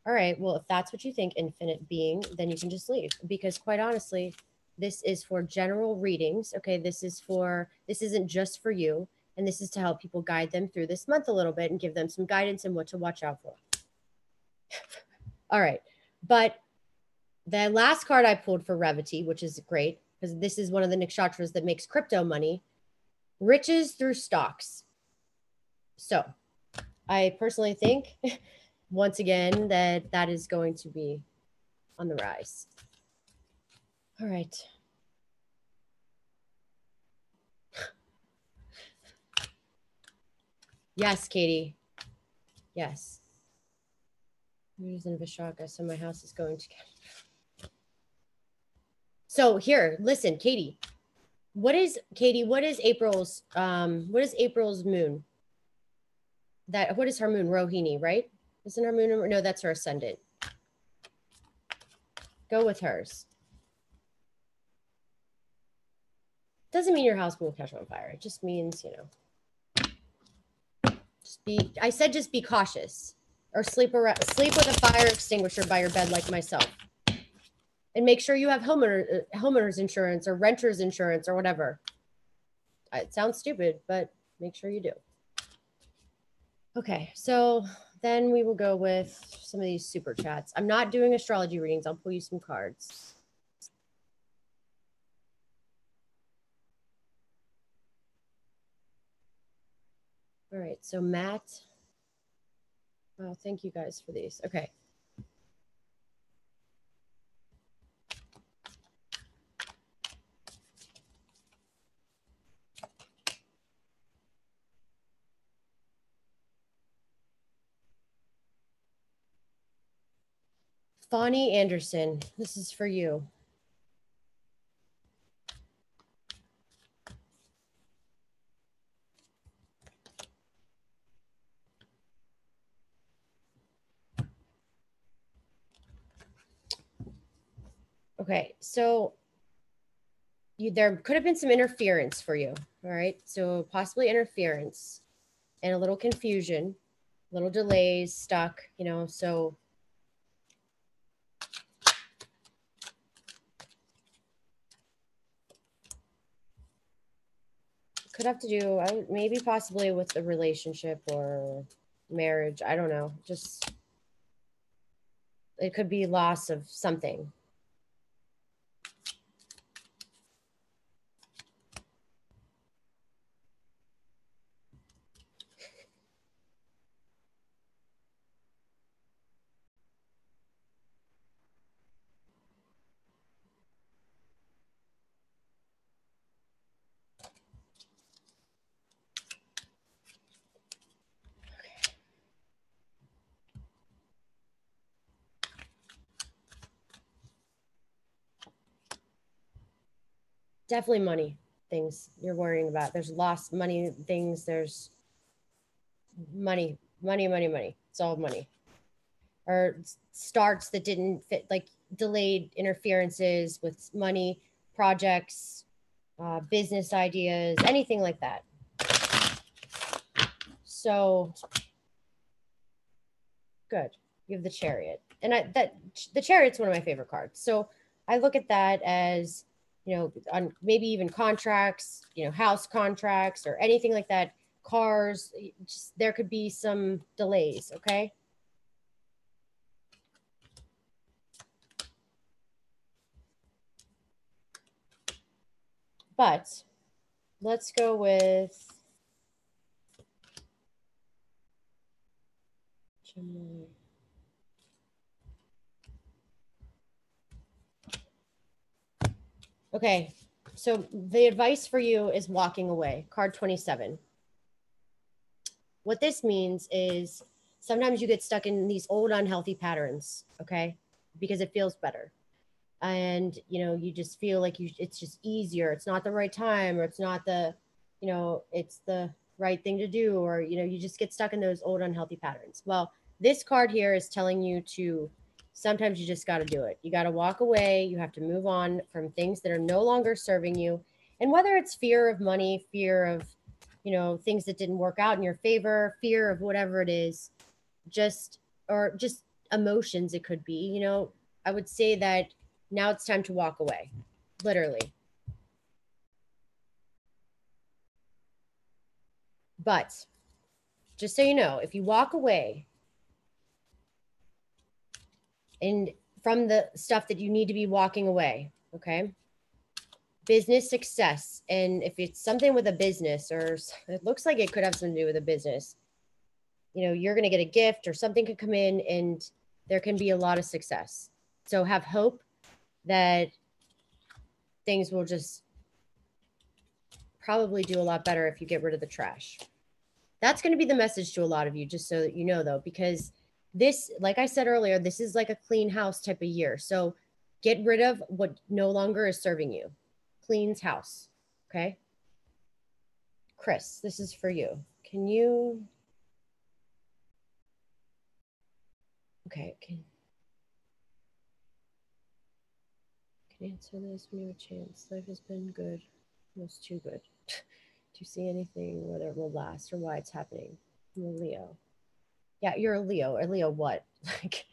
All right, well, if that's what you think, infinite being, then you can just leave. Because quite honestly, this is for general readings. Okay, this isn't just for you. And this is to help people guide them through this month a little bit and give them some guidance and what to watch out for. All right. But the last card I pulled for Revati, which is great because this is one of the nakshatras that makes crypto money, riches through stocks. So I personally think, once again, that is going to be on the rise. All right. Yes, Katie. Yes. I'm using Vishaka, so my house is going to get. So here, listen, Katie. What is April's moon? What is her moon? Rohini, right? Isn't her moon? No, that's her ascendant. Go with hers. Doesn't mean your house will catch on fire. It just means, just be cautious, or sleep with a fire extinguisher by your bed like myself. And make sure you have homeowner's insurance or renter's insurance or whatever. It sounds stupid, but make sure you do. Okay, so then we will go with some of these super chats. I'm not doing astrology readings. I'll pull you some cards. All right, so Matt. Oh, thank you guys for these. Okay. Bonnie Anderson, this is for you. Okay, so there could have been some interference for you, all right? So possibly interference and a little confusion, little delays, stuck, you know, so could have to do maybe possibly with the relationship or marriage. I don't know. Just it could be loss of something. Definitely money things you're worrying about. There's lost money things. There's money. It's all money. Or starts that didn't fit, like delayed interferences with money, projects, business ideas, anything like that. So good. You have the Chariot. And the Chariot's one of my favorite cards. So I look at that as, you know, on maybe even contracts, you know, house contracts or anything like that, cars, just, there could be some delays, okay? But let's go with Gemini. Okay, so the advice for you is walking away, card 27. What this means is sometimes you get stuck in these old unhealthy patterns, okay? Because it feels better. And, you know, you just feel like it's just easier. It's not the right time, or it's not the, you know, it's the right thing to do, or, you know, you just get stuck in those old unhealthy patterns. Well, this card here is telling you to, sometimes you just got to do it. You got to walk away. You have to move on from things that are no longer serving you. And whether it's fear of money, fear of, you know, things that didn't work out in your favor, fear of whatever it is, or just emotions, it could be, you know, I would say that now it's time to walk away, literally. But just so you know, if you walk away and from the stuff that you need to be walking away, okay? Business success. And if it's something with a business, or it looks like it could have something to do with a business, you know, you're going to get a gift or something could come in and there can be a lot of success. So have hope that things will just probably do a lot better if you get rid of the trash. That's going to be the message to a lot of you, just so that you know, though, because this, like I said earlier, this is like a clean house type of year. So get rid of what no longer is serving you. Cleans house. Okay. Chris, this is for you. Can you? Okay. Can answer this when you have a chance. Life has been good. Almost too good. Do you see anything, whether it will last or why it's happening? I'm a Leo. Yeah, you're a Leo. A Leo what? Like,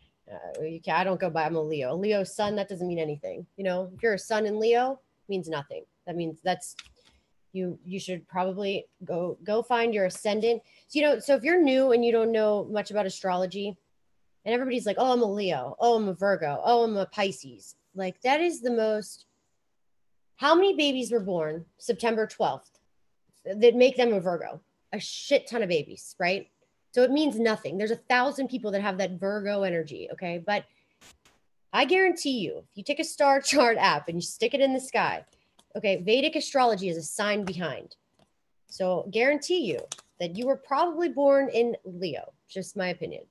I don't go by, I'm a Leo. A Leo sun, that doesn't mean anything. You know, if you're a sun in Leo, means nothing. That means that's, you should probably go find your ascendant. So, you know, so if you're new and you don't know much about astrology, and everybody's like, oh, I'm a Leo. Oh, I'm a Virgo. Oh, I'm a Pisces. Like, that is the most, how many babies were born September 12th that make them a Virgo? A shit ton of babies, right? So it means nothing. There's 1,000 people that have that Virgo energy, okay? But I guarantee you, if you take a star chart app and you stick it in the sky, okay, Vedic astrology is a sign behind. So guarantee you that you were probably born in Leo, just my opinion.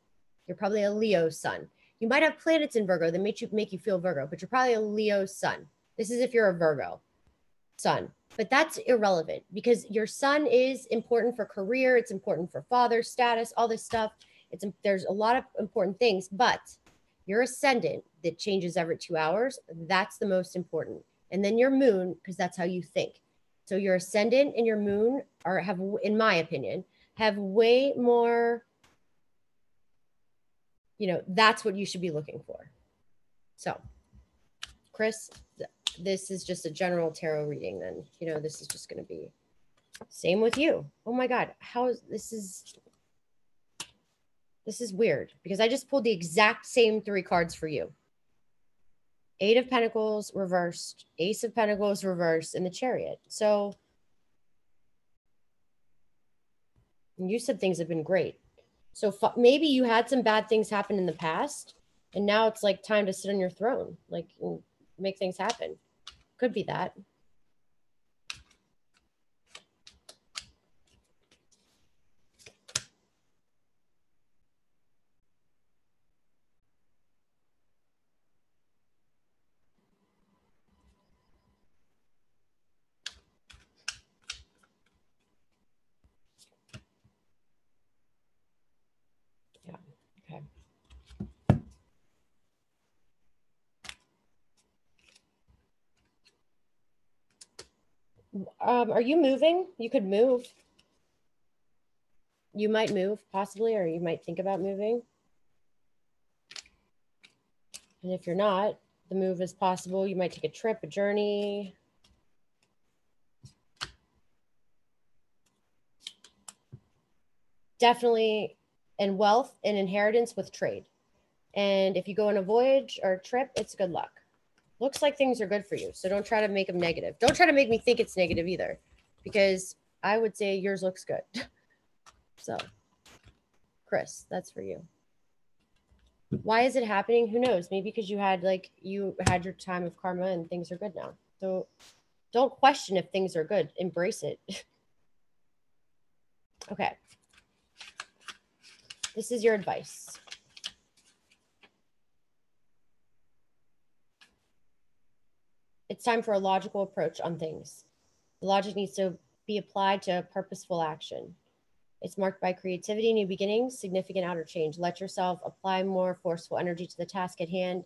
You're probably a Leo sun. You might have planets in Virgo that make you feel Virgo, but you're probably a Leo sun. This is if you're a Virgo sun, but that's irrelevant because your sun is important for career. It's important for father status, all this stuff. There's a lot of important things, but your ascendant that changes every 2 hours, that's the most important. And then your moon, because that's how you think. So your ascendant and your moon have, in my opinion, have way more, that's what you should be looking for. So, Chris, this is just a general tarot reading then. This is just going to be same with you. Oh my God, this is weird because I just pulled the exact same 3 cards for you. 8 of Pentacles reversed, Ace of Pentacles reversed, and the Chariot. So you said things have been great. So maybe you had some bad things happen in the past, and now it's like time to sit on your throne, like make things happen. Could be that. Yeah. Okay. Are you moving? You could move. You might move possibly, or you might think about moving. And if you're not, the move is possible. You might take a trip, a journey. Definitely, and wealth and inheritance with trade. And if you go on a voyage or a trip, it's good luck. Looks like things are good for you. So don't try to make them negative. Don't try to make me think it's negative either, because I would say yours looks good. So, Chris, that's for you. Why is it happening? Who knows? Maybe because you had your time of karma and things are good now. So don't question if things are good. Embrace it. Okay. This is your advice. It's time for a logical approach on things. The logic needs to be applied to purposeful action. It's marked by creativity, new beginnings, significant outer change. Let yourself apply more forceful energy to the task at hand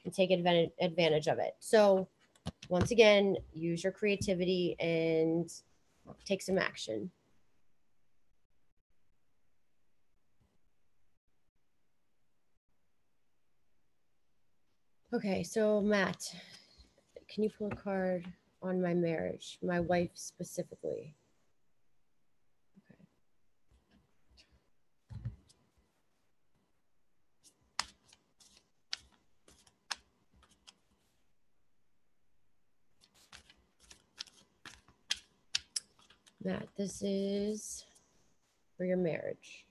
and take advantage of it. So once again, use your creativity and take some action. Okay, so Matt, can you pull a card on my marriage, my wife specifically? Matt, this is for your marriage.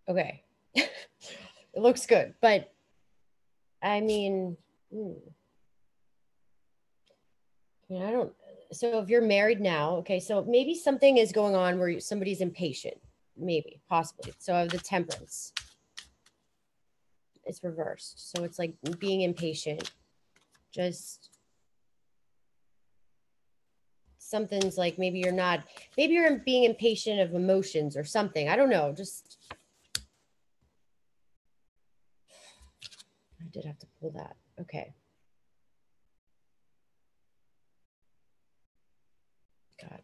Okay. It looks good, but I mean, I don't. So if you're married now, okay, so maybe something is going on where somebody's impatient, maybe, possibly. So the Temperance, it's reversed. So it's like being impatient. Just something's like maybe you're being impatient of emotions or something. I don't know. Just I did have to pull that. Okay. God.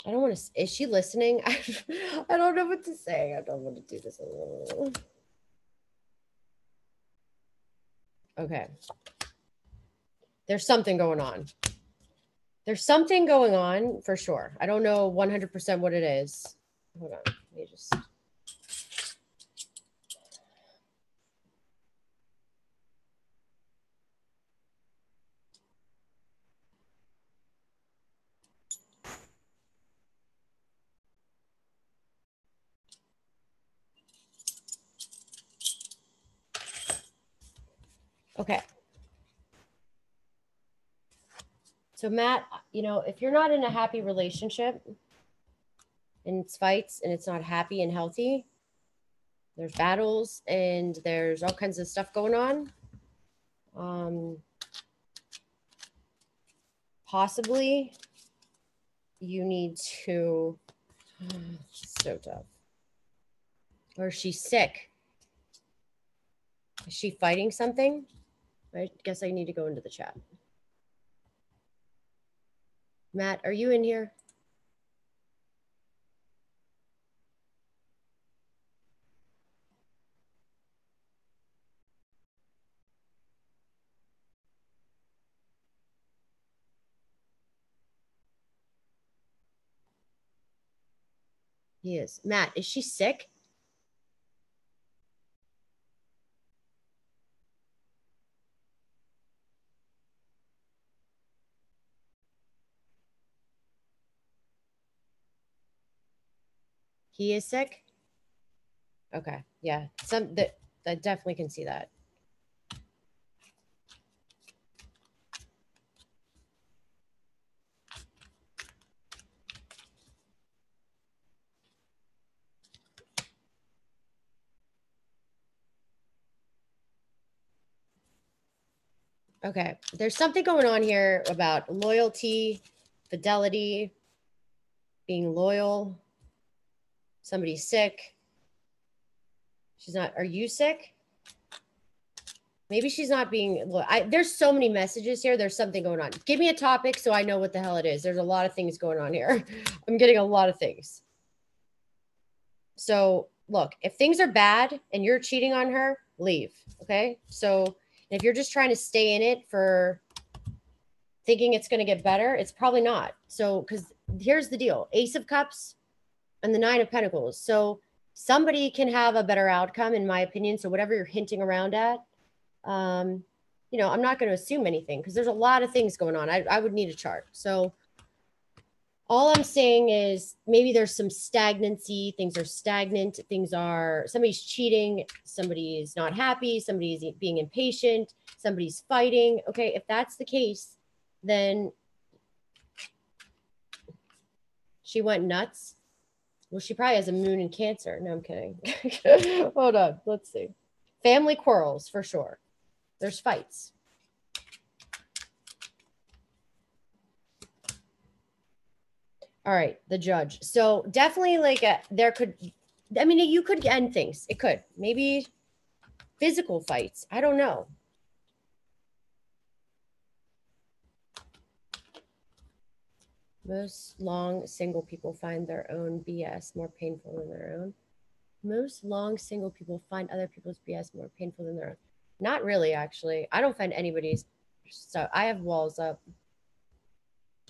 I don't want to. Is she listening? I don't know what to say. I don't want to do this alone. Okay. There's something going on. There's something going on for sure. I don't know 100% what it is. Hold on. Let me just. Okay. So Matt, you know, if you're not in a happy relationship and it's fights and it's not happy and healthy, there's battles and there's all kinds of stuff going on. Possibly you need to, so tough. Or she's sick. Is she fighting something? I guess I need to go into the chat. Matt, are you in here? He is. Matt, is she sick? He is sick? Okay. Yeah. I definitely can see that. Okay. There's something going on here about loyalty, fidelity, being loyal. Somebody's sick. She's not. Are you sick? Maybe she's not being. There's so many messages here. There's something going on. Give me a topic so I know what the hell it is. There's a lot of things going on here. I'm getting a lot of things. So look, if things are bad and you're cheating on her, leave. Okay. So if you're just trying to stay in it for thinking it's going to get better, it's probably not. So, because here's the deal: Ace of Cups and the Nine of Pentacles. So somebody can have a better outcome, in my opinion. So whatever you're hinting around at, you know, I'm not going to assume anything because there's a lot of things going on. I would need a chart. So all I'm saying is maybe there's some stagnancy. Things are stagnant. Somebody's cheating. Somebody's not happy. Somebody's being impatient. Somebody's fighting. Okay. If that's the case, then she went nuts. Well, she probably has a moon in Cancer. No, I'm kidding. Hold on. Let's see. Family quarrels for sure. There's fights. All right, the Judge. So definitely you could end things. It could. Maybe physical fights. I don't know. Most long single people find their own BS more painful than their own. Most long single people find other people's BS more painful than their own. Not really, actually. I don't find anybody's. So I have walls up.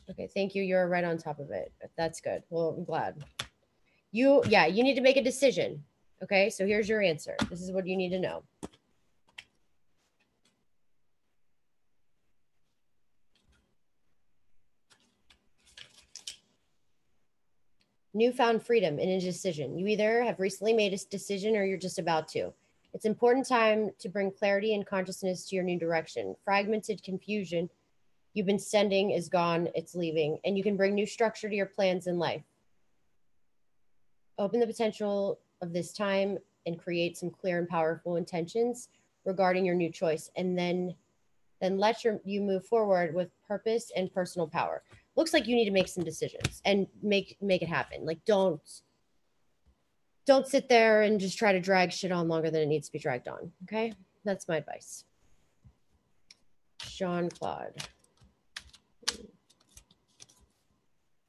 Okay, thank you. You're right on top of it. That's good. Well, I'm glad. You need to make a decision. Okay, so here's your answer. This is what you need to know. Newfound freedom in a decision. You either have recently made a decision or you're just about to. It's important time to bring clarity and consciousness to your new direction. Fragmented confusion you've been sending is gone, it's leaving, and you can bring new structure to your plans in life. Open the potential of this time and create some clear and powerful intentions regarding your new choice, and then let you move forward with purpose and personal power. Looks like you need to make some decisions and make it happen. Like don't sit there and just try to drag shit on longer than it needs to be dragged on. Okay, that's my advice. Jean-Claude.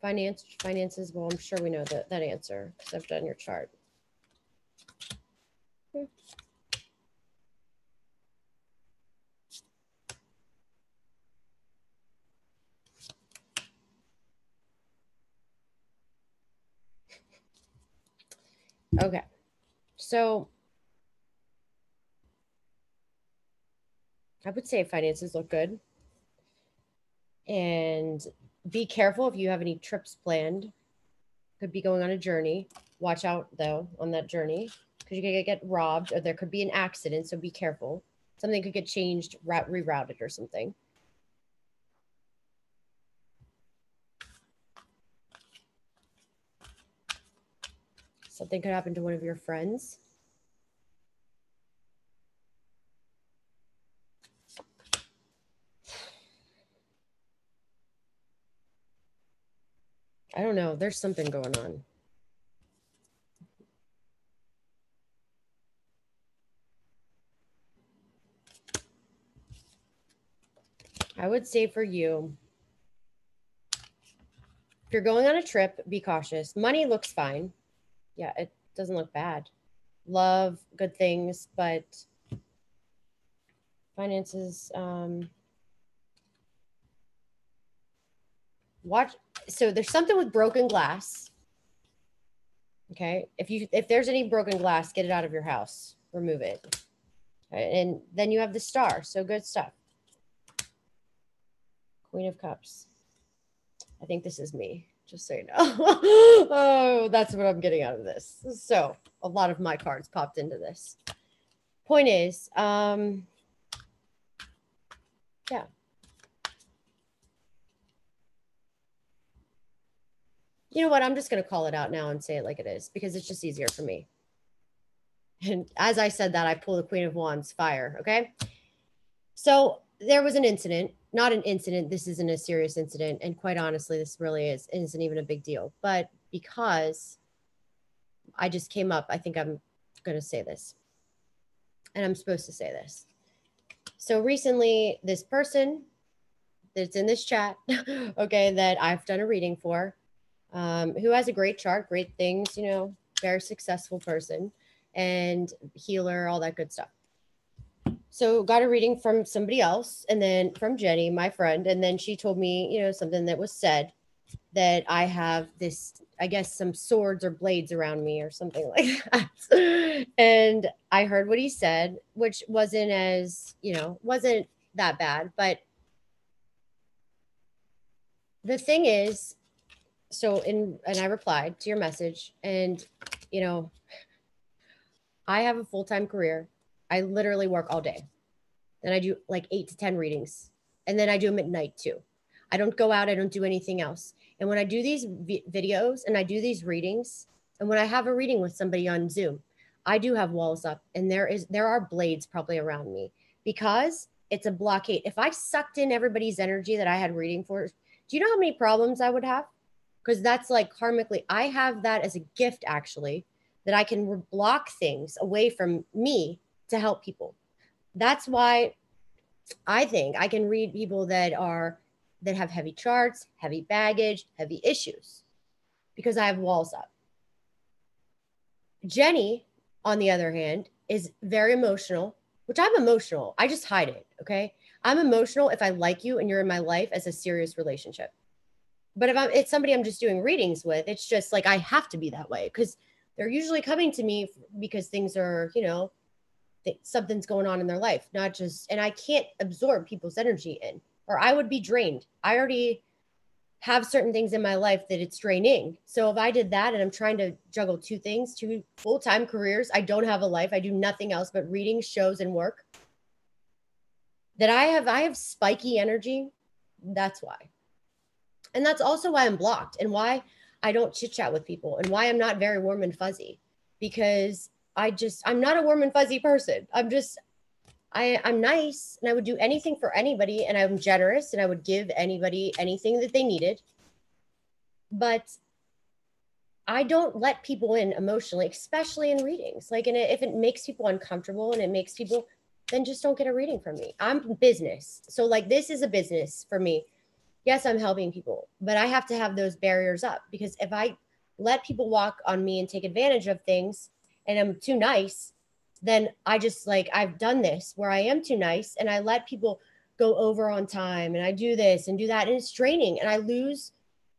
Finances. Well, I'm sure we know that answer because I've done your chart. Okay. So I would say finances look good. And be careful if you have any trips planned. Could be going on a journey. Watch out though on that journey because you could get robbed or there could be an accident. So be careful. Something could get changed, rerouted or something. Something could happen to one of your friends. I don't know. There's something going on. I would say for you, if you're going on a trip, be cautious. Money looks fine. Yeah, it doesn't look bad. Love, good things, but finances, watch. So there's something with broken glass. Okay. If there's any broken glass, get it out of your house. Remove it. Okay? And then you have the star. So good stuff. Queen of Cups. I think this is me, just so you know. Oh, that's what I'm getting out of this. So a lot of my cards popped into this. Point is, yeah. You know what? I'm just going to call it out now and say it like it is because it's just easier for me. And as I said that, I pull the Queen of Wands, fire. Okay. So there was an incident, not an incident. This isn't a serious incident. And quite honestly, this really isn't even a big deal. But because I just came up, I think I'm going to say this. And I'm supposed to say this. So recently, this person that's in this chat, okay, that I've done a reading for, who has a great chart, great things, you know, very successful person and healer, all that good stuff. So got a reading from somebody else and then from Jenny, my friend. And then she told me, you know, something that was said that I have this, I guess, some swords or blades around me or something like that. And I heard what he said, which wasn't as, you know, wasn't that bad. But the thing is, and I replied to your message and, you know, I have a full-time career. I literally work all day. Then I do like 8 to 10 readings. And then I do them at night too. I don't go out. I don't do anything else. And when I do these videos and I do these readings, and when I have a reading with somebody on Zoom, I do have walls up and there are blades probably around me because it's a blockade. If I sucked in everybody's energy that I had reading for, do you know how many problems I would have? Because that's like karmically, I have that as a gift actually, that I can block things away from me to help people. That's why I think I can read people that have heavy charts, heavy baggage, heavy issues because I have walls up. Jenny, on the other hand, is very emotional, which I'm emotional. I just hide it. Okay. I'm emotional if I like you and you're in my life as a serious relationship. But if it's somebody I'm just doing readings with, it's just like I have to be that way because they're usually coming to me because things are, you know, something's going on in their life, not just, and I can't absorb people's energy in, or I would be drained. I already have certain things in my life that it's draining. So if I did that and I'm trying to juggle two things, two full-time careers, I don't have a life. I do nothing else but reading, shows, and work. That I have spiky energy. That's why. And that's also why I'm blocked and why I don't chit chat with people and why I'm not very warm and fuzzy because I'm not a warm and fuzzy person. I'm nice and I would do anything for anybody and I'm generous and I would give anybody anything that they needed. But I don't let people in emotionally, especially in readings. Like, and if it makes people uncomfortable and it makes people, then just don't get a reading from me. I'm business. So like, this is a business for me. Yes, I'm helping people, but I have to have those barriers up because if I let people walk on me and take advantage of things and I'm too nice, then I just like, I've done this where I am too nice and I let people go over on time and I do this and do that. And it's draining and I lose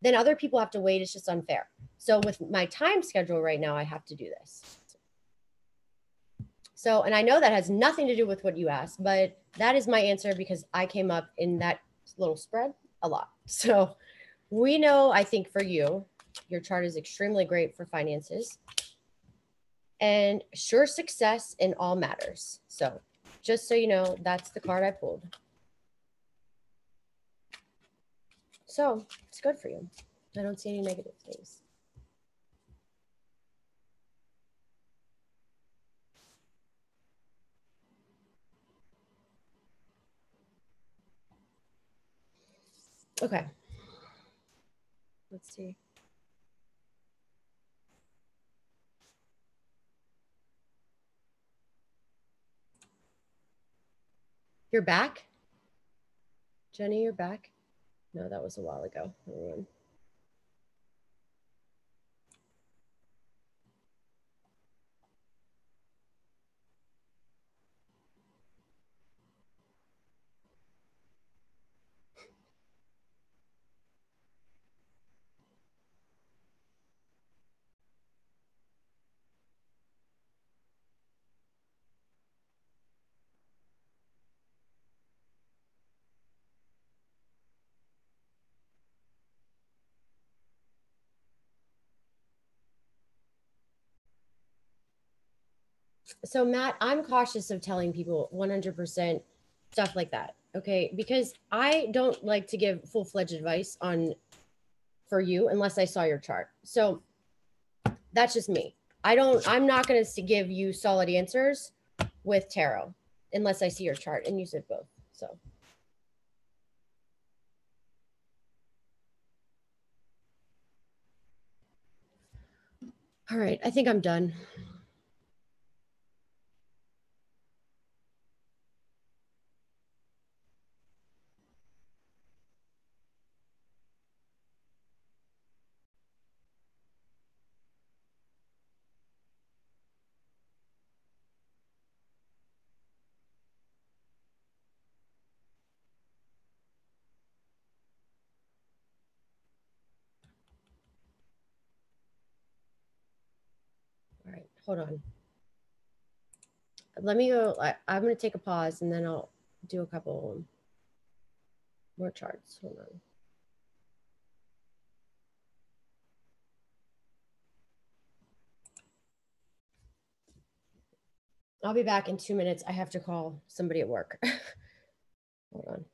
then other people have to wait. It's just unfair. So with my time schedule right now, I have to do this. So, and I know that has nothing to do with what you asked, but that is my answer because I came up in that little spread a lot. So we know, I think for you, your chart is extremely great for finances and sure success in all matters. So just so you know, that's the card I pulled. So it's good for you. I don't see any negative things. Okay. Let's see. You're back? Jenny, you're back? No, that was a while ago. Everyone. So Matt, I'm cautious of telling people 100% stuff like that. Okay. Because I don't like to give full-fledged advice on for you unless I saw your chart. So that's just me. I'm not going to give you solid answers with tarot unless I see your chart, and you said both. So. All right. I think I'm done. All right. Hold on. Let me go. I'm going to take a pause and then I'll do a couple more charts. Hold on. I'll be back in 2 minutes. I have to call somebody at work. Hold on.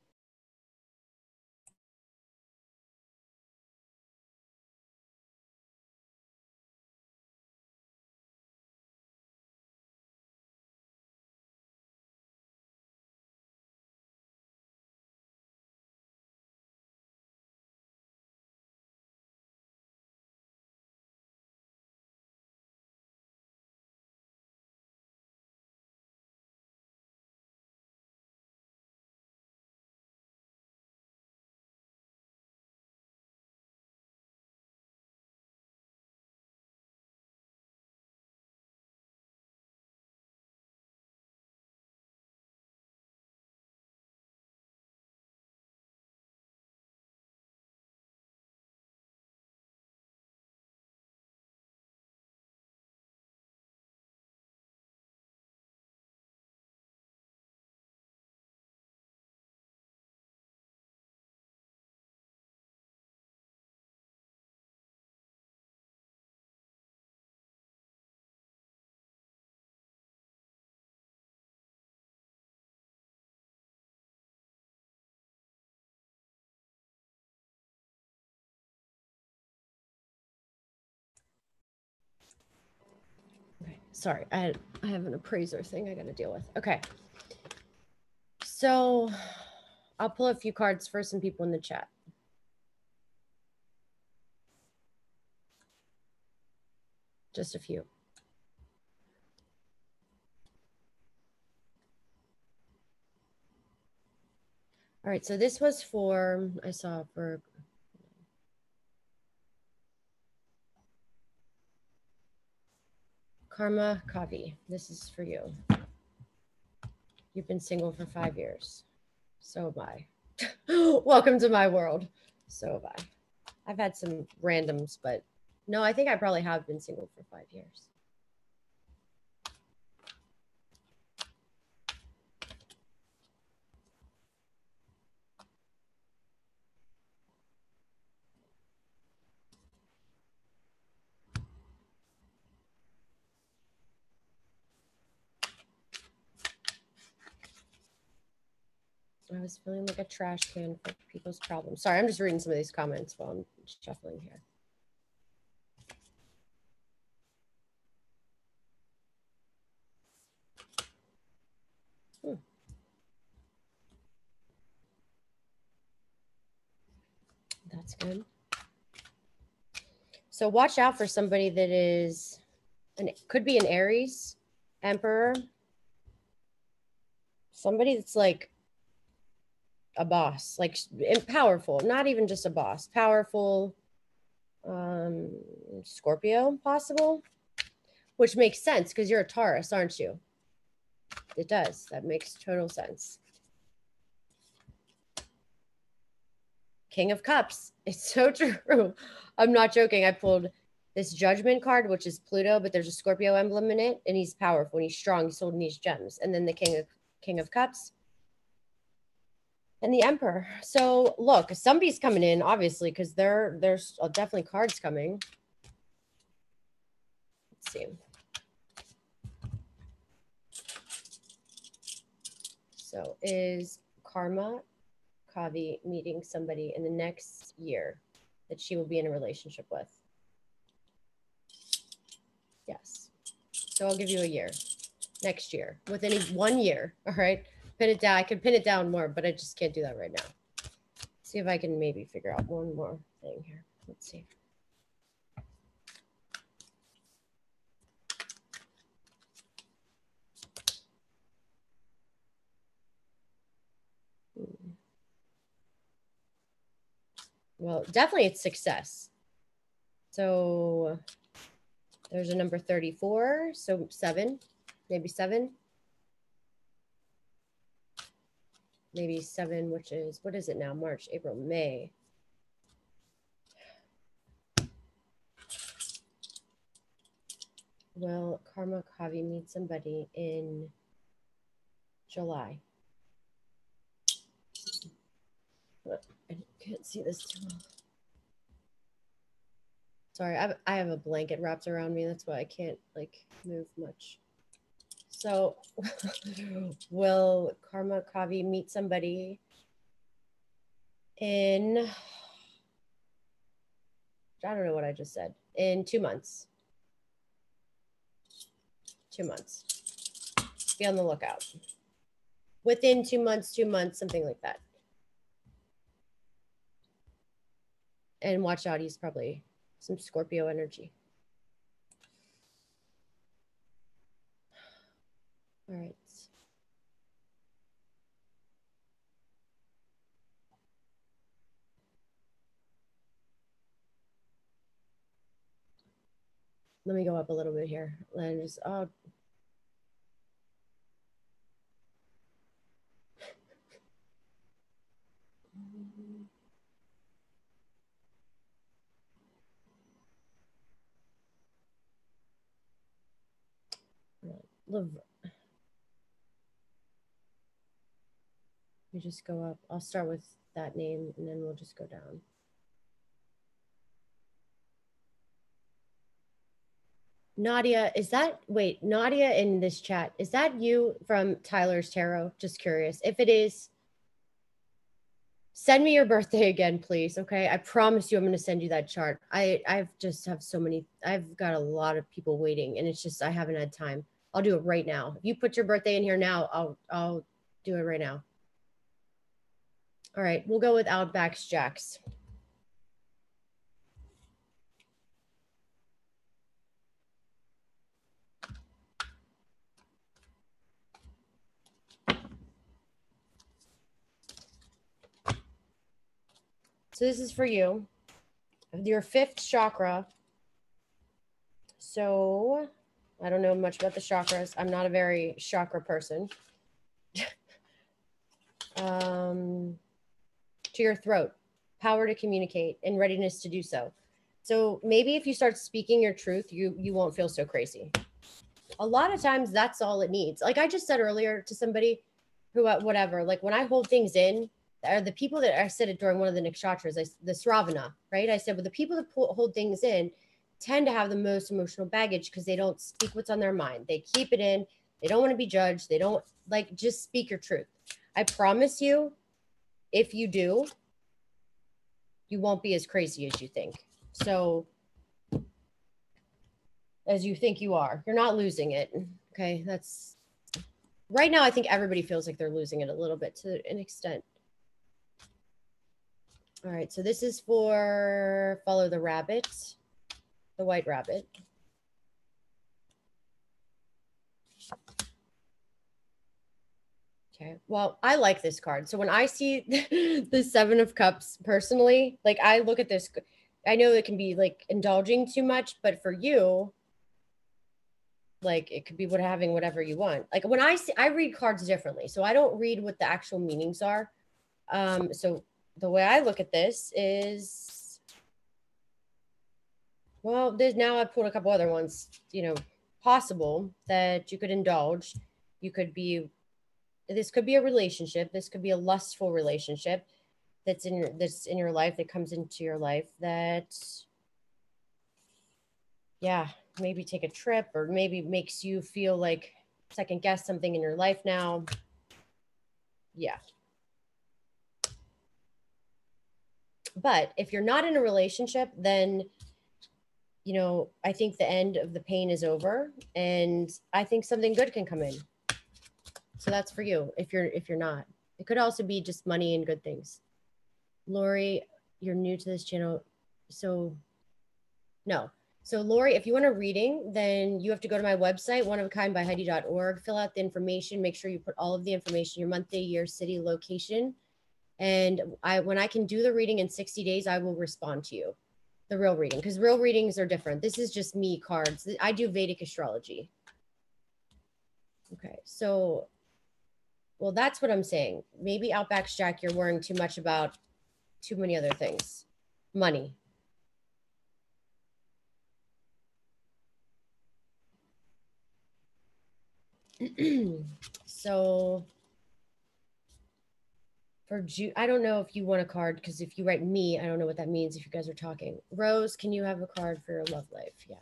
Okay, sorry, I have an appraiser thing I got to deal with. Okay, so I'll pull a few cards for some people in the chat. Just a few. All right, so this was for, I saw for Karma Kavi. This is for you. You've been single for 5 years. So have I. Welcome to my world. So have I. I've had some randoms, but no, I think I probably have been single for 5 years. I was feeling like a trash can for people's problems. Sorry, I'm just reading some of these comments while I'm shuffling here. That's good. So watch out for somebody that is, and it could be an Aries, Emperor, somebody that's like a boss, like powerful, not even just a boss, powerful, Scorpio possible, which makes sense because you're a Taurus, aren't you? It does. That makes total sense. King of Cups. It's so true. I'm not joking. I pulled this Judgment card, which is Pluto, but there's a Scorpio emblem in it, and he's powerful and he's strong. He's holding these gems. And then the King of Cups and the Emperor. So look, somebody's coming in, obviously, because there's definitely cards coming. Let's see. So is Karma Kavi meeting somebody in the next year that she will be in a relationship with? Yes. So I'll give you a year. Next year. Within 1 year. All right. Pin it down. I could pin it down more, but I just can't do that right now. See if I can maybe figure out one more thing here. Let's see. Well, definitely it's success. So there's a number 34. So 7, maybe 7. Maybe 7, which is, what is it now? March, April, May. Well, Karma Kavi meets somebody in July. I can't see this too well. Sorry, I have a blanket wrapped around me. That's why I can't like move much. So will Karma Kavi meet somebody in, I don't know what I just said, in 2 months. 2 months. Be on the lookout. Within 2 months, something like that. And watch out, he's probably some Scorpio energy. All right. Let me go up a little bit here. And just, oh. Let me just go up. I'll start with that name and then we'll just go down. Nadia, is that, wait, Nadia in this chat, is that you from Tyler's Tarot? Just curious. If it is, send me your birthday again, please. Okay. I promise you I'm going to send you that chart. I've just have so many, I've got a lot of people waiting and it's just, I haven't had time. I'll do it right now. If you put your birthday in here now, I'll do it right now. All right. We'll go with Outback's Jacks. So this is for you, your 5th chakra. So I don't know much about the chakras. I'm not a very chakra person. To your throat, power to communicate, and readiness to do so. So maybe if you start speaking your truth, you won't feel so crazy. A lot of times that's all it needs. Like I just said earlier to somebody who, whatever, like when I hold things in, are the people that I said it during one of the nakshatras, the Sravana, right? I said, well, the people that hold things in tend to have the most emotional baggage because they don't speak what's on their mind. They keep it in. They don't want to be judged. They don't like, just speak your truth. I promise you, if you do, you won't be as crazy as you think. So as you think you are, you're not losing it. Okay. That's right now. I think everybody feels like they're losing it a little bit to an extent. All right. So this is for follow the rabbit, the white rabbit. Okay. Well, I like this card. So when I see the Seven of Cups personally, like I look at this, I know it can be like indulging too much, but for you, like it could be having whatever you want. Like when I read cards differently. So I don't read what the actual meanings are. So the way I look at this is, well, there's now I pulled a couple other ones, possible that you could indulge. This could be a relationship. This could be a lustful relationship that's in your life, that comes into your life, that, yeah, maybe take a trip, or maybe makes you feel like second guess something in your life now. Yeah. But if you're not in a relationship, then, I think the end of the pain is over, and I think something good can come in. So that's for you. If you're not, it could also be just money and good things. Lori, you're new to this channel. So no. So Lori, if you want a reading, then you have to go to my website, oneofakindbyheidi.org, fill out the information, make sure you put all of the information, your month, day, year, city, location. And when I can do the reading in 60 days, I will respond to you. The real reading, because real readings are different. This is just me cards. I do Vedic astrology. Okay. So, well, that's what I'm saying. Maybe Outback's Jack, you're worrying too much about too many other things. Money. So for I don't know if you want a card, because if you write me, I don't know what that means if you guys are talking. Rose, can you have a card for your love life? Yeah.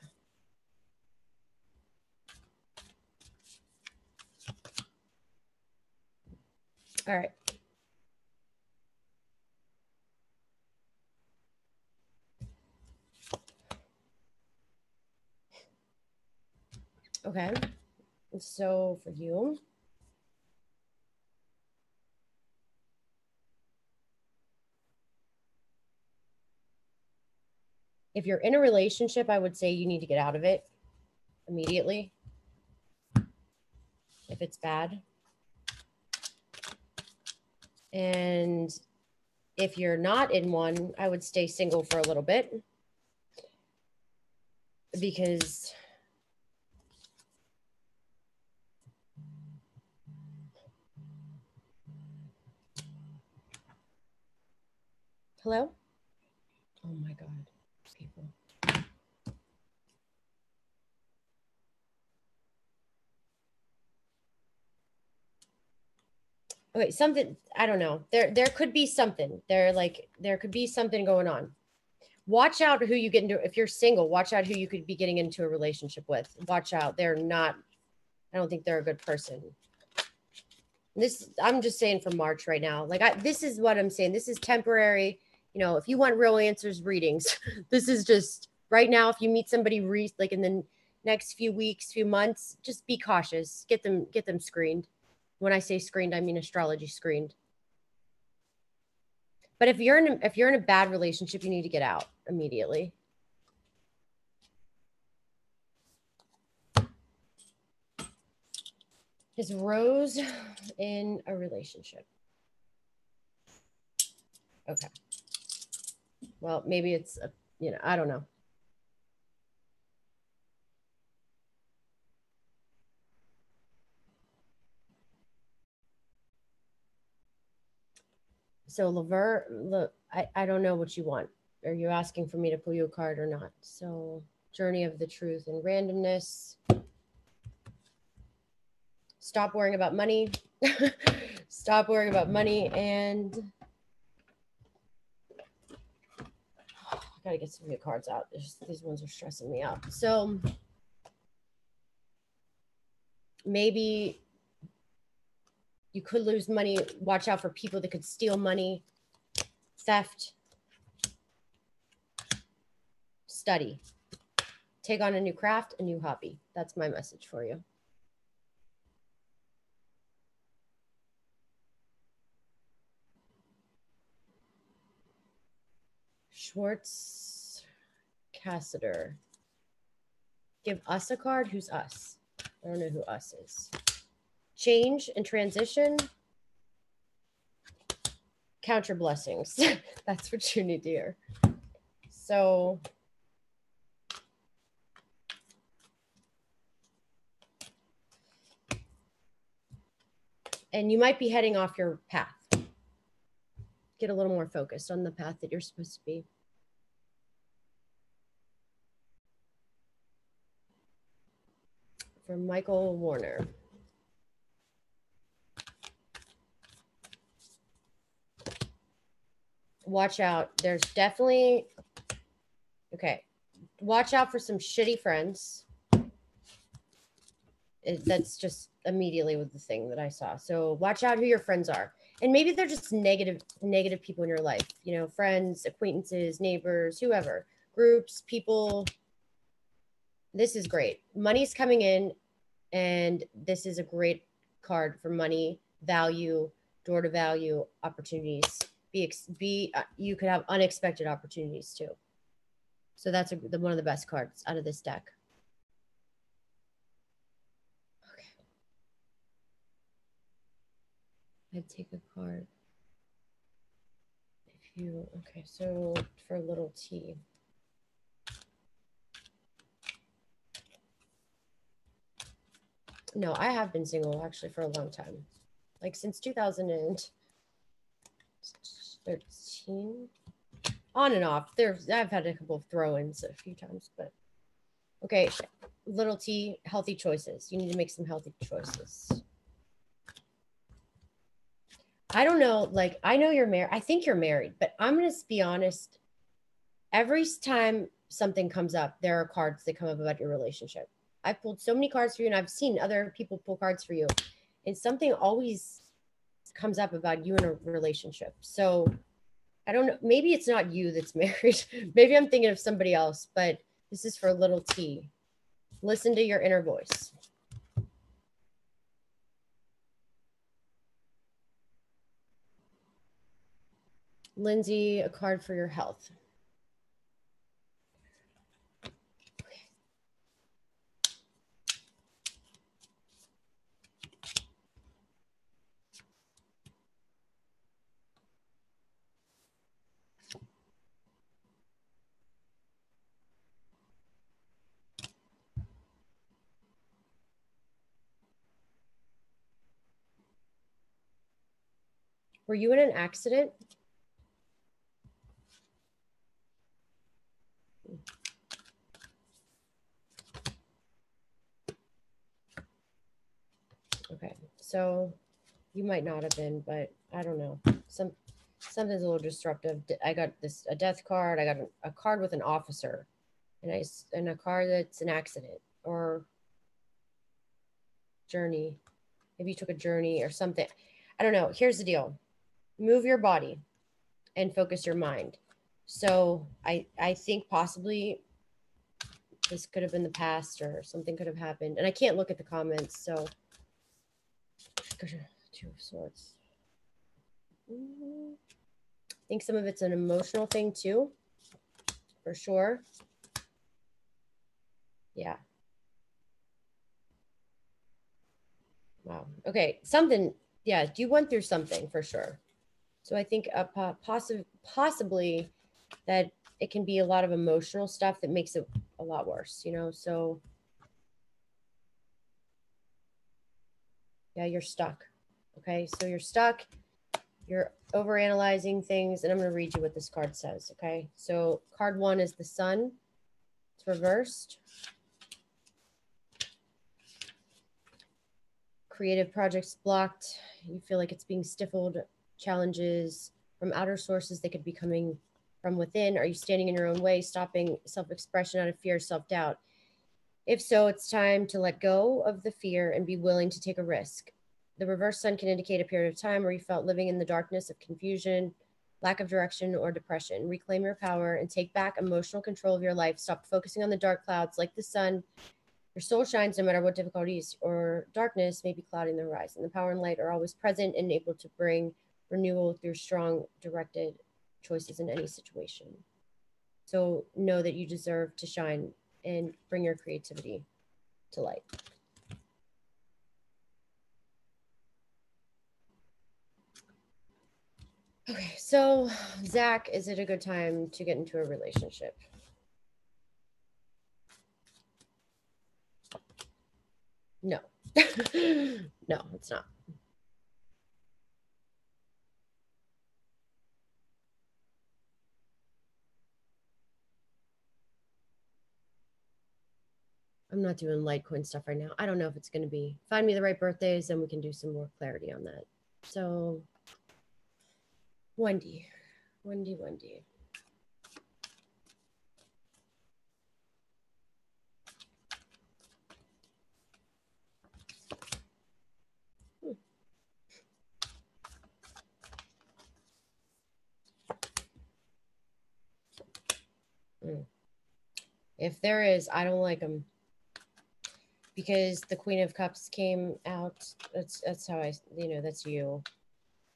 All right. Okay. So for you, if you're in a relationship, I would say you need to get out of it immediately if it's bad. And if you're not in one, I would stay single for a little bit, because hello? Oh my God, people. Okay, something, I don't know. There could be something. There could be something going on. Watch out who you get into. If you're single, watch out who you could be getting into a relationship with. Watch out. I don't think they're a good person. I'm just saying for March right now. This is what I'm saying. This is temporary. If you want real answers, readings, this is just right now. If you meet somebody in the next few weeks, few months, just be cautious. Get them screened. When I say screened, I mean astrology screened. But if you're in a bad relationship, you need to get out immediately. Is Rose in a relationship? Okay. Well, maybe it's I don't know. So Lever, look, I don't know what you want. Are you asking for me to pull you a card or not? So Journey of the Truth and Randomness. Stop worrying about money. Stop worrying about money. And I gotta get some new cards out. These ones are stressing me out. So maybe you could lose money. Watch out for people that could steal money. Theft. Study. Take on a new craft, a new hobby. That's my message for you. Schwartz Cassiter. Give us a card. Who's us? I don't know who us is. Change and transition. Count your blessings. That's what you need to hear. So and you might be heading off your path. Get a little more focused on the path that you're supposed to be. From Michael Warner. Watch out. There's definitely, okay. Watch out for some shitty friends. That's just immediately with the thing that I saw. So watch out who your friends are. And maybe they're just negative people in your life, you know, friends, acquaintances, neighbors, whoever, groups, people. This is great. Money's coming in, and this is a great card for money, value, door to value, opportunities. You could have unexpected opportunities too. So that's one of the best cards out of this deck. I'd take a card. Okay, so for little T. No, I have been single actually for a long time. Like since 2013. On and off. I've had a couple of throw-ins a few times, but okay. Little T, healthy choices. You need to make some healthy choices. I don't know, like, I know you're married. I think you're married, but I'm going to be honest. Every time something comes up, there are cards that come up about your relationship. I've pulled so many cards for you, and I've seen other people pull cards for you. And something always comes up about you in a relationship. So I don't know. Maybe it's not you that's married. Maybe I'm thinking of somebody else, but this is for little T. Listen to your inner voice. Lindsay, a card for your health. Were you in an accident? Okay, so you might not have been, but I don't know. Something's a little disruptive. I got a death card. I got a card with an officer, and a card that's an accident or journey. Maybe you took a journey or something. I don't know. Here's the deal. Move your body and focus your mind. So I think possibly this could have been the past or something could have happened. And I can't look at the comments. So Two of Swords. I think some of it's an emotional thing too, for sure. Yeah. Wow. Okay. Something. Yeah. You went through something for sure. So I think possibly that it can be a lot of emotional stuff that makes it a lot worse, you know? So yeah, you're stuck. Okay. So you're stuck. You're overanalyzing things, and I'm going to read you what this card says, okay? So card 1 is the Sun. It's reversed. Creative projects blocked. You feel like it's being stifled. Challenges from outer sources, they could be coming from within. Are you standing in your own way, stopping self-expression out of fear, self-doubt? If so, it's time to let go of the fear and be willing to take a risk. The reverse Sun can indicate a period of time where you felt living in the darkness of confusion, lack of direction, or depression. Reclaim your power and take back emotional control of your life. Stop focusing on the dark clouds like the sun. Your soul shines no matter what difficulties or darkness may be clouding the horizon. The power and light are always present and able to bring renewal through strong, directed choices in any situation. So know that you deserve to shine and bring your creativity to light. Okay, so Zach, is it a good time to get into a relationship? No. No, it's not. I'm not doing Litecoin stuff right now. I don't know if it's going to be. Find me the right birthdays and we can do some more clarity on that. So, Wendy. If there is, I don't like them because the Queen of Cups came out. That's how I, that's you.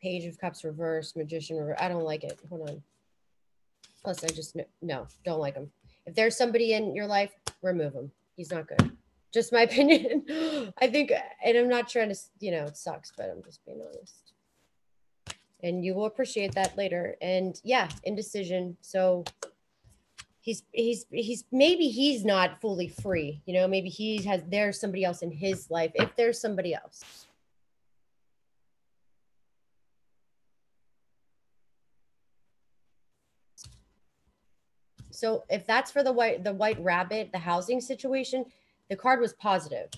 Page of Cups reverse, Magician reverse. I don't like it. Hold on. Plus, I just, no, don't like him. If there's somebody in your life, remove him. He's not good. Just my opinion. I think, and I'm not trying to, it sucks, but I'm just being honest. And you will appreciate that later. And yeah, indecision. So he's maybe he's not fully free. Maybe there's somebody else in his life. If there's somebody else. So if that's for the white rabbit, the housing situation, the card was positive.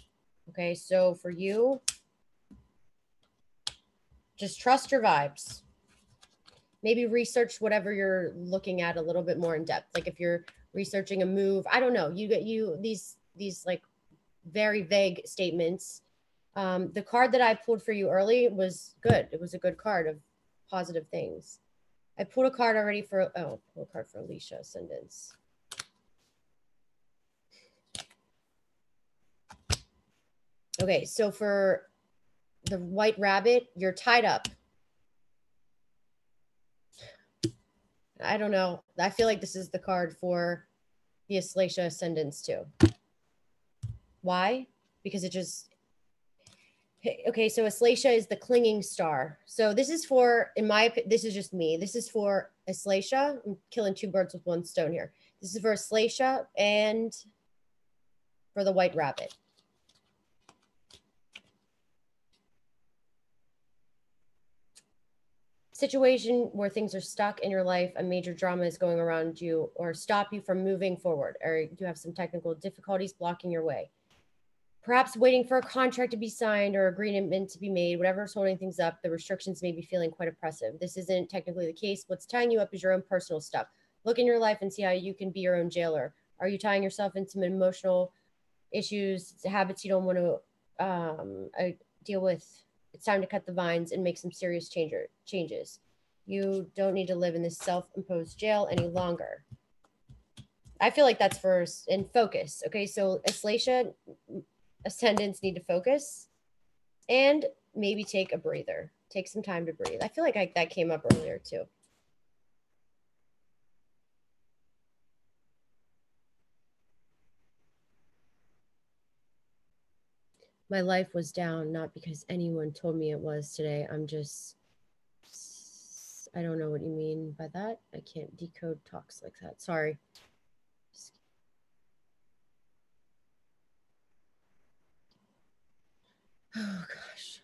Okay, so for you, just trust your vibes. Maybe research whatever you're looking at a little bit more in depth. Like if you're researching a move, I don't know. You these like very vague statements. The card that I pulled for you early was good. It was a good card of positive things. I pulled a card already for pull a card for Alicia Ascendants. Okay, so for the white rabbit, you're tied up. I don't know. I feel like this is the card for the Aslacia Ascendants too. Why? Because it just, okay, so Aslacia is the clinging star. So this is for, this is just me. This is for Aslacia. I'm killing two birds with one stone here. This is for Aslacia and for the white rabbit. Situation where things are stuck in your life, a major drama is going around you or stop you from moving forward, or you have some technical difficulties blocking your way. Perhaps waiting for a contract to be signed or agreement to be made, whatever's holding things up, the restrictions may be feeling quite oppressive. This isn't technically the case. What's tying you up is your own personal stuff. Look in your life and see how you can be your own jailer. Are you tying yourself into some emotional issues, habits you don't want to deal with? It's time to cut the vines and make some serious changes. You don't need to live in this self-imposed jail any longer. I feel like that's first and focus. Okay, so Aslacia Ascendants need to focus and maybe take a breather. Take some time to breathe. I feel like that came up earlier too. My life was down, not because anyone told me it was today. I don't know what you mean by that. I can't decode talks like that. Sorry. Oh, gosh.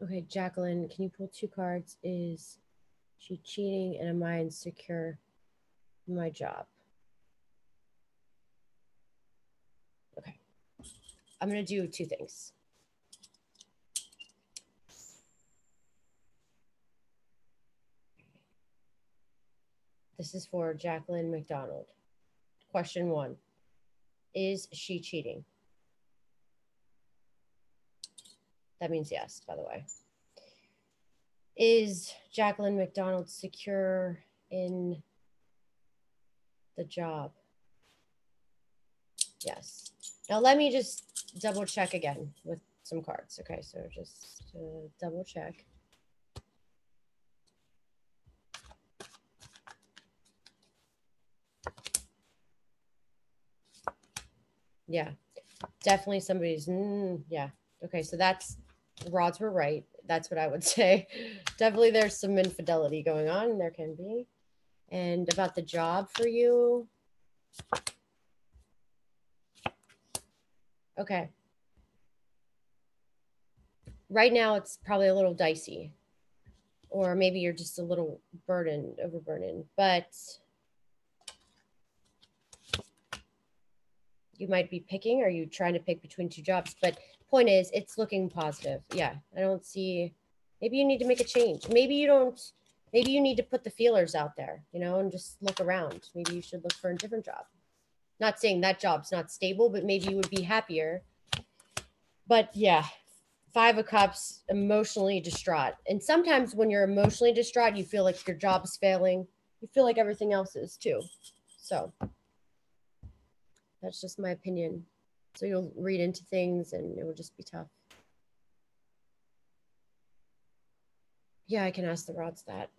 Okay, Jacqueline, can you pull 2 cards? Is she cheating and am I insecure in my job? Okay. I'm going to do 2 things. This is for Jacqueline McDonald. Question 1. Is she cheating? That means yes, by the way. Is Jacqueline McDonald secure in the job? Yes. Now let me just double check again with some cards. Okay, so just double check. Yeah, definitely somebody's, yeah. Okay, so that's, the rods were right. That's what I would say. Definitely there's some infidelity going on. There can be. And about the job for you. Okay. Right now it's probably a little dicey. Or maybe you're just a little overburdened. But you might be picking, or you trying to pick between 2 jobs. But point is, it's looking positive. Yeah, I don't see, maybe you need to make a change. Maybe you need to put the feelers out there, and just look around. Maybe you should look for a different job. Not saying that job's not stable, but maybe you would be happier. But yeah, 5 of Cups, emotionally distraught. And sometimes when you're emotionally distraught, you feel like your job's failing. You feel like everything else is too. So that's just my opinion. So you'll read into things and it will just be tough. Yeah, I can ask the rods that.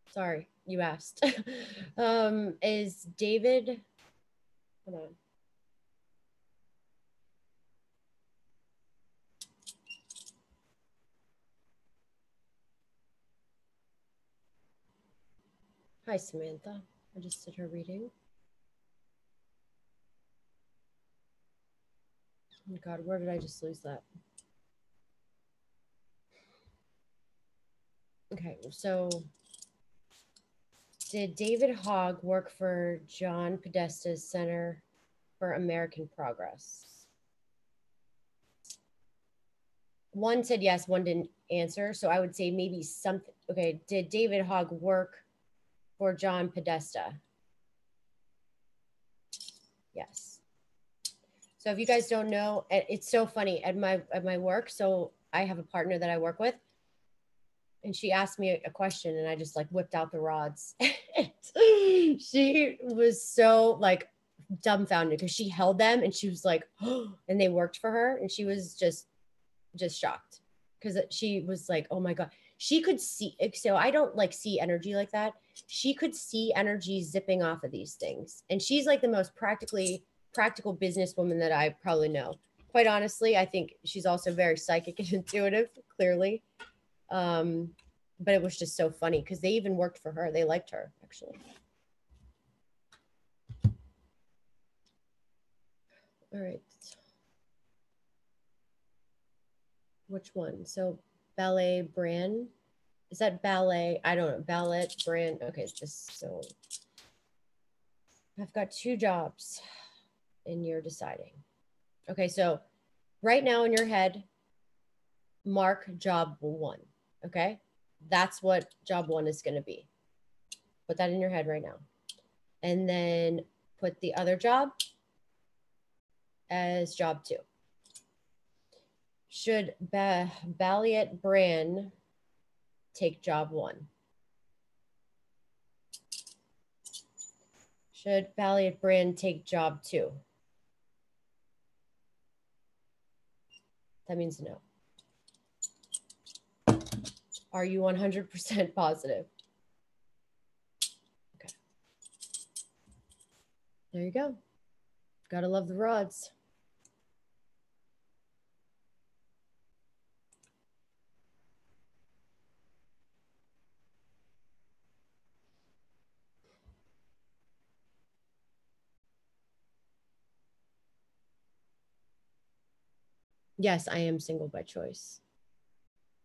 Sorry, you asked. Is David, hold on. Hi, Samantha. I just did her reading. Oh God, where did I just lose that? Okay, so did David Hogg work for John Podesta's Center for American Progress? One said yes, one didn't answer. So I would say maybe something. Okay, did David Hogg work for John Podesta? Yes. So if you guys don't know, it's so funny at my work. So I have a partner that I work with, and she asked me a question, and I just like whipped out the rods. She was so like dumbfounded because she held them and she was like, oh, and they worked for her, and she was just shocked because she was like, oh my God. She could see, so I don't like see energy like that. She could see energy zipping off of these things. And she's like the most practical businesswoman that I probably know. Quite honestly, I think she's also very psychic and intuitive, clearly. But it was just so funny because they even worked for her. They liked her, actually. All right. Which one? So ballet brand. Is that ballet? I don't know. Ballet brand. Okay, just so I've got 2 jobs and you're deciding. Okay, so right now in your head, mark job 1. Okay, that's what job 1 is going to be. Put that in your head right now. And then put the other job as job 2. Should Ballet brand take job 1? Should Ballet brand take job 2? That means no. Are you 100% positive? Okay. There you go. Gotta love the rods. Yes, I am single by choice.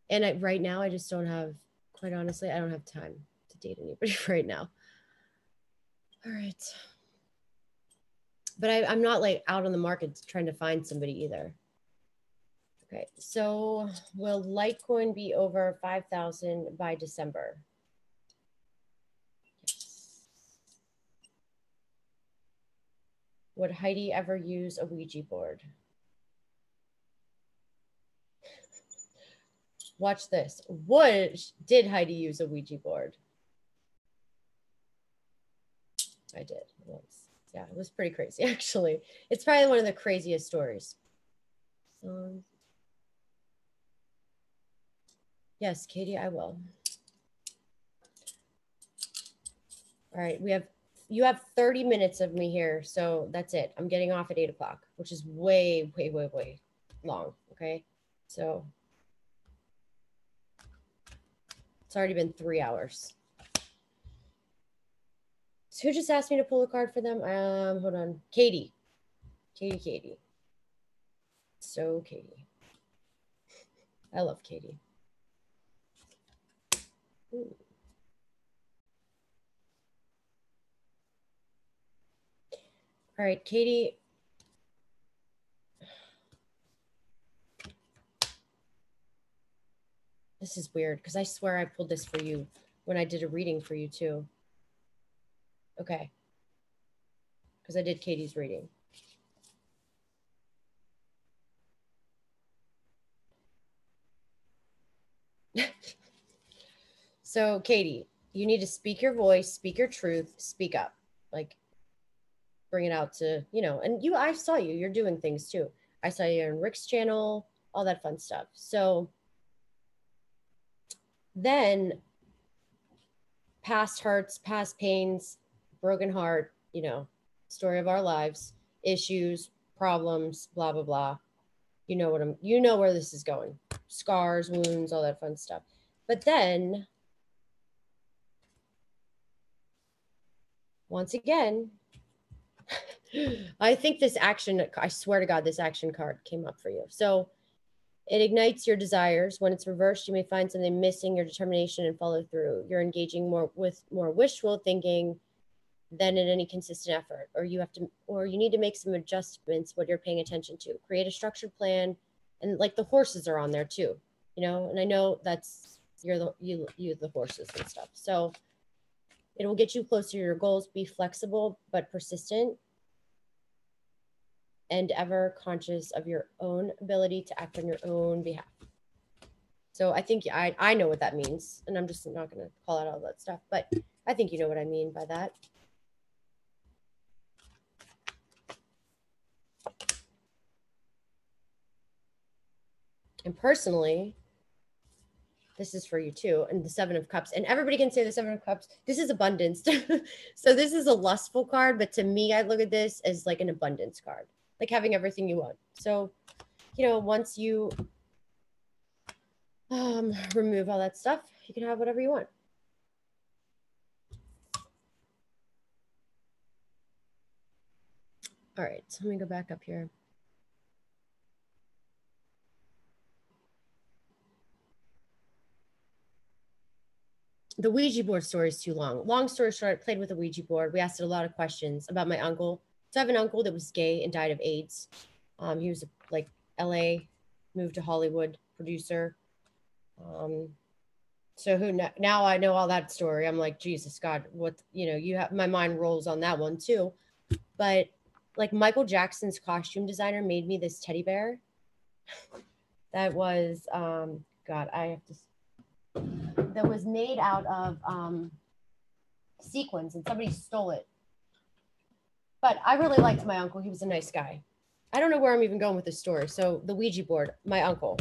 And right now, I just don't have, quite honestly, I don't have time to date anybody right now. All right. But I'm not like out on the market trying to find somebody either. Okay, so will Litecoin be over 5,000 by December? Yes. Would Heidi ever use a Ouija board? Watch this. Did Heidi use a Ouija board? I did once. Yeah, it was pretty crazy, actually. It's probably one of the craziest stories. Yes, Katie, I will. All right, you have 30 minutes of me here, so that's it. I'm getting off at 8 o'clock, which is way, way, way, way long. Okay, so it's already been 3 hours. So who just asked me to pull a card for them? Hold on, Katie. So Katie, I love Katie. Ooh. All right, Katie. This is weird because I swear I pulled this for you when I did a reading for you too. Okay. Because I did Katie's reading. So Katie, you need to speak your voice, speak your truth, speak up. Like bring it out to, and I saw you're doing things too. I saw you on Rick's channel, all that fun stuff. So then past hurts, past pains, broken heart, story of our lives, issues, problems, blah, blah, blah. You know where this is going. Scars, wounds, all that fun stuff. But then, once again, I think I swear to God, this action card came up for you. So it ignites your desires. When it's reversed, you may find something missing, your determination and follow through. You're engaging with more wishful thinking than in any consistent effort, or you need to make some adjustments what you're paying attention to. Create a structured plan, and like the horses are on there too, and I know that's you're the horses and stuff. So it will get you closer to your goals. Be flexible but persistent, and ever conscious of your own ability to act on your own behalf. So I think I know what that means, and I'm just not going to call out all that stuff, but I think you know what I mean by that. And personally, this is for you too. And the 7 of Cups, and everybody can say the 7 of Cups. This is abundance. So this is a lustful card, but to me, I look at this as like an abundance card, like having everything you want. So, once you remove all that stuff, you can have whatever you want. All right, so let me go back up here. The Ouija board story is too long. Long story short, I played with a Ouija board. We asked it a lot of questions about my uncle. So I have an uncle that was gay and died of AIDS. He was like LA, moved to Hollywood, producer. So now I know all that story. I'm like, Jesus God, what, you have, my mind rolls on that one too. But like Michael Jackson's costume designer made me this teddy bear that was, that was made out of sequins, and somebody stole it. But I really liked my uncle. He was a nice guy. I don't know where I'm even going with this story. So the Ouija board, my uncle.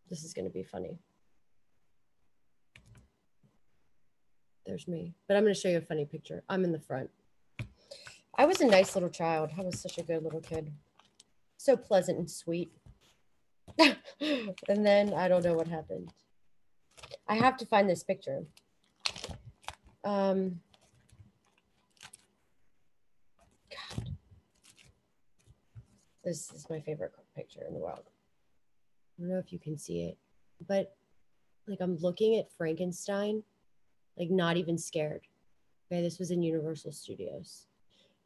This is going to be funny. There's me. But I'm going to show you a funny picture. I'm in the front. I was a nice little child. I was such a good little kid. So pleasant and sweet. And then I don't know what happened. I have to find this picture. God. This is my favorite picture in the world. I don't know if you can see it, but like I'm looking at Frankenstein, like not even scared. Okay, this was in Universal Studios.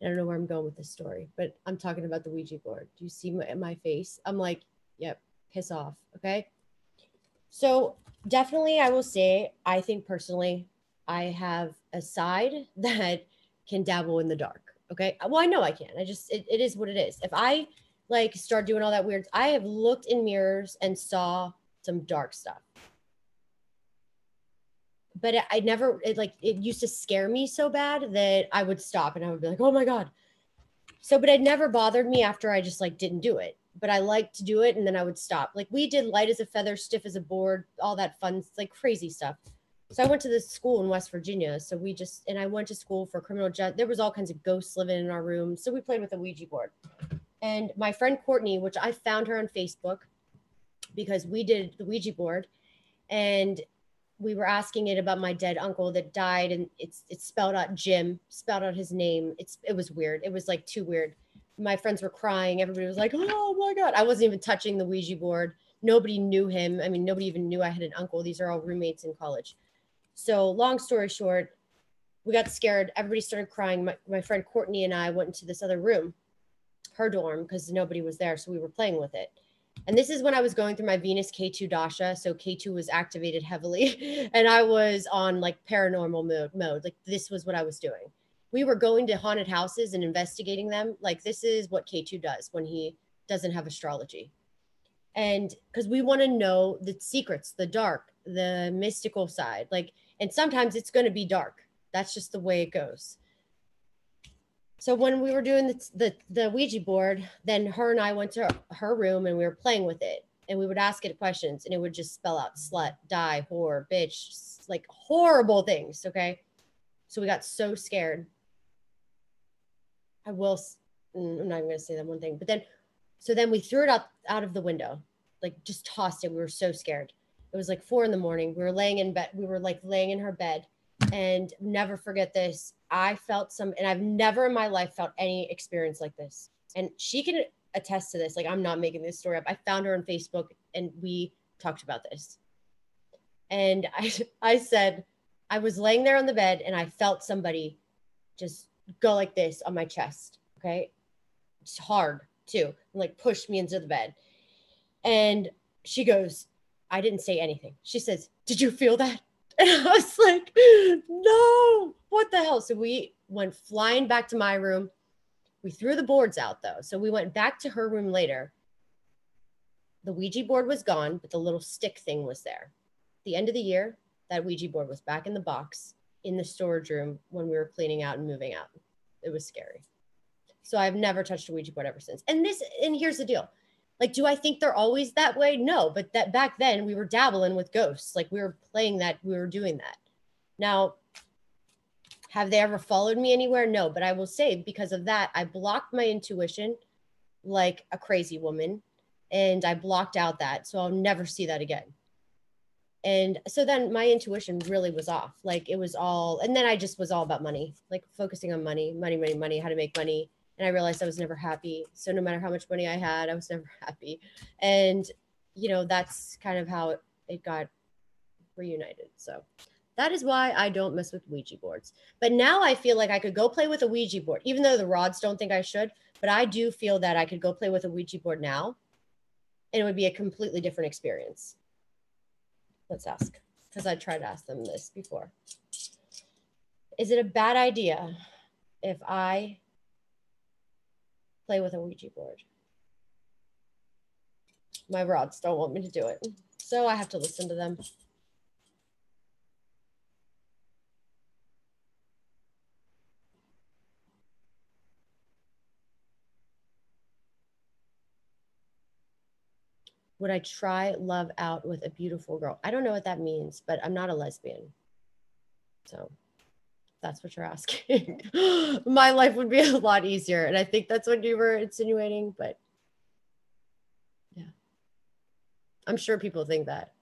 I don't know where I'm going with this story, but I'm talking about the Ouija board. Do you see my face? I'm like, yep, piss off. Okay. So definitely, I will say, I think personally, I have a side that can dabble in the dark. Okay. Well, I know I can. It is what it is. If I like start doing all that weird, I have looked in mirrors and saw some dark stuff. But I never, it used to scare me so bad that I would stop and I would be like, oh my God. So, but it never bothered me after I just like didn't do it. But I liked to do it and then I would stop. Like we did light as a feather, stiff as a board, all that fun, like crazy stuff. So I went to this school in West Virginia. So and I went to school for criminal justice. There was all kinds of ghosts living in our room. So we played with a Ouija board. And my friend Courtney, which I found her on Facebook because we did the Ouija board and we were asking it about my dead uncle that died, and it's spelled out Jim, spelled out his name. It was weird. It was like too weird. My friends were crying. Everybody was like, oh my God. I wasn't even touching the Ouija board. Nobody knew him. I mean, nobody even knew I had an uncle. These are all roommates in college. So long story short, we got scared. Everybody started crying. My friend Courtney and I went into this other room, her dorm, because nobody was there. So we were playing with it. And this is when I was going through my Venus K2 Dasha. So K2 was activated heavily and I was on like paranormal mode. Like this was what I was doing. We were going to haunted houses and investigating them. Like this is what K2 does when he doesn't have astrology. And because we want to know the secrets, the dark, the mystical side. Like, and sometimes it's going to be dark. That's just the way it goes. So when we were doing the Ouija board, then her and I went to her room and we were playing with it. And we would ask it questions and it would just spell out slut, die, whore, bitch, like horrible things. Okay. So we got so scared. I'm not even going to say that one thing. But then we threw it out of the window, like just tossed it. We were so scared. It was like 4 a.m. We were laying in bed. We were like laying in her bed. And never forget this. I felt and I've never in my life felt any experience like this. And she can attest to this. Like, I'm not making this story up. I found her on Facebook and we talked about this. And I said, I was laying there on the bed and I felt somebody just go like this on my chest. Okay. It's hard too. And like pushed me into the bed. And she goes, I didn't say anything. She says, did you feel that? And I was like, no, what the hell? So we went flying back to my room. We threw the boards out though. So we went back to her room later. The Ouija board was gone, but the little stick thing was there. At the end of the year, that Ouija board was back in the box in the storage room when we were cleaning out and moving out. It was scary. So I've never touched a Ouija board ever since. And here's the deal. Like, do I think they're always that way? No, but that back then we were dabbling with ghosts. Like we were playing that, we were doing that. Now, have they ever followed me anywhere? No, but I will say because of that, I blocked my intuition like a crazy woman and I blocked out that. So I'll never see that again. And so then my intuition really was off. Like it was all, and then I just was all about money, like focusing on money, how to make money. And I realized I was never happy. So no matter how much money I had, I was never happy. And, that's kind of how it got reunited. So that is why I don't mess with Ouija boards. But now I feel like I could go play with a Ouija board, even though the rods don't think I should. But I do feel that I could go play with a Ouija board now and it would be a completely different experience. Let's ask, because I tried to ask them this before. Is it a bad idea if I play with a Ouija board? My rods don't want me to do it, so I have to listen to them. Would I try love out with a beautiful girl? I don't know what that means, but I'm not a lesbian. So that's what you're asking. My life would be a lot easier. And I think that's what you were insinuating, but yeah, I'm sure people think that.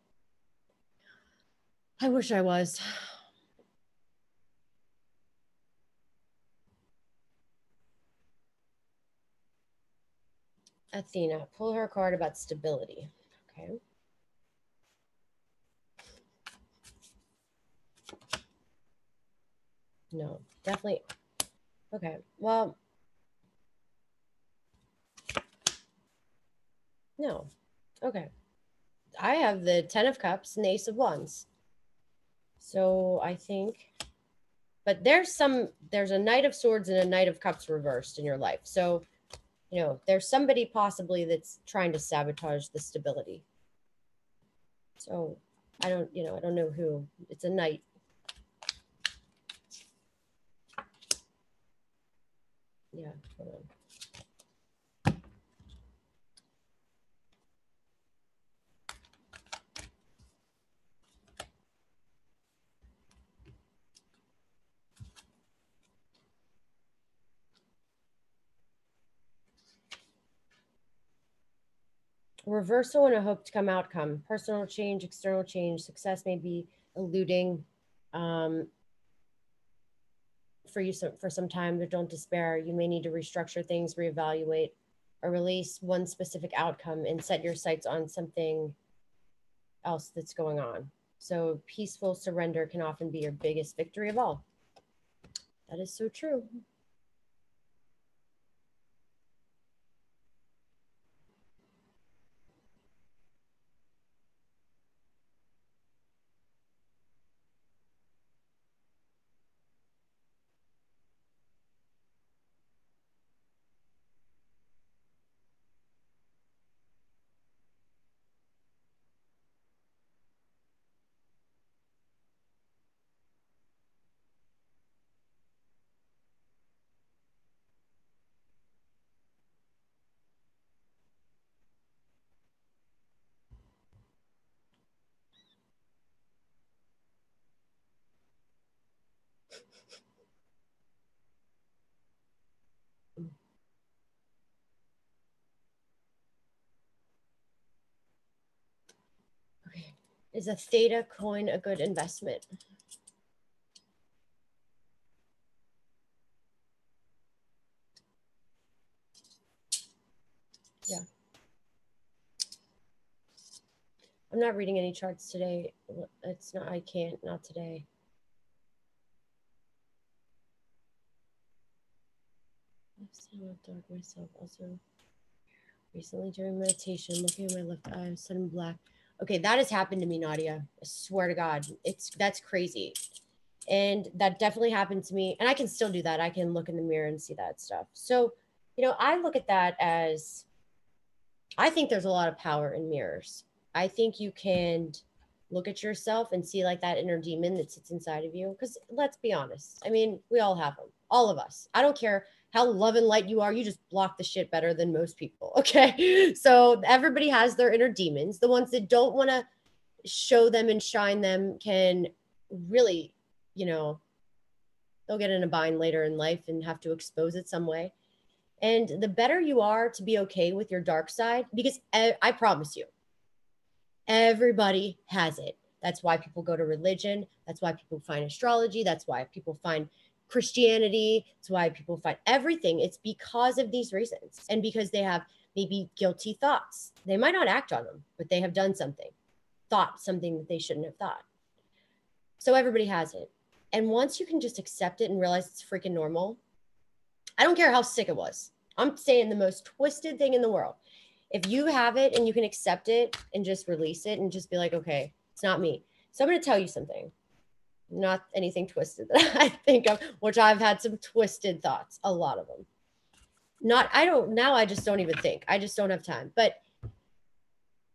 I wish I was. Athena, pull her card about stability. Okay. No, definitely. Okay, well, no. Okay. I have the 10 of Cups and the Ace of Wands. So I think, but there's a Knight of Swords and a Knight of Cups reversed in your life. So, you know, there's somebody possibly that's trying to sabotage the stability. So I don't know who. It's a knight. Yeah, hold on. Reversal and a hope to come outcome. Personal change, external change. Success may be eluding for you for some time, but don't despair. You may need to restructure things, reevaluate, or release one specific outcome and set your sights on something else that's going on. So peaceful surrender can often be your biggest victory of all. That is so true. Okay. Is a theta coin a good investment? Yeah. I'm not reading any charts today. It's not, I can't, not today. I've dark myself also. Recently during meditation, looking at my left eye, sudden black. Okay, that has happened to me, Nadia. I swear to God. That's crazy. And that definitely happened to me. And I can still do that. I can look in the mirror and see that stuff. So, you know, I look at that as, I think there's a lot of power in mirrors. I think you can look at yourself and see like that inner demon that sits inside of you. Because let's be honest. I mean, we all have them. All of us. I don't care how love and light you are. You just block the shit better than most people. Okay. So everybody has their inner demons. The ones that don't want to show them and shine them can really, you know, they'll get in a bind later in life and have to expose it some way. And the better you are to be okay with your dark side, because I promise you, everybody has it. That's why people go to religion. That's why people find astrology. That's why people find Christianity. It's why people find everything. It's because of these reasons and because they have maybe guilty thoughts. They might not act on them, but they have done something, thought something that they shouldn't have thought. So everybody has it. And once you can just accept it and realize it's freaking normal, I don't care how sick it was. I'm saying the most twisted thing in the world. If you have it and you can accept it and just release it and just be like, okay, it's not me. So I'm going to tell you something. Not anything twisted that I think of, which I've had some twisted thoughts, a lot of them. I just don't even think. I just don't have time. But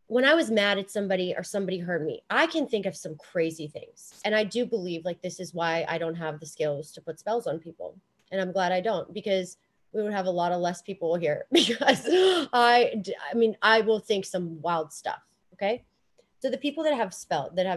when I was mad at somebody or somebody hurt me, I can think of some crazy things. And I do believe like this is why I don't have the skills to put spells on people. And I'm glad I don't, because we would have a lot of less people here because I mean, I will think some wild stuff. Okay. So the people that have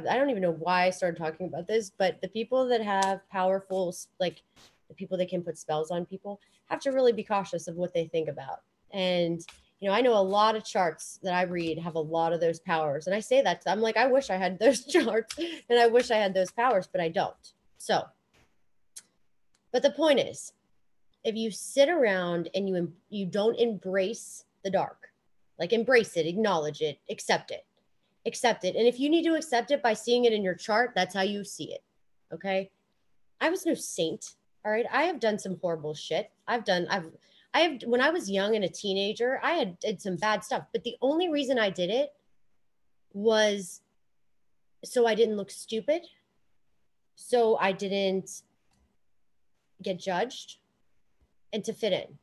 I don't even know why I started talking about this, but the people that have powerful, like the people that can put spells on people have to really be cautious of what they think about. And, you know, I know a lot of charts that I read have a lot of those powers. And I say that I'm like, I wish I had those charts and I wish I had those powers, but I don't. So, but the point is, if you sit around and you don't embrace the dark, Like embrace it, acknowledge it, accept it. Accept it. And if you need to accept it by seeing it in your chart, that's how you see it. Okay. I was no saint. All right. I have done some horrible shit. When I was young and a teenager, I did some bad stuff, but the only reason I did it was so I didn't look stupid. So I didn't get judged and to fit in.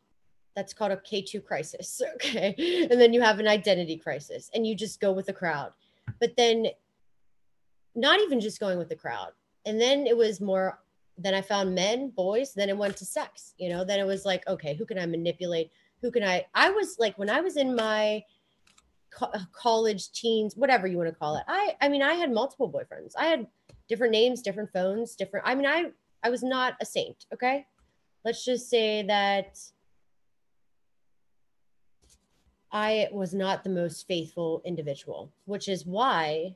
That's called a K2 crisis. Okay. And then you have an identity crisis and you just go with the crowd. But then not even just going with the crowd. And then it was more, then I found men, boys, then it went to sex, you know, then it was like, okay, who can I manipulate? I was like, when I was in my college, teens, whatever you want to call it. I mean, I had multiple boyfriends. I had different names, different phones, I was not a saint. Okay. Let's just say that I was not the most faithful individual, which is why,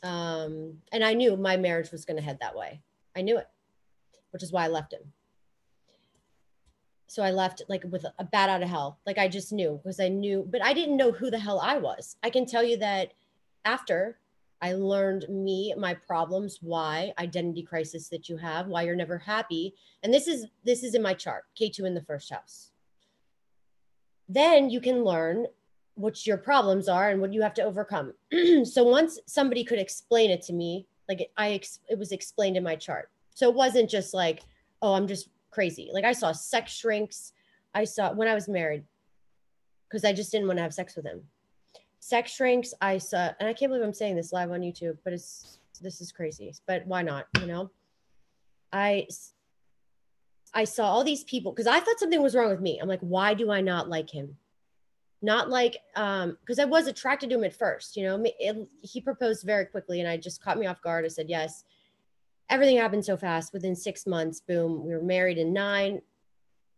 and I knew my marriage was going to head that way. I knew it, which is why I left him. So I left like with a bat out of hell. Like I just knew because I knew, but I didn't know who the hell I was. I can tell you that after I learned my problems, why identity crisis that you have, why you're never happy. And this is in my chart, K2 in the first house. Then you can learn what your problems are and what you have to overcome. So once somebody could explain it to me, like it was explained in my chart. So it wasn't just like, oh, I'm just crazy. Like I saw sex shrinks. I saw when I was married because I just didn't want to have sex with him. Sex shrinks. I saw, and I can't believe I'm saying this live on YouTube, but this is crazy, but why not? You know, I saw all these people because I thought something was wrong with me. I'm like, why do I not like him? Not like, because I was attracted to him at first, you know, he proposed very quickly and I just caught me off guard. I said, yes. Everything happened so fast. Within 6 months, boom, we were married in 9.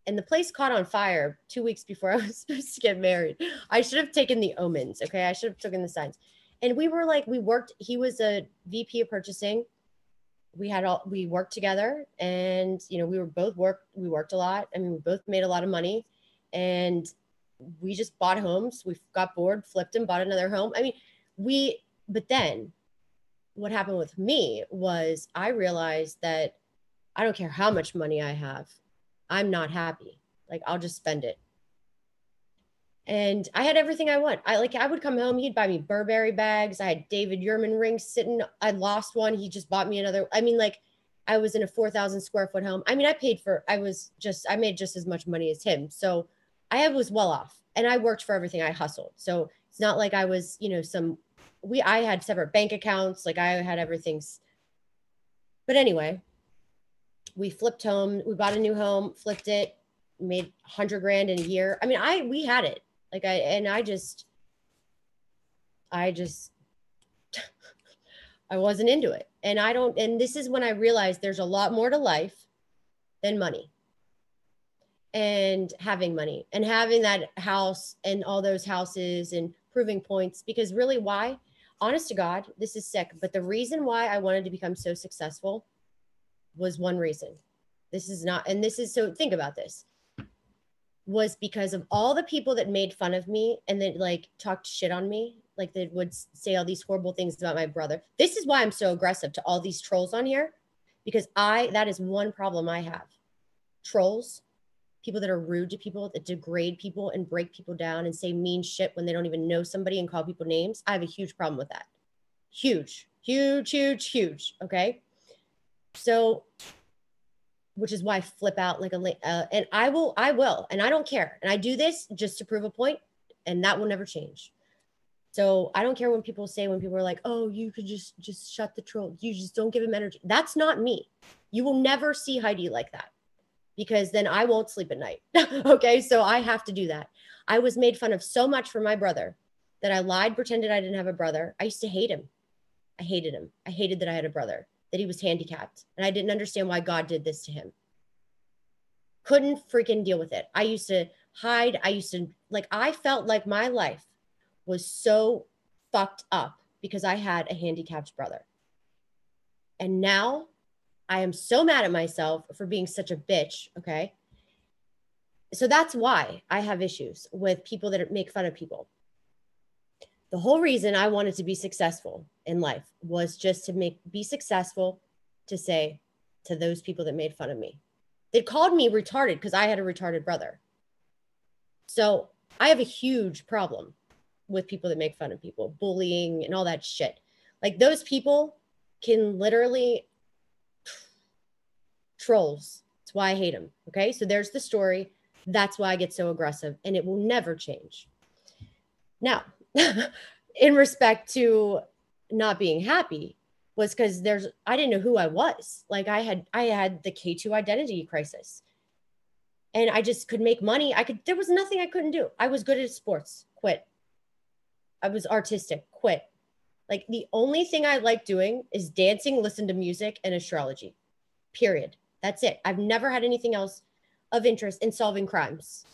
And the place caught on fire 2 weeks before I was supposed to get married. I should have taken the omens. Okay. I should have taken the signs. And we worked, he was a VP of purchasing. We worked together and, you know, we worked a lot. I mean, we both made a lot of money and we just bought homes. We got bored, flipped them, bought another home. I mean, but then what happened with me was I realized that I don't care how much money I have. I'm not happy. Like I'll just spend it. And I had everything I want. I would come home, he'd buy me Burberry bags. I had David Yurman rings sitting. I lost one. He just bought me another. I mean, like I was in a 4,000 square foot home. I mean, I made just as much money as him. So I was well off and I worked for everything. I hustled. So it's not like I was, you know, I had separate bank accounts. Like I had everything. But anyway, we flipped home. We bought a new home, flipped it, made 100 grand in a year. I mean, we had it. Like I just I wasn't into it. And this is when I realized there's a lot more to life than money and having money and having that house and all those houses and proving points. Because really why, honest to God, this is sick. But the reason why I wanted to become so successful was one reason. So think about this. Was because of all the people that made fun of me and then like talked shit on me, like they would say all these horrible things about my brother. This is why I'm so aggressive to all these trolls on here, because that is one problem I have. Trolls, people that are rude to people, that degrade people and break people down and say mean shit when they don't even know somebody and call people names. I have a huge problem with that. Huge, huge, huge, huge. Okay. So which is why I flip out like and I will, and I don't care. And I do this just to prove a point, and that will never change. So I don't care when people are like, oh, you could just shut the troll. You just don't give him energy. That's not me. You will never see Heidi like that because then I won't sleep at night. Okay. So I have to do that. I was made fun of so much for my brother that I lied, pretended I didn't have a brother. I used to hate him. I hated him. I hated that I had a brother, that he was handicapped. And I didn't understand why God did this to him. Couldn't freaking deal with it. I used to hide. I felt like my life was so fucked up because I had a handicapped brother. And now I am so mad at myself for being such a bitch. Okay. So that's why I have issues with people that make fun of people. The whole reason I wanted to be successful in life was just to be successful, to say to those people that made fun of me. They called me retarded because I had a retarded brother. So I have a huge problem with people that make fun of people, bullying and all that shit. Like those people can literally trolls. That's why I hate them. Okay. So there's the story. That's why I get so aggressive, and it will never change. Now, in respect to not being happy, was because I didn't know who I was. Like I had the K2 identity crisis, and I just could make money. There was nothing I couldn't do. I was good at sports, quit. I was artistic, quit. Like the only thing I like doing is dancing, listen to music, and astrology, period. That's it. I've never had anything else of interest in solving crimes.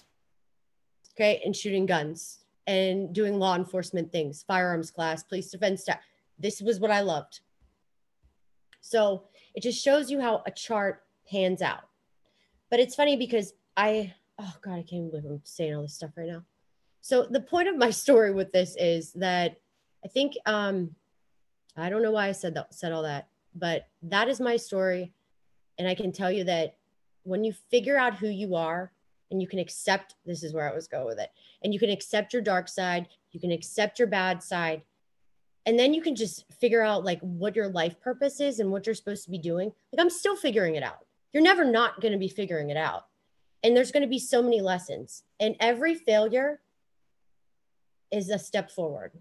Okay. And shooting guns and doing law enforcement things, firearms class, police defense staff. This was what I loved. So it just shows you how a chart pans out. But it's funny because oh God, I can't believe I'm saying all this stuff right now. So the point of my story with this is that I think, I don't know why I said all that, but that is my story. And I can tell you that when you figure out who you are and you can accept, this is where I was going with it, and you can accept your dark side, you can accept your bad side, and then you can just figure out like what your life purpose is and what you're supposed to be doing. Like I'm still figuring it out. You're never not going to be figuring it out. And there's going to be so many lessons, and every failure is a step forward.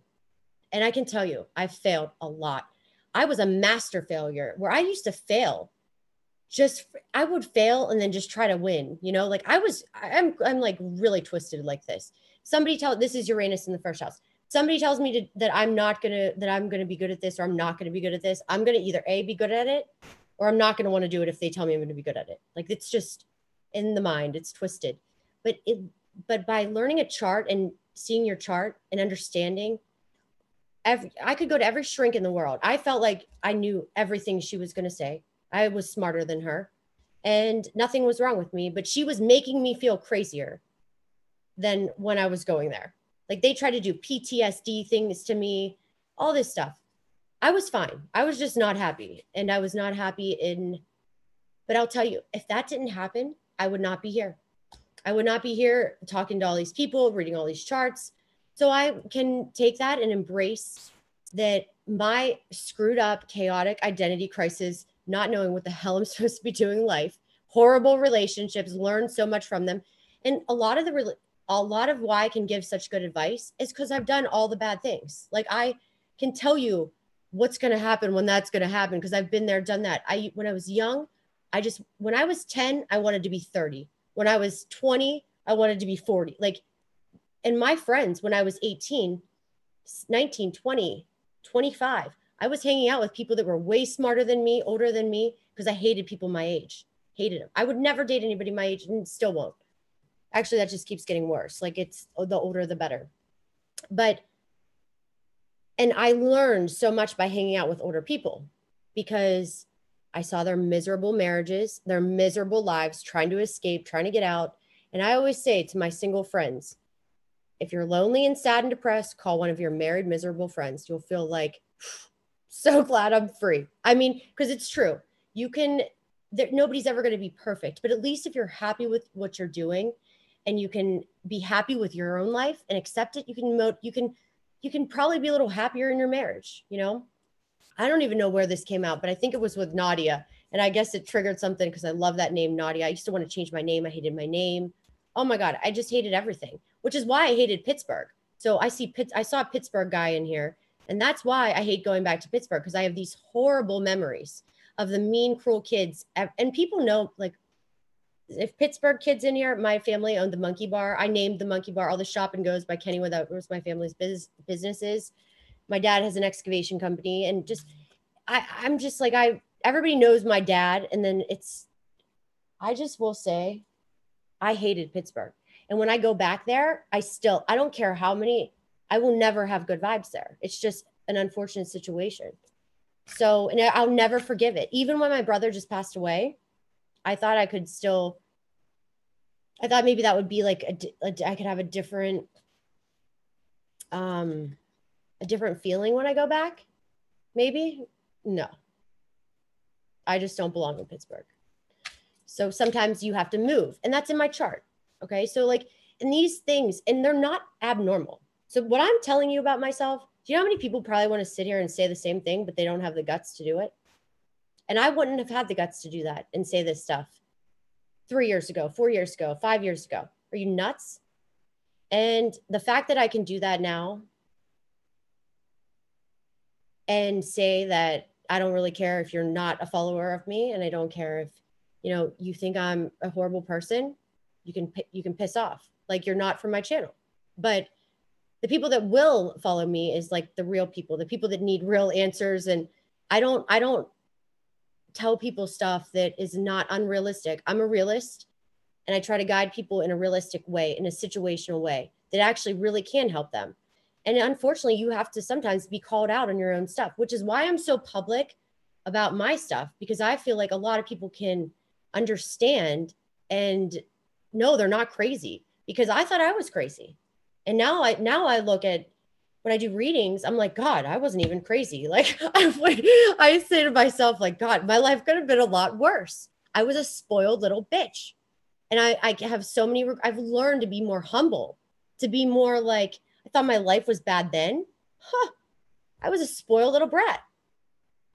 And I can tell you, I've failed a lot. I was a master failure where I used to fail. I would fail and then just try to win, like I'm like really twisted like this. This is Uranus in the first house. Somebody tells me that I'm going to be good at this, or I'm not going to be good at this. I'm going to either be good at it, or I'm not going to want to do it if they tell me I'm going to be good at it. Like it's just in the mind, it's twisted. But by learning a chart and seeing your chart and understanding, I could go to every shrink in the world. I felt like I knew everything she was going to say. I was smarter than her, and nothing was wrong with me, but she was making me feel crazier than when I was going there. Like they tried to do PTSD things to me, all this stuff. I was fine. I was just not happy. And I was not happy but I'll tell you, if that didn't happen, I would not be here. I would not be here talking to all these people, reading all these charts. So I can take that and embrace that my screwed up, chaotic identity crisis, not knowing what the hell I'm supposed to be doing in life, horrible relationships, learned so much from them. And a lot of why I can give such good advice is because I've done all the bad things. Like I can tell you what's going to happen when that's going to happen, because I've been there, done that. When I was young, when I was 10, I wanted to be 30. When I was 20, I wanted to be 40. And my friends, when I was 18, 19, 20, 25, I was hanging out with people that were way smarter than me, older than me, because I hated people my age. Hated them. I would never date anybody my age, and still won't. Actually, that just keeps getting worse. Like it's the older, the better. And I learned so much by hanging out with older people, because I saw their miserable marriages, their miserable lives, trying to escape, trying to get out. And I always say to my single friends, if you're lonely and sad and depressed, call one of your married, miserable friends. You'll feel like, so glad I'm free. I mean, because it's true. Nobody's ever going to be perfect, but at least if you're happy with what you're doing and you can be happy with your own life and accept it, you can probably be a little happier in your marriage. I don't even know where this came out, but I think it was with Nadia. And I guess it triggered something because I love that name, Nadia. I used to want to change my name. I hated my name. Oh my God. I just hated everything, which is why I hated Pittsburgh. So I saw a Pittsburgh guy in here. And that's why I hate going back to Pittsburgh, because I have these horrible memories of the mean, cruel kids. And people know, like, if Pittsburgh kids in here, my family owned the Monkey Bar. I named the Monkey Bar. All the Shop and Goes by Kenny That was my family's businesses. My dad has an excavation company, and I'm just like, everybody knows my dad. And then I just will say, I hated Pittsburgh. And when I go back there, I don't care how many, I will never have good vibes there. It's just an unfortunate situation. So, and I'll never forgive it. Even when my brother just passed away, I thought I could still, I thought maybe that would be like I could have a different feeling when I go back. Maybe. No. I just don't belong in Pittsburgh. So sometimes you have to move, and that's in my chart. Okay. So like in these things, and they're not abnormal. So what I'm telling you about myself, do you know how many people probably want to sit here and say the same thing, but they don't have the guts to do it? And I wouldn't have had the guts to do that and say this stuff 3 years ago, 4 years ago, 5 years ago. Are you nuts? And the fact that I can do that now and say that I don't really care if you're not a follower of me, and I don't care if, you know, you think I'm a horrible person, you can piss off. Like, you're not from my channel. But the people that will follow me is like the real people, the people that need real answers. And I don't tell people stuff that is not unrealistic. I'm a realist, and I try to guide people in a realistic way, in a situational way that actually really can help them. And unfortunately, you have to sometimes be called out on your own stuff, which is why I'm so public about my stuff, because I feel like a lot of people can understand and know they're not crazy, because I thought I was crazy. And now I look at, when I do readings, I'm like, God, I wasn't even crazy. Like I say to myself, like, God, my life could have been a lot worse. I was a spoiled little bitch. And I have so many, I've learned to be more humble, to be more like, I thought my life was bad then. I was a spoiled little brat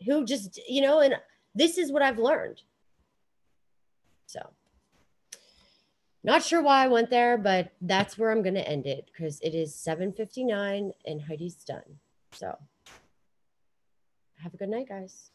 who just, you know, and this is what I've learned. So not sure why I went there, but that's where I'm going to end it, because it is 7:59 and Heidi's done. So have a good night, guys.